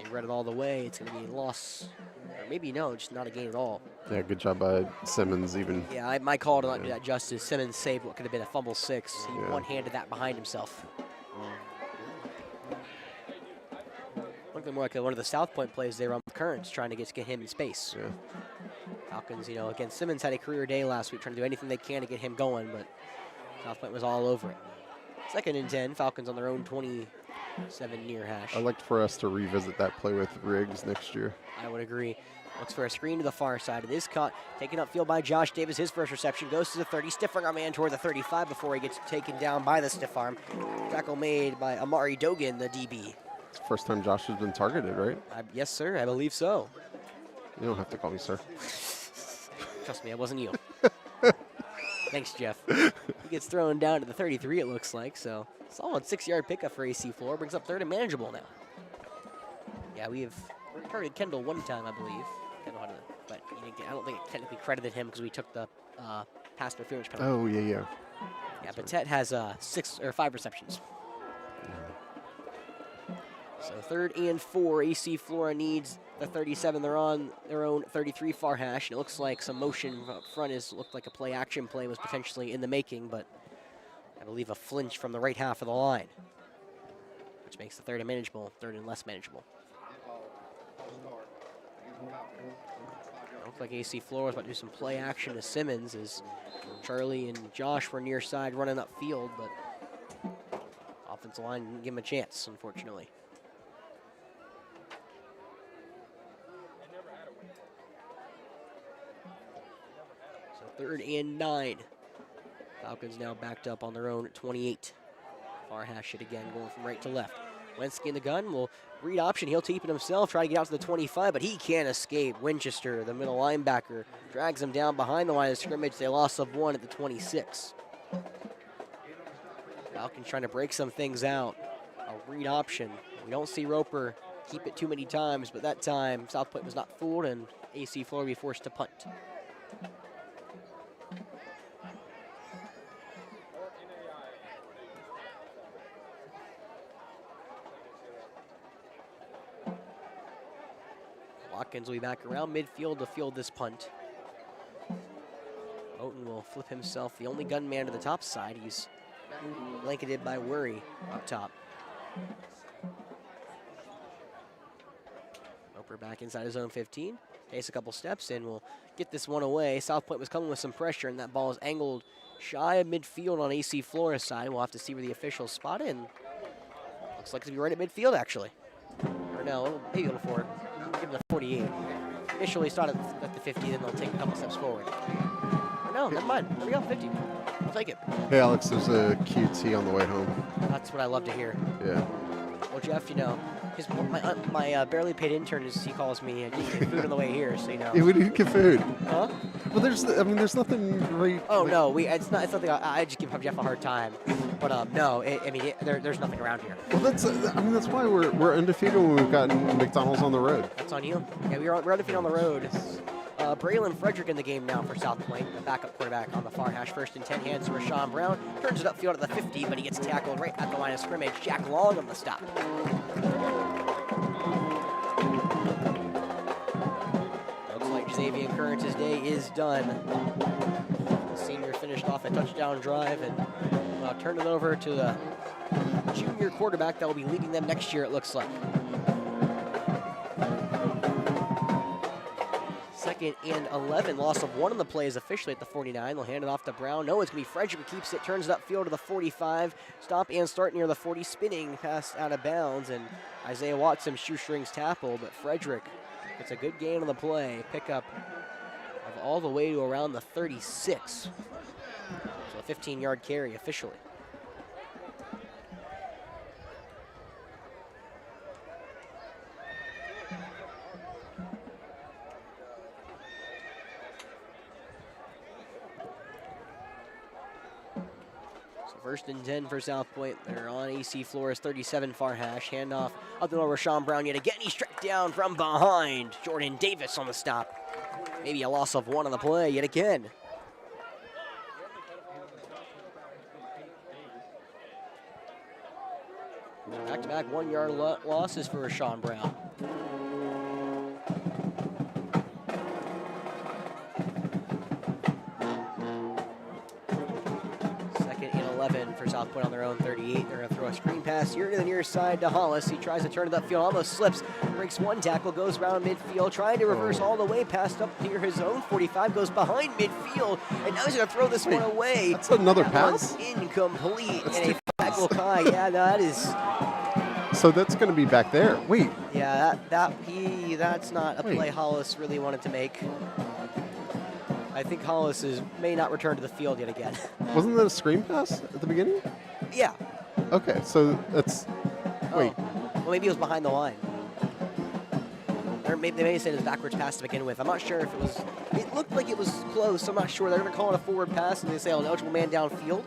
They read it all the way. It's going to be a loss. Or maybe no, just not a gain at all. Yeah, good job by Simmons even. Yeah, my call to not do that justice. Simmons saved what could have been a fumble 6. He one-handed that behind himself. Looking more like one of the South Point plays they run with Kearns, trying to get him in space. Yeah. Falcons, again, Simmons had a career day last week, trying to do anything they can to get him going, but South Point was all over it. 2nd and 10, Falcons on their own 27 near hash. I'd like for us to revisit that play with Riggs next year. I would agree. Looks for a screen to the far side. It is caught, taken upfield by Josh Davis. His first reception goes to the 30. Stiff arm man toward the 35 before he gets taken down by the stiff arm. Tackle made by Amari Dogan, the DB. It's the first time Josh has been targeted, right? Yes, sir. I believe so. You don't have to call me sir. Trust me, it wasn't you. Thanks, Jeff. He gets thrown down to the 33, it looks like. So solid 6-yard pickup for AC Flora. Brings up 3rd and manageable now. Yeah, we have targeted Kendall one time, I believe. But I don't think it technically credited him because we took the pass interference penalty. Oh, yeah. Yeah, but Tet has 5 receptions. So 3rd and 4, AC Flora needs the 37. They're on their own 33 far hash, and it looks like some motion up front looked like a play-action play was potentially in the making, but I believe a flinch from the right half of the line, which makes the 3rd and manageable, 3rd and less manageable. Looks like AC Flora is about to do some play action to Simmons as Charlie and Josh were near side running upfield, but offensive line didn't give him a chance, unfortunately. So 3rd and 9. Falcons now backed up on their own at 28. Far hash it again, going from right to left. Wensky in the gun will read option. He'll tape it himself, try to get out to the 25, but he can't escape. Winchester, the middle linebacker, drags him down behind the line of scrimmage. They loss of 1 at the 26. Falcons trying to break some things out. A read option. We don't see Roper keep it too many times, but that time South Point was not fooled, and AC Flora will be forced to punt. Watkins will be back around midfield to field this punt. Moten will flip himself, the only gunman to the top side. He's blanketed by Worry up top. Roper back inside his own 15. Takes a couple steps and will get this one away. South Point was coming with some pressure, and that ball is angled shy of midfield on AC Flora's side. We'll have to see where the officials spot in. Looks like it's be right at midfield, actually. Or no, maybe a little forward. Give him the 48. Initially started at the 50, then they'll take a couple steps forward. Or no, never mind. There we go, 50. We'll take it. Hey, Alex, there's a QT on the way home. That's what I love to hear. Yeah. Well, Jeff, my barely paid intern, as he calls me, getting food on the way here, so you know. Yeah, we didn't get food. Huh? Well, there's nothing right. Oh no, it's something I just give Jeff a hard time, but no, there's nothing around here. Well, that's why we're undefeated when we've gotten McDonald's on the road. That's on you. Yeah, we're undefeated on the road. Braylon Frederick in the game now for South Point, the backup quarterback on the far hash. 1st and 10, hands to Rashawn Brown. Turns it upfield at the 50, but he gets tackled right at the line of scrimmage. Jack Long on the stop. Davian Currance's day is done. The senior finished off a touchdown drive and turned it over to the junior quarterback that will be leading them next year, it looks like. 2nd and 11. Loss of 1 on the play is officially at the 49. They'll hand it off to Brown. No, it's going to be Frederick who keeps it, turns it upfield to the 45. Stop and start near the 40. Spinning pass out of bounds, and Isaiah Watson shoestrings tackle, but Frederick gets a good gain on the play. Pickup of all the way to around the 36. So a 15-yard carry officially. First and 10 for South Pointe. They're on AC Flora's 37 far hash. Handoff up the middle, Rashawn Brown yet again. He's struck down from behind. Jordan Davis on the stop. Maybe a loss of 1 on the play yet again. Back-to-back 1-yard losses for Rashawn Brown. For South Pointe on their own 38. They're going to throw a screen pass here to the near side to Hollis. He tries to turn it upfield, almost slips, breaks 1 tackle, goes around midfield, trying to reverse all the way, passed up near his own 45, goes behind midfield, and now he's going to throw this one away. That's another pass? Incomplete. And a tackle Kai. Yeah, that is. So that's going to be back there. Wait. Yeah, that's not a play Hollis really wanted to make. I think Hollis may not return to the field yet again. Wasn't that a screen pass at the beginning? Yeah. Okay, so that's. Wait. Well, maybe it was behind the line. Or maybe they may have said it was backwards pass to begin with. I'm not sure if it was. It looked like it was close. I'm not sure. They're going to call it a forward pass, and they say, an eligible man downfield.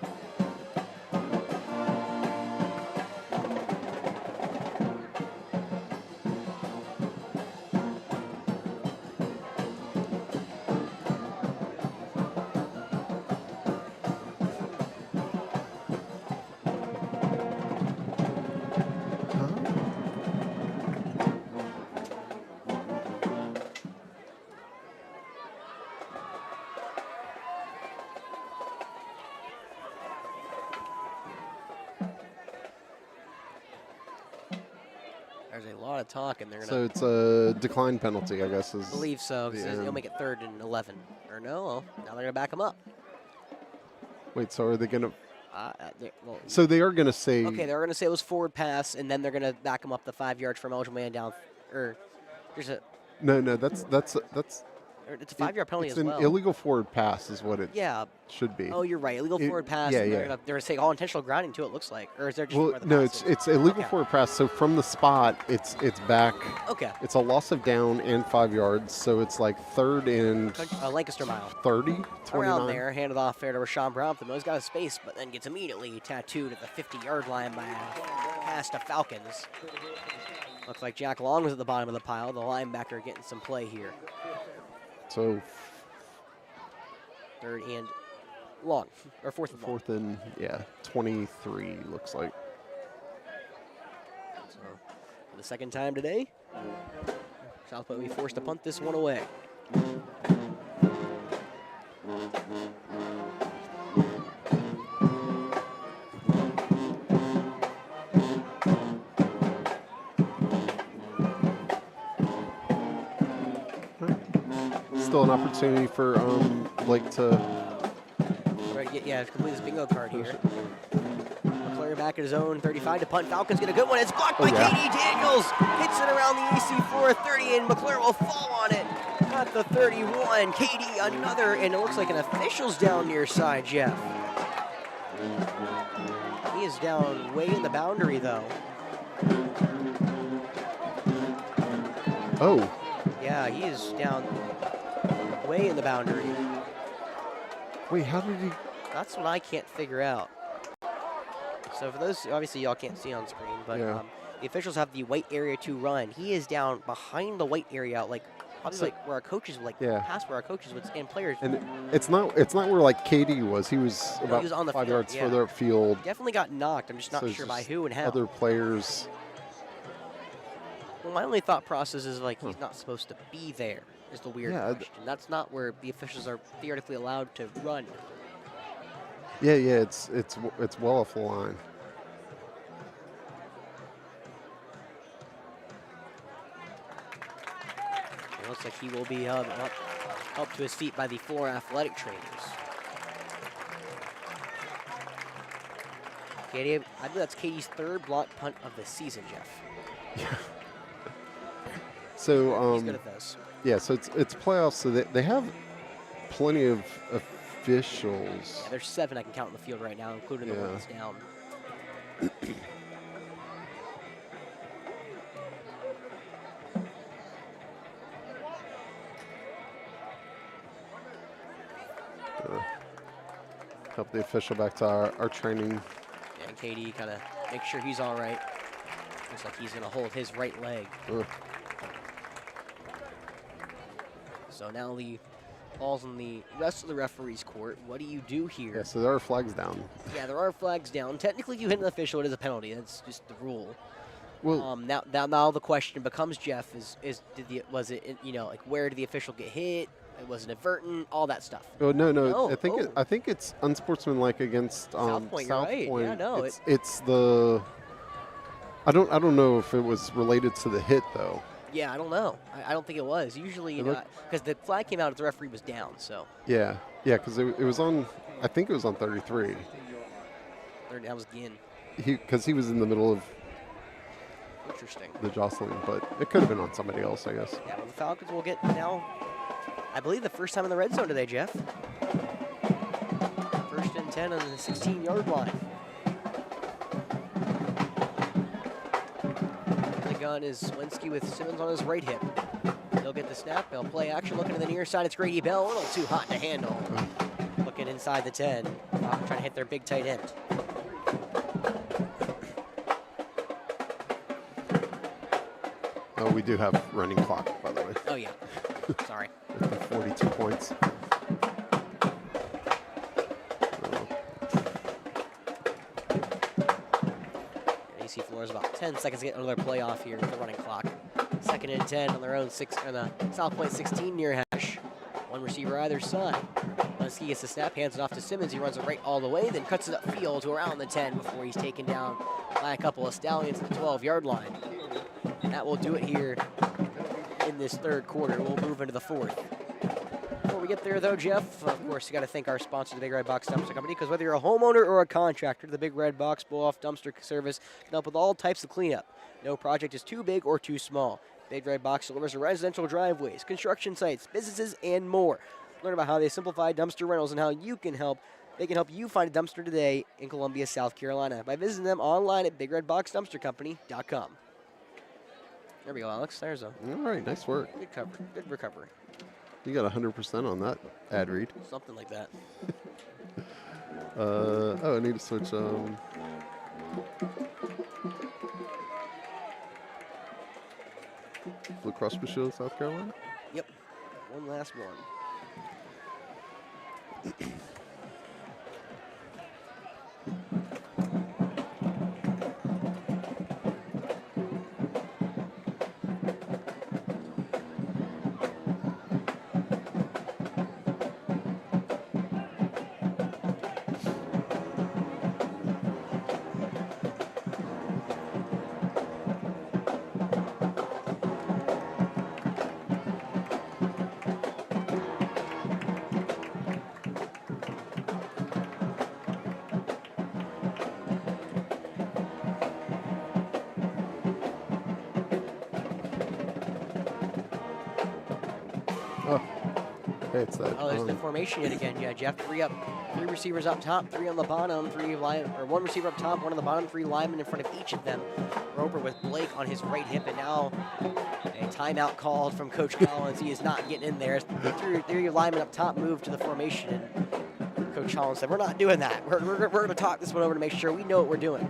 There's a lot of talk, and they're going to. So it's a decline penalty, I guess. I believe so. They'll make it 3rd and 11. Or no, now they're going to back them up. Wait, so are they going to. Well, so they are going to say. Okay, they're going to say it was forward pass, and then they're going to back them up the 5 yards from eligible man down. Or there's a. No, that's. It's a 5-yard penalty as well. It's an illegal forward pass, is what it should be. Oh, you're right. Illegal forward pass. Yeah, They're going to say all intentional grounding too. It looks like, or is there just well, where the no, pass it's illegal forward pass. So from the spot, it's back. Okay. It's a loss of down and 5 yards. So it's like 3rd and Lancaster mile. 30, 29. Around there, handed off there to Rashawn Brown. The nose got a space, but then gets immediately tattooed at the 50-yard line by a pass to Falcons. Looks like Jack Long was at the bottom of the pile. The linebacker getting some play here. So 3rd and long, or 4th and long. 4th and 23 looks like. So for the 2nd time today, South Pointe will be forced to punt this one away. Still an opportunity for Blake to. Complete his bingo card here. McClure back at his own 35 to punt. Falcons get a good one. It's blocked by KD Daniels. Hits it around the AC Flora 30, and McClure will fall on it. At the 31, KD another, and it looks like an official's down near side, Jeff. He is down way in the boundary, though. Oh. Yeah, he is down way in the boundary. Wait, how did he? That's what I can't figure out. So for those, obviously y'all can't see on screen, but the officials have the white area to run. He is down behind the white area, like probably like where our coaches would past where our coaches would stand players. And it's not where like KD was. He was about he was on the 5 field, yards further upfield. Definitely got knocked. I'm just not sure by who and how. Other players. Well, my only thought process is like he's not supposed to be there. is the weird Yeah, question. That's not where the officials are theoretically allowed to run. Yeah, it's well off the line. It looks like he will be helped to his feet by the Flora athletic trainers. Katie, I believe that's Katie's third block punt of the season, Jeff. So He's good at those. yeah, so it's playoffs, so they have plenty of officials. Yeah, there's 7 I can count in the field right now, including the one that's down. Help the official back to our training. Yeah, and Katie kind of make sure he's all right. Looks like he's going to hold his right leg. Ugh. So now the ball's in the rest of the referee's court. What do you do here? Yeah, so there are flags down. Yeah, there are flags down. Technically, if you hit an official, it is a penalty. That's just the rule. Well, Now the question becomes, Jeff, was it like where did the official get hit? Was it inadvertent? All that stuff. oh no, Oh, I think it's unsportsmanlike against South Pointe. You're right. Point. Yeah, no, it's the. I don't know if it was related to the hit though. Yeah, I don't know. I don't think it was. Usually, because the flag came out if the referee was down. So Yeah, because it was on. I think it was on 33. that was Ginn. Because he was in the middle of Interesting. the jostling, but it could have been on somebody else, I guess. Yeah, well, the Falcons will get now, I believe, the first time in the red zone today, Jeff. First and 10 on the 16-yard line. The gun is Swinsky with Simmons on his right hip. They'll get the snap. They'll play action. Looking to the near side, it's Grady Bell. A little too hot to handle. Looking inside the 10. Trying to hit their big tight end. Oh, we do have running clock, by the way. Oh, yeah. Sorry. 42 points. AC Flora's about 10 seconds to get another play off here with the running clock. Second and 10 on their own on the South Point 16 near hash. One receiver either side. Once he gets the snap, hands it off to Simmons. He runs it right all the way, then cuts it upfield to around the 10 before he's taken down by a couple of Stallions at the 12-yard line. And that will do it here in this third quarter. We'll move into the fourth. Before we get there, though, Jeff, of course, you got to thank our sponsor, the Big Red Box Dumpster Company, because whether you're a homeowner or a contractor, the Big Red Box Blow-Off Dumpster Service can help with all types of cleanup. No project is too big or too small. Big Red Box delivers to residential driveways, construction sites, businesses, and more. Learn about how they simplify dumpster rentals and how you can help. They can help you find a dumpster today in Columbia, South Carolina by visiting them online at BigRedBoxDumpsterCompany.com. There we go, Alex. There's a All right, nice work. good cover. Good recovery. You got 100% on that ad read. Something like that. Oh, I need to switch. Blue Cross Blue Shield, South Carolina. Yep. One last one. Hey, it's that. Oh, there's the formation yet again. Yeah, Jeff, three receivers up top, 3 on the bottom, 1 receiver up top, 1 on the bottom, 3 linemen in front of each of them. Roper with Blake on his right hip, and now a timeout called from Coach Collins. He is not getting in there. Three linemen up top moved to the formation, and Coach Collins said, "We're not doing that. We're going to talk this one over to make sure we know what we're doing."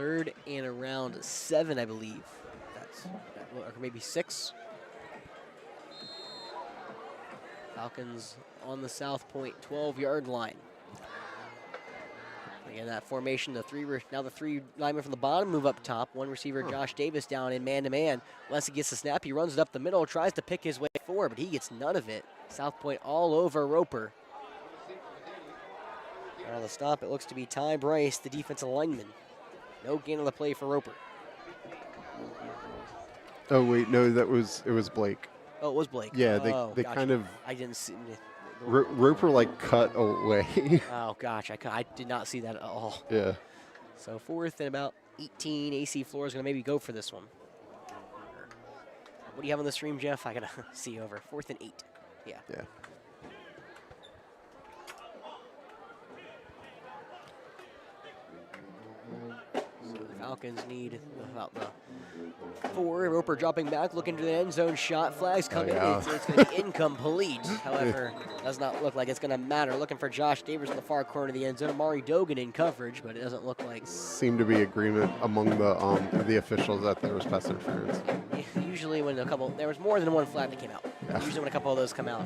3rd and around 7, I believe. Or maybe 6. Falcons on the South Point 12-yard line. Again, that formation, now the 3 linemen from the bottom move up top. One receiver, Josh Davis, down in man-to-man. Once he gets the snap, he runs it up the middle, tries to pick his way forward, but he gets none of it. South Point all over Roper. And on the stop, it looks to be Ty Bryce, the defensive lineman. No gain on the play for Roper. Oh wait, no, it was Blake. Oh, it was Blake. Yeah, they gotcha. kind of I didn't see. Roper like cut away. Oh gosh, I did not see that at all. Yeah. So 4th and about 18. AC Flora is going to maybe go for this one. What do you have on the stream, Jeff? I gotta see over. 4th and 8. Yeah. Yeah. So the Falcons need about the 4. Roper dropping back, looking to the end zone shot. Flags coming. yeah. It's going to be incomplete. However, does not look like it's going to matter. Looking for Josh Davis in the far corner of the end zone. Amari Dogan in coverage, but it doesn't look like. Seemed to be agreement among the officials that there was pass interference. Usually when there was more than one flag that came out. Yeah. Usually when a couple of those come out,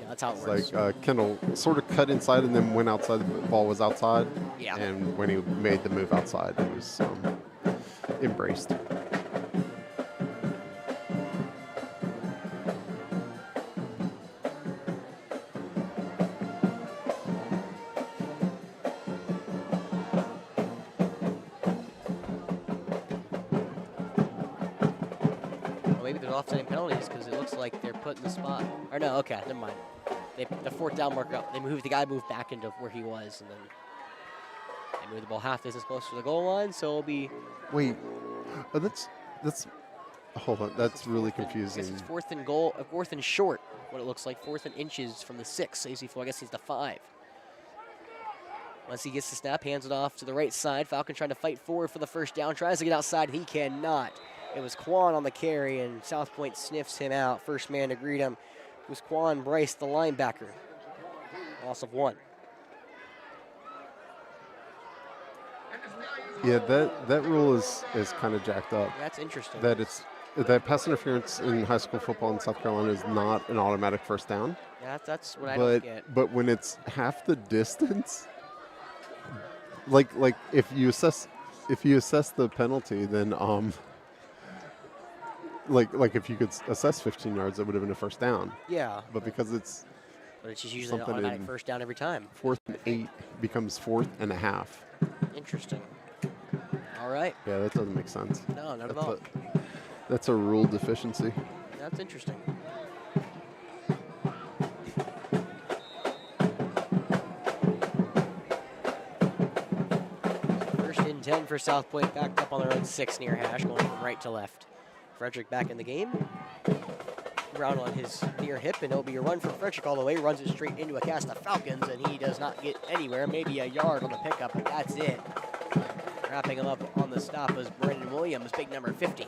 that's how it It's works. like Kendall sort of cut inside and then went outside. The ball was outside. Yeah. And when he made the move outside, it was embraced. Maybe there's offsetting penalties because it looks like they're put in the spot. Or no, okay, never mind. The 4th down marker up. The guy moved back into where he was, and then they moved the ball half distance closer to the goal line. So it'll be. Wait, oh, that's. Hold on, that's really I confusing. guess it's 4th and goal, 4th and short. What it looks like, 4th and inches from the 6. AC Flora, I guess he's the 5. Once he gets the snap, hands it off to the right side. Falcon trying to fight forward for the first down. Tries to get outside. He cannot. It was Quan on the carry, and South Point sniffs him out. First man to greet him was Quan Bryce, the linebacker. Loss of 1. Yeah, that rule is kind of jacked up. That's interesting. That pass interference in high school football in South Carolina is not an automatic first down. Yeah, that's what I don't get. But when it's half the distance, like if you assess the penalty, then like if you could assess 15 yards, that would have been a first down. Yeah. But because it's But it's just usually an something automatic in first down every time. 4th and 8 becomes 4th and a half. Interesting. All right. Yeah, that doesn't make sense. No, not at all. That's a rule deficiency. That's interesting. First and 10 for South Point, backed up on their own 6 near hash, going from right to left. Frederick back in the game. Brown on his near hip, and it'll be a run from Frederick all the way. Runs it straight into a cast of Falcons, and he does not get anywhere. Maybe a yard on the pickup, but that's it. Wrapping him up on the stop was Brendan Williams, big number 50.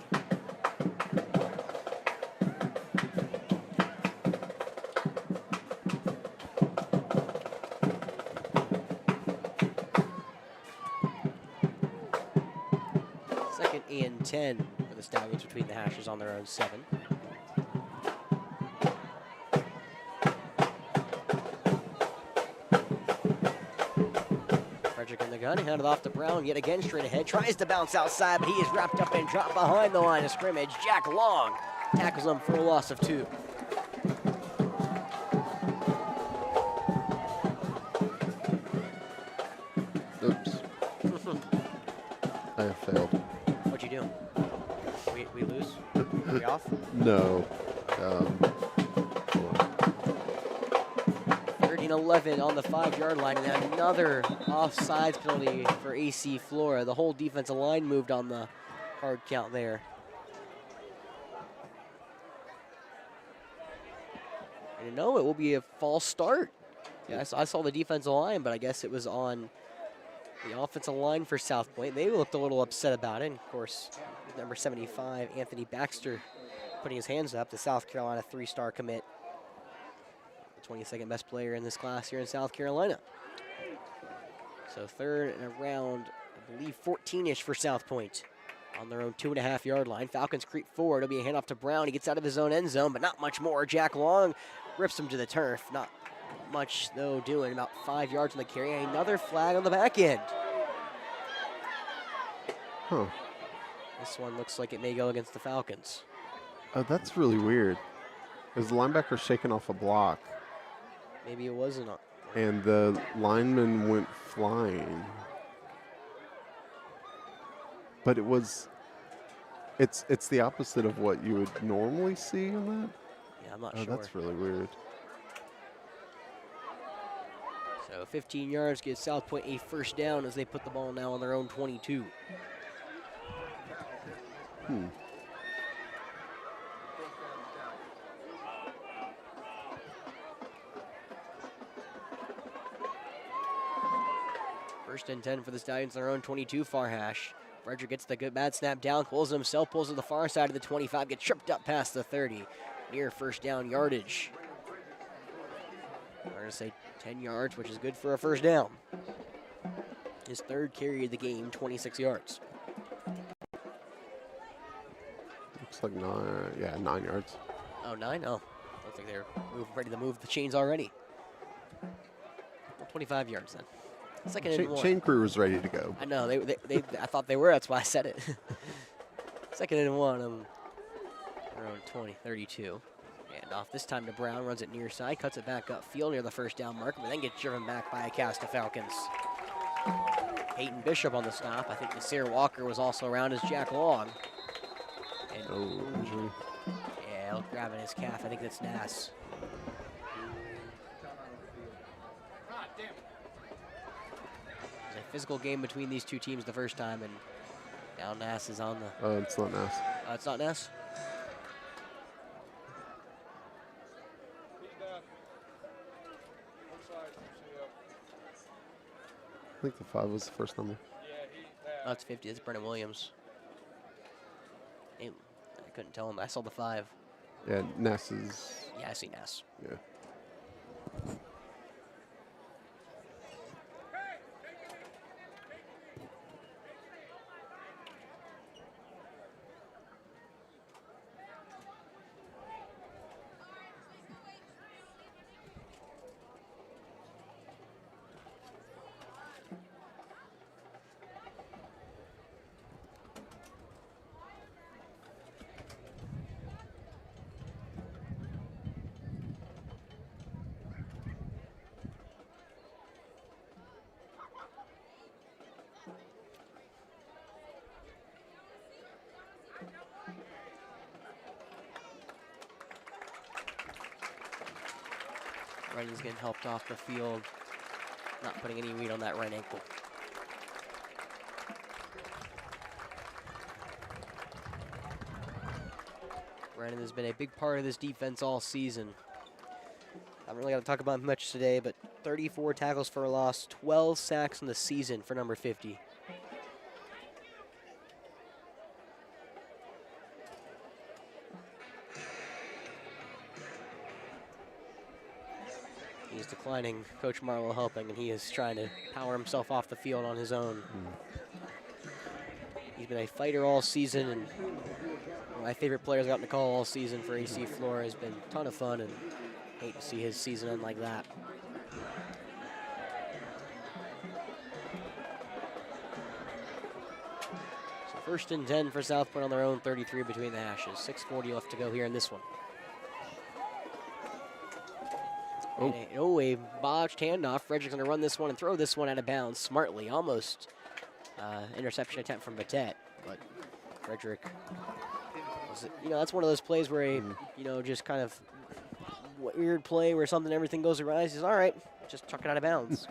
Second and 10 for the Stallions between the hashes on their own 7. Frederick in the gun, handed off to Brown, yet again straight ahead, tries to bounce outside, but he is wrapped up and dropped behind the line of scrimmage. Jack Long tackles him for a loss of 2. Oops. I have failed. What'd you do? We lose? Are we off? No. 13-11 on the 5-yard line, and another offsides penalty for AC Flora. The whole defensive line moved on the hard count there. And no, it will be a false start. Yeah, I saw the defensive line, but I guess it was on the offensive line for South Point. They looked a little upset about it. And of course, number 75, Anthony Baxter, putting his hands up, the South Carolina 3-star commit. The 22nd best player in this class here in South Carolina. So 3rd and around I believe 14-ish for South Pointe. On their own 2.5-yard line. Falcons creep forward. It'll be a handoff to Brown. He gets out of his own end zone, but not much more. Jack Long rips him to the turf. Not much, though, doing. About 5 yards on the carry. Another flag on the back end. Huh. This one looks like it may go against the Falcons. Oh, that's really weird. Is the linebacker shaking off a block, Maybe it wasn't. and the lineman went flying. But it was. It's the opposite of what you would normally see in that. Yeah, I'm not Oh, sure. that's really weird. So 15 yards gives South Pointe a first down as they put the ball now on their own 22. First and 10 for the Stallions on their own 22, far hash. Frederick gets the good bad snap down, pulls it himself, pulls to the far side of the 25, gets tripped up past the 30. Near first down yardage. I'm going to say 10 yards, which is good for a first down. His third carry of the game, 26 yards. Looks like 9 yards. Oh, 9? Oh, looks like they're ready to move the chains already. 25 yards then. Second and one. Chain crew was ready to go. I know, they I thought they were, that's why I said it. Second and one, around 20, 32. And off this time to Brown, runs it near side, cuts it back upfield near the first down marker, but then gets driven back by a cast of Falcons. Peyton Bishop on the stop. I think Nasir Walker was also around as Jack Long. And, Injury. yeah, grabbing his calf. I think that's Nass. God damn it. It's a physical game between these two teams the first time, and now Nass is on the. It's not nice. It's not Nass. He's down. One side, UCF. I think the 5 was the first number. Yeah, he's Oh, down. it's 50. It's Brennan Williams. I couldn't tell him. I saw the 5. Yeah, Ness is. Yeah, I see Nass. Yeah. Brennan's getting helped off the field. Not putting any weight on that right ankle. Brennan has been a big part of this defense all season. I'm really going to talk about him much today, but 34 tackles for a loss, 12 sacks in the season for number 50. He's declining, Coach Marlowe helping, and he is trying to power himself off the field on his own. He's been a fighter all season, and one of my favorite players I've gotten to call all season for AC Flora. Has been a ton of fun, and hate to see his season end like that. So first and 10 for South Pointe on their own 33 between the hashes. 6:40 left to go here in this one. A botched handoff. Frederick's going to run this one and throw this one out of bounds smartly. Almost interception attempt from Batet, but Frederick, that's one of those plays where just kind of weird play where everything goes awry. He says, all right, just chuck it out of bounds.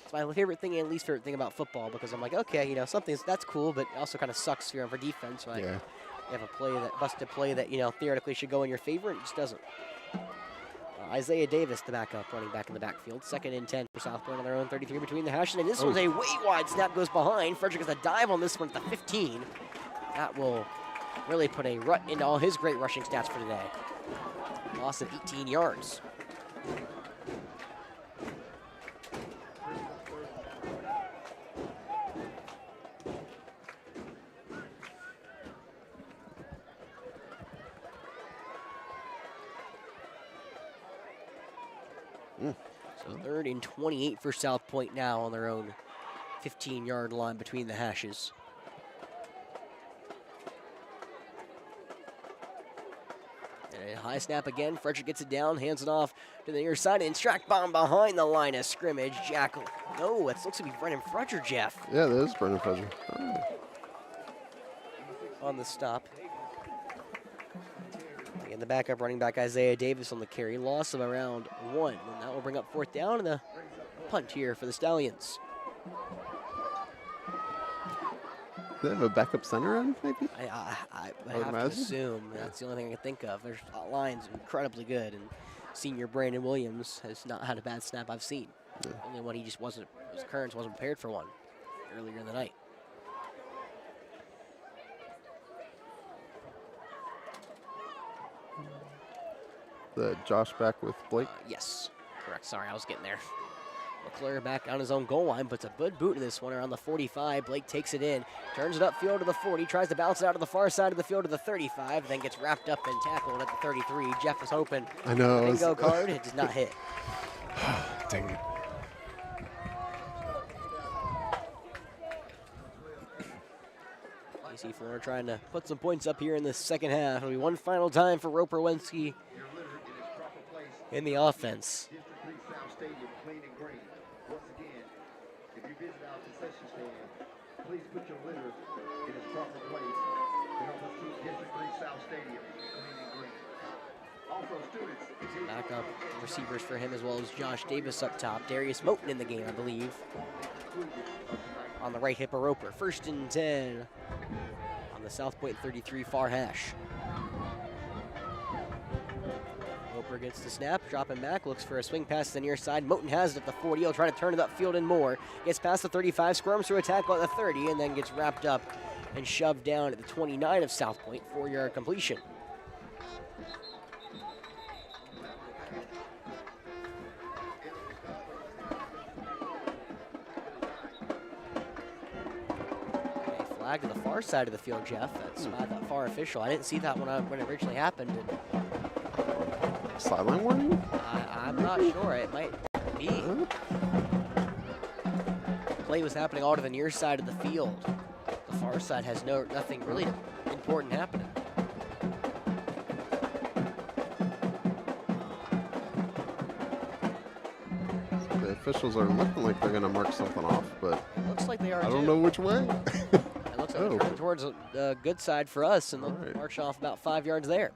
It's my favorite thing and least favorite thing about football, because I'm like, okay, that's cool, but it also kind of sucks for defense. Right? Yeah. You have a play busted play that theoretically should go in your favor, and it just doesn't. Isaiah Davis, the backup, running back in the backfield. 2nd and 10 for South Pointe on their own 33 between the hashes. And this one's a way wide snap, goes behind. Frederick has a dive on this one at the 15. That will really put a rut into all his great rushing stats for today. Loss of 18 yards. So 3rd and 28 for South Pointe now on their own 15-yard line between the hashes. And a high snap again. Frederick gets it down, hands it off to the near side, and track bomb behind the line of scrimmage. Jackal. No, it looks to be Brennan Frederick, Jeff, Yeah, that is Brennan Frederick. on the stop. And the backup running back Isaiah Davis on the carry. Loss of around 1. And that will bring up 4th down and a punt here for the Stallions. They have a backup center in, maybe? I would have to imagine. assume that's the only thing I can think of. Their line's incredibly good, and senior Brandon Williams has not had a bad snap I've seen. Yeah. Only one he just wasn't, his Kearns wasn't prepared for one earlier in the night. The Josh back with Blake. Yes, correct. Sorry, I was getting there. McClure back on his own goal line, puts a good boot in this one around the 45. Blake takes it in, turns it upfield to the 40, tries to bounce it out to the far side of the field to the 35, then gets wrapped up and tackled at the 33. Jeff was hoping. I know. Bingo card, it did not hit. Dang it. You see Flora trying to put some points up here in the second half. It'll be one final time for Roper Wensky in the offense. District 3 South Stadium, clean and green. Once again, if you visit our concession stand, please put your litter in its proper place to help us keep District 3 South Stadium clean and green. Also, students, Backup receivers for him as well as Josh Davis up top. Darius Moten in the game, I believe. On the right hip of Roper. 1st and 10 on the South Pointe 33 far hash. Roper gets the snap, dropping back, looks for a swing pass to the near side. Moten has it at the 40. He'll try to turn it upfield and more. Gets past the 35, squirms through a tackle at the 30, and then gets wrapped up and shoved down at the 29 of South Pointe. 4-yard completion. Flag to the far side of the field, Jeff. That's by that far official. I didn't see that when it originally happened. And Sideline warning? I'm not sure. It might be. Play was happening all to the near side of the field. The far side has nothing really important happening. The officials are looking like they're going to mark something off, but Looks like they are. I don't know which way. It looks like Oh. they're turning towards the good side for us, and they'll Alright. march off about 5 yards there.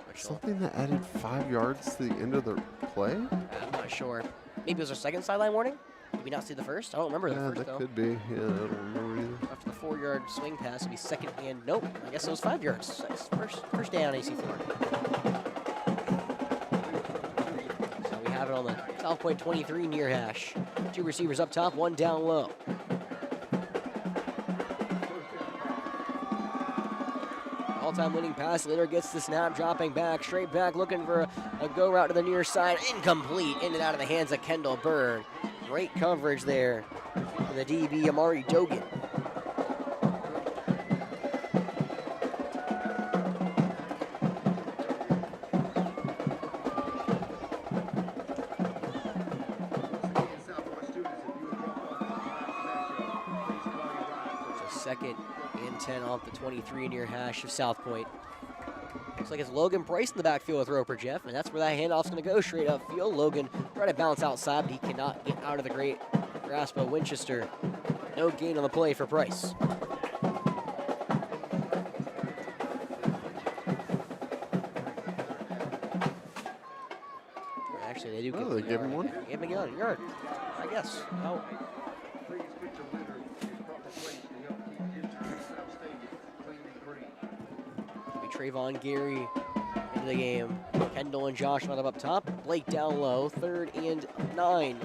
Which will- Something that added 5 yards to the end of the play? I'm not sure. Maybe it was our second sideline warning? Did we not see the first? I don't remember the Yeah, first, that though. could be. Yeah, I don't remember either. After the 4-yard swing pass, it'll be 2nd and nope. I guess it was 5 yards. That's first down, AC Flora. So we have it on the South Pointe 23 near hash. 2 receivers up top, 1 down low. All-time winning pass. Later gets the snap, dropping back, straight back, looking for a go route to the near side. Incomplete. In and out of the hands of Kendall Bird. Great coverage there for the DB, Amari Dogan. Southwest students, if you would drop off the matchup, please call your ride. So 2nd and 10 off the 23 near hash of South Pointe. Looks like it's Logan Price in the backfield with Roper, Jeff, and that's where that handoff's going to go, straight upfield. Logan trying to bounce outside, but he cannot get out of the great grasp of Winchester. No gain on the play for Price. Actually, they do give Oh, him they a gave yard. him one? Gave him a yard, I guess. Oh, Please put your litter in its proper place to help keep District 3 South Stadium clean and green. be Trayvon Gary into the game. Kendall and Josh line up top. Blake down low. 3rd and 9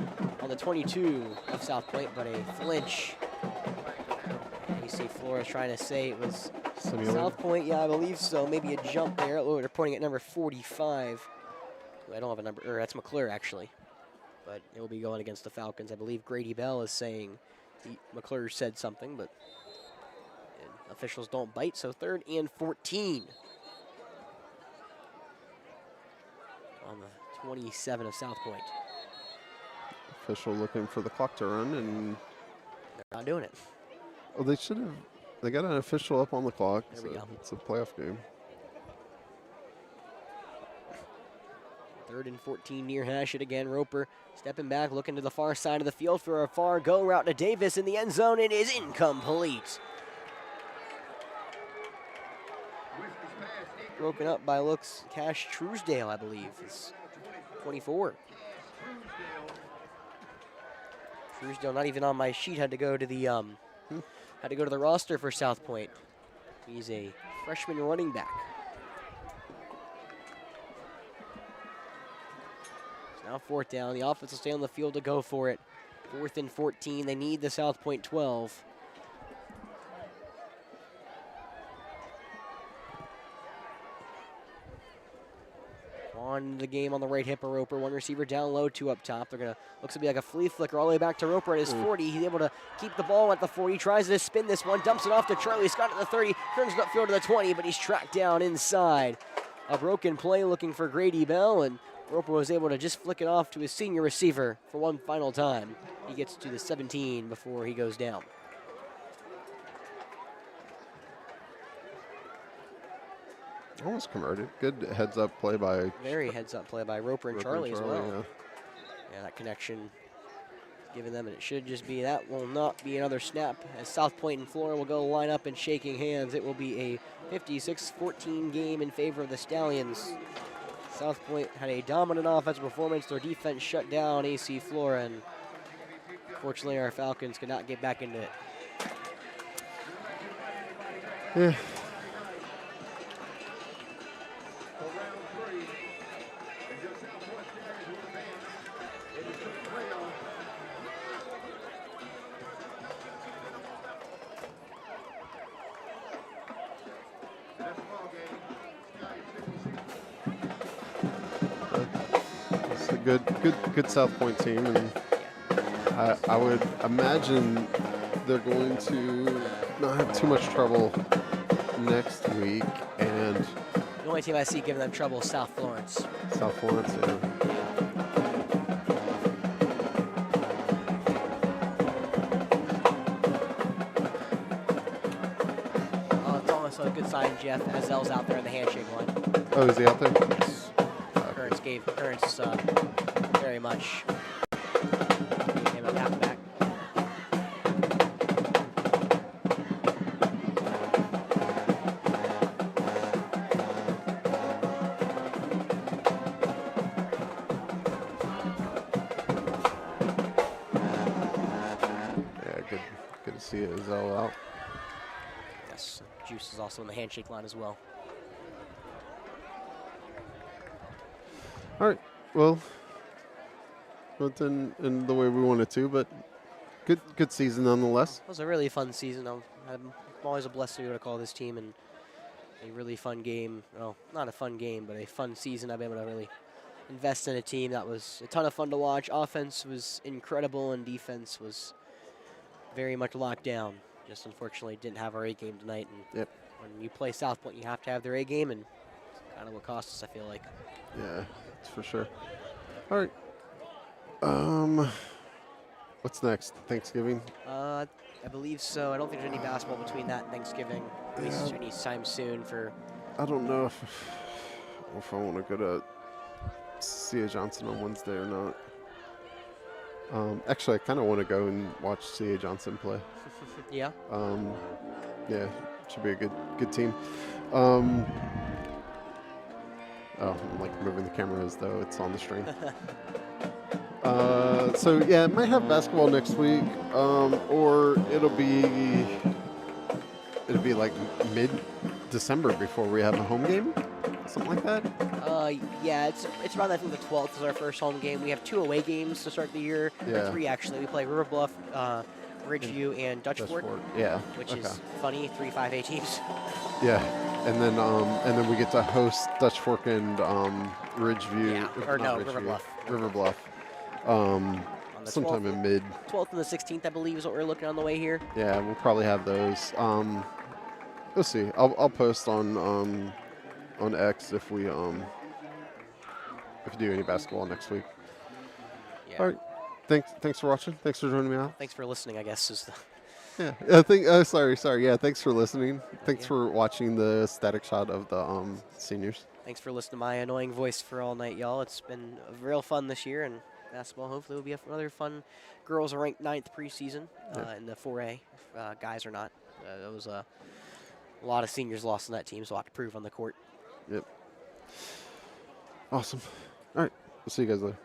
on the 22 of South Pointe, but a flinch. You see Flora trying to say it was Simulated. South Pointe. Yeah, I believe so. Maybe a jump there. Oh, they're pointing at number 45. I don't have a number, or that's McClure actually. But it will be going against the Falcons. I believe Grady Bell is saying McClure said something, but officials don't bite. So 3rd and 14. On the 27 of South Point. Official looking for the clock to run, and They're not doing it. oh, they should have. They got an official up on the clock. There we go. It's a playoff game. 3rd and 14 near hash it again. Roper stepping back, looking to the far side of the field for a far go route to Davis in the end zone. It is incomplete. Broken up by looks Cash Truesdale, I believe. It's 24. Truesdale not even on my sheet. Had to go to the roster for South Point. He's a freshman running back. Now 4th down. The offense will stay on the field to go for it. 4th and 14. They need the South Point 12. On the game on the right hip of Roper. One receiver down low, 2 up top. They're going to, looks to be like a flea flicker all the way back to Roper at his 40. He's able to keep the ball at the 40. Tries to spin this one, dumps it off to Charlie Scott at the 30. Turns it upfield to the 20, but he's tracked down inside. A broken play looking for Grady Bell, and Roper was able to just flick it off to his senior receiver for one final time. He gets to the 17 before he goes down. Almost converted. Good heads-up play by. Very heads-up play by Roper and Roper Charlie as well. Yeah. Yeah, that connection giving them, and it should just be, that will not be another snap, as South Point and Flora will go line up and shaking hands. It will be a 56-14 game in favor of the Stallions. South Point had a dominant offensive performance. Their defense shut down AC Flora, and fortunately our Falcons could not get back into it. Yeah. It's a good South Point team, and I would imagine they're going to not have too much trouble next week. And The only team I see giving them trouble is South Florence. South Florence, yeah. It's almost a good sign, Jeff. Azel's out there in the handshake line. Oh, is he out there? Yes. Currents very much. Gave him a tap back. Yeah, good to see Azel out. Yes, Juice is also in the handshake line as well. All right. Well, went in the way we wanted to, but good season nonetheless. It was a really fun season. I'm always a blessed to be able to call this team, and a really fun game. Well, not a fun game, but a fun season. I've been able to really invest in a team that was a ton of fun to watch. Offense was incredible, and defense was very much locked down. Just unfortunately didn't have our A game tonight. And Yep. when you play South Point, you have to have their A game, and it's kind of what cost us, I feel like. Yeah, that's for sure. All right. What's next? Thanksgiving? I believe so. I don't think there's any basketball between that and Thanksgiving, at least any time soon for. I don't know if I want to go to C.A. Johnson on Wednesday or not. Actually, I kind of want to go and watch C.A. Johnson play. Yeah. Yeah, should be a good team. Oh, I'm like moving the camera as though it's on the stream. So yeah, might have basketball next week, or it'll be like mid-December before we have a home game, something like that. Yeah, it's around, I think, the 12th is our first home game. We have 2 away games to start the year. Yeah. Or 3 actually. We play River Bluff, Ridgeview, and Dutchport, Yeah. which okay. is funny. 3 5A teams. Yeah, and then we get to host Dutch Fork and Ridgeview. Yeah, or not no, River Ridgeview, Bluff. River Bluff. On the Sometime 12th, in mid. 12th and the 16th, I believe, is what we're looking on the way here. Yeah, we'll probably have those. We'll see. I'll post on X if we you do any basketball next week. Yeah. All right. Thanks for watching. Thanks for joining me out. Thanks for listening, I guess. Is the Yeah. I think. Sorry. Yeah. Thanks for listening. Thanks Yeah. for watching the static shot of the seniors. Thanks for listening to my annoying voice for all night, y'all. It's been real fun this year, and basketball hopefully will be another fun. Girls are ranked 9th preseason in the 4A. Guys are not. There was a lot of seniors lost in that team, so I'll have to prove on the court. Yep. Awesome. All right. We'll see you guys later.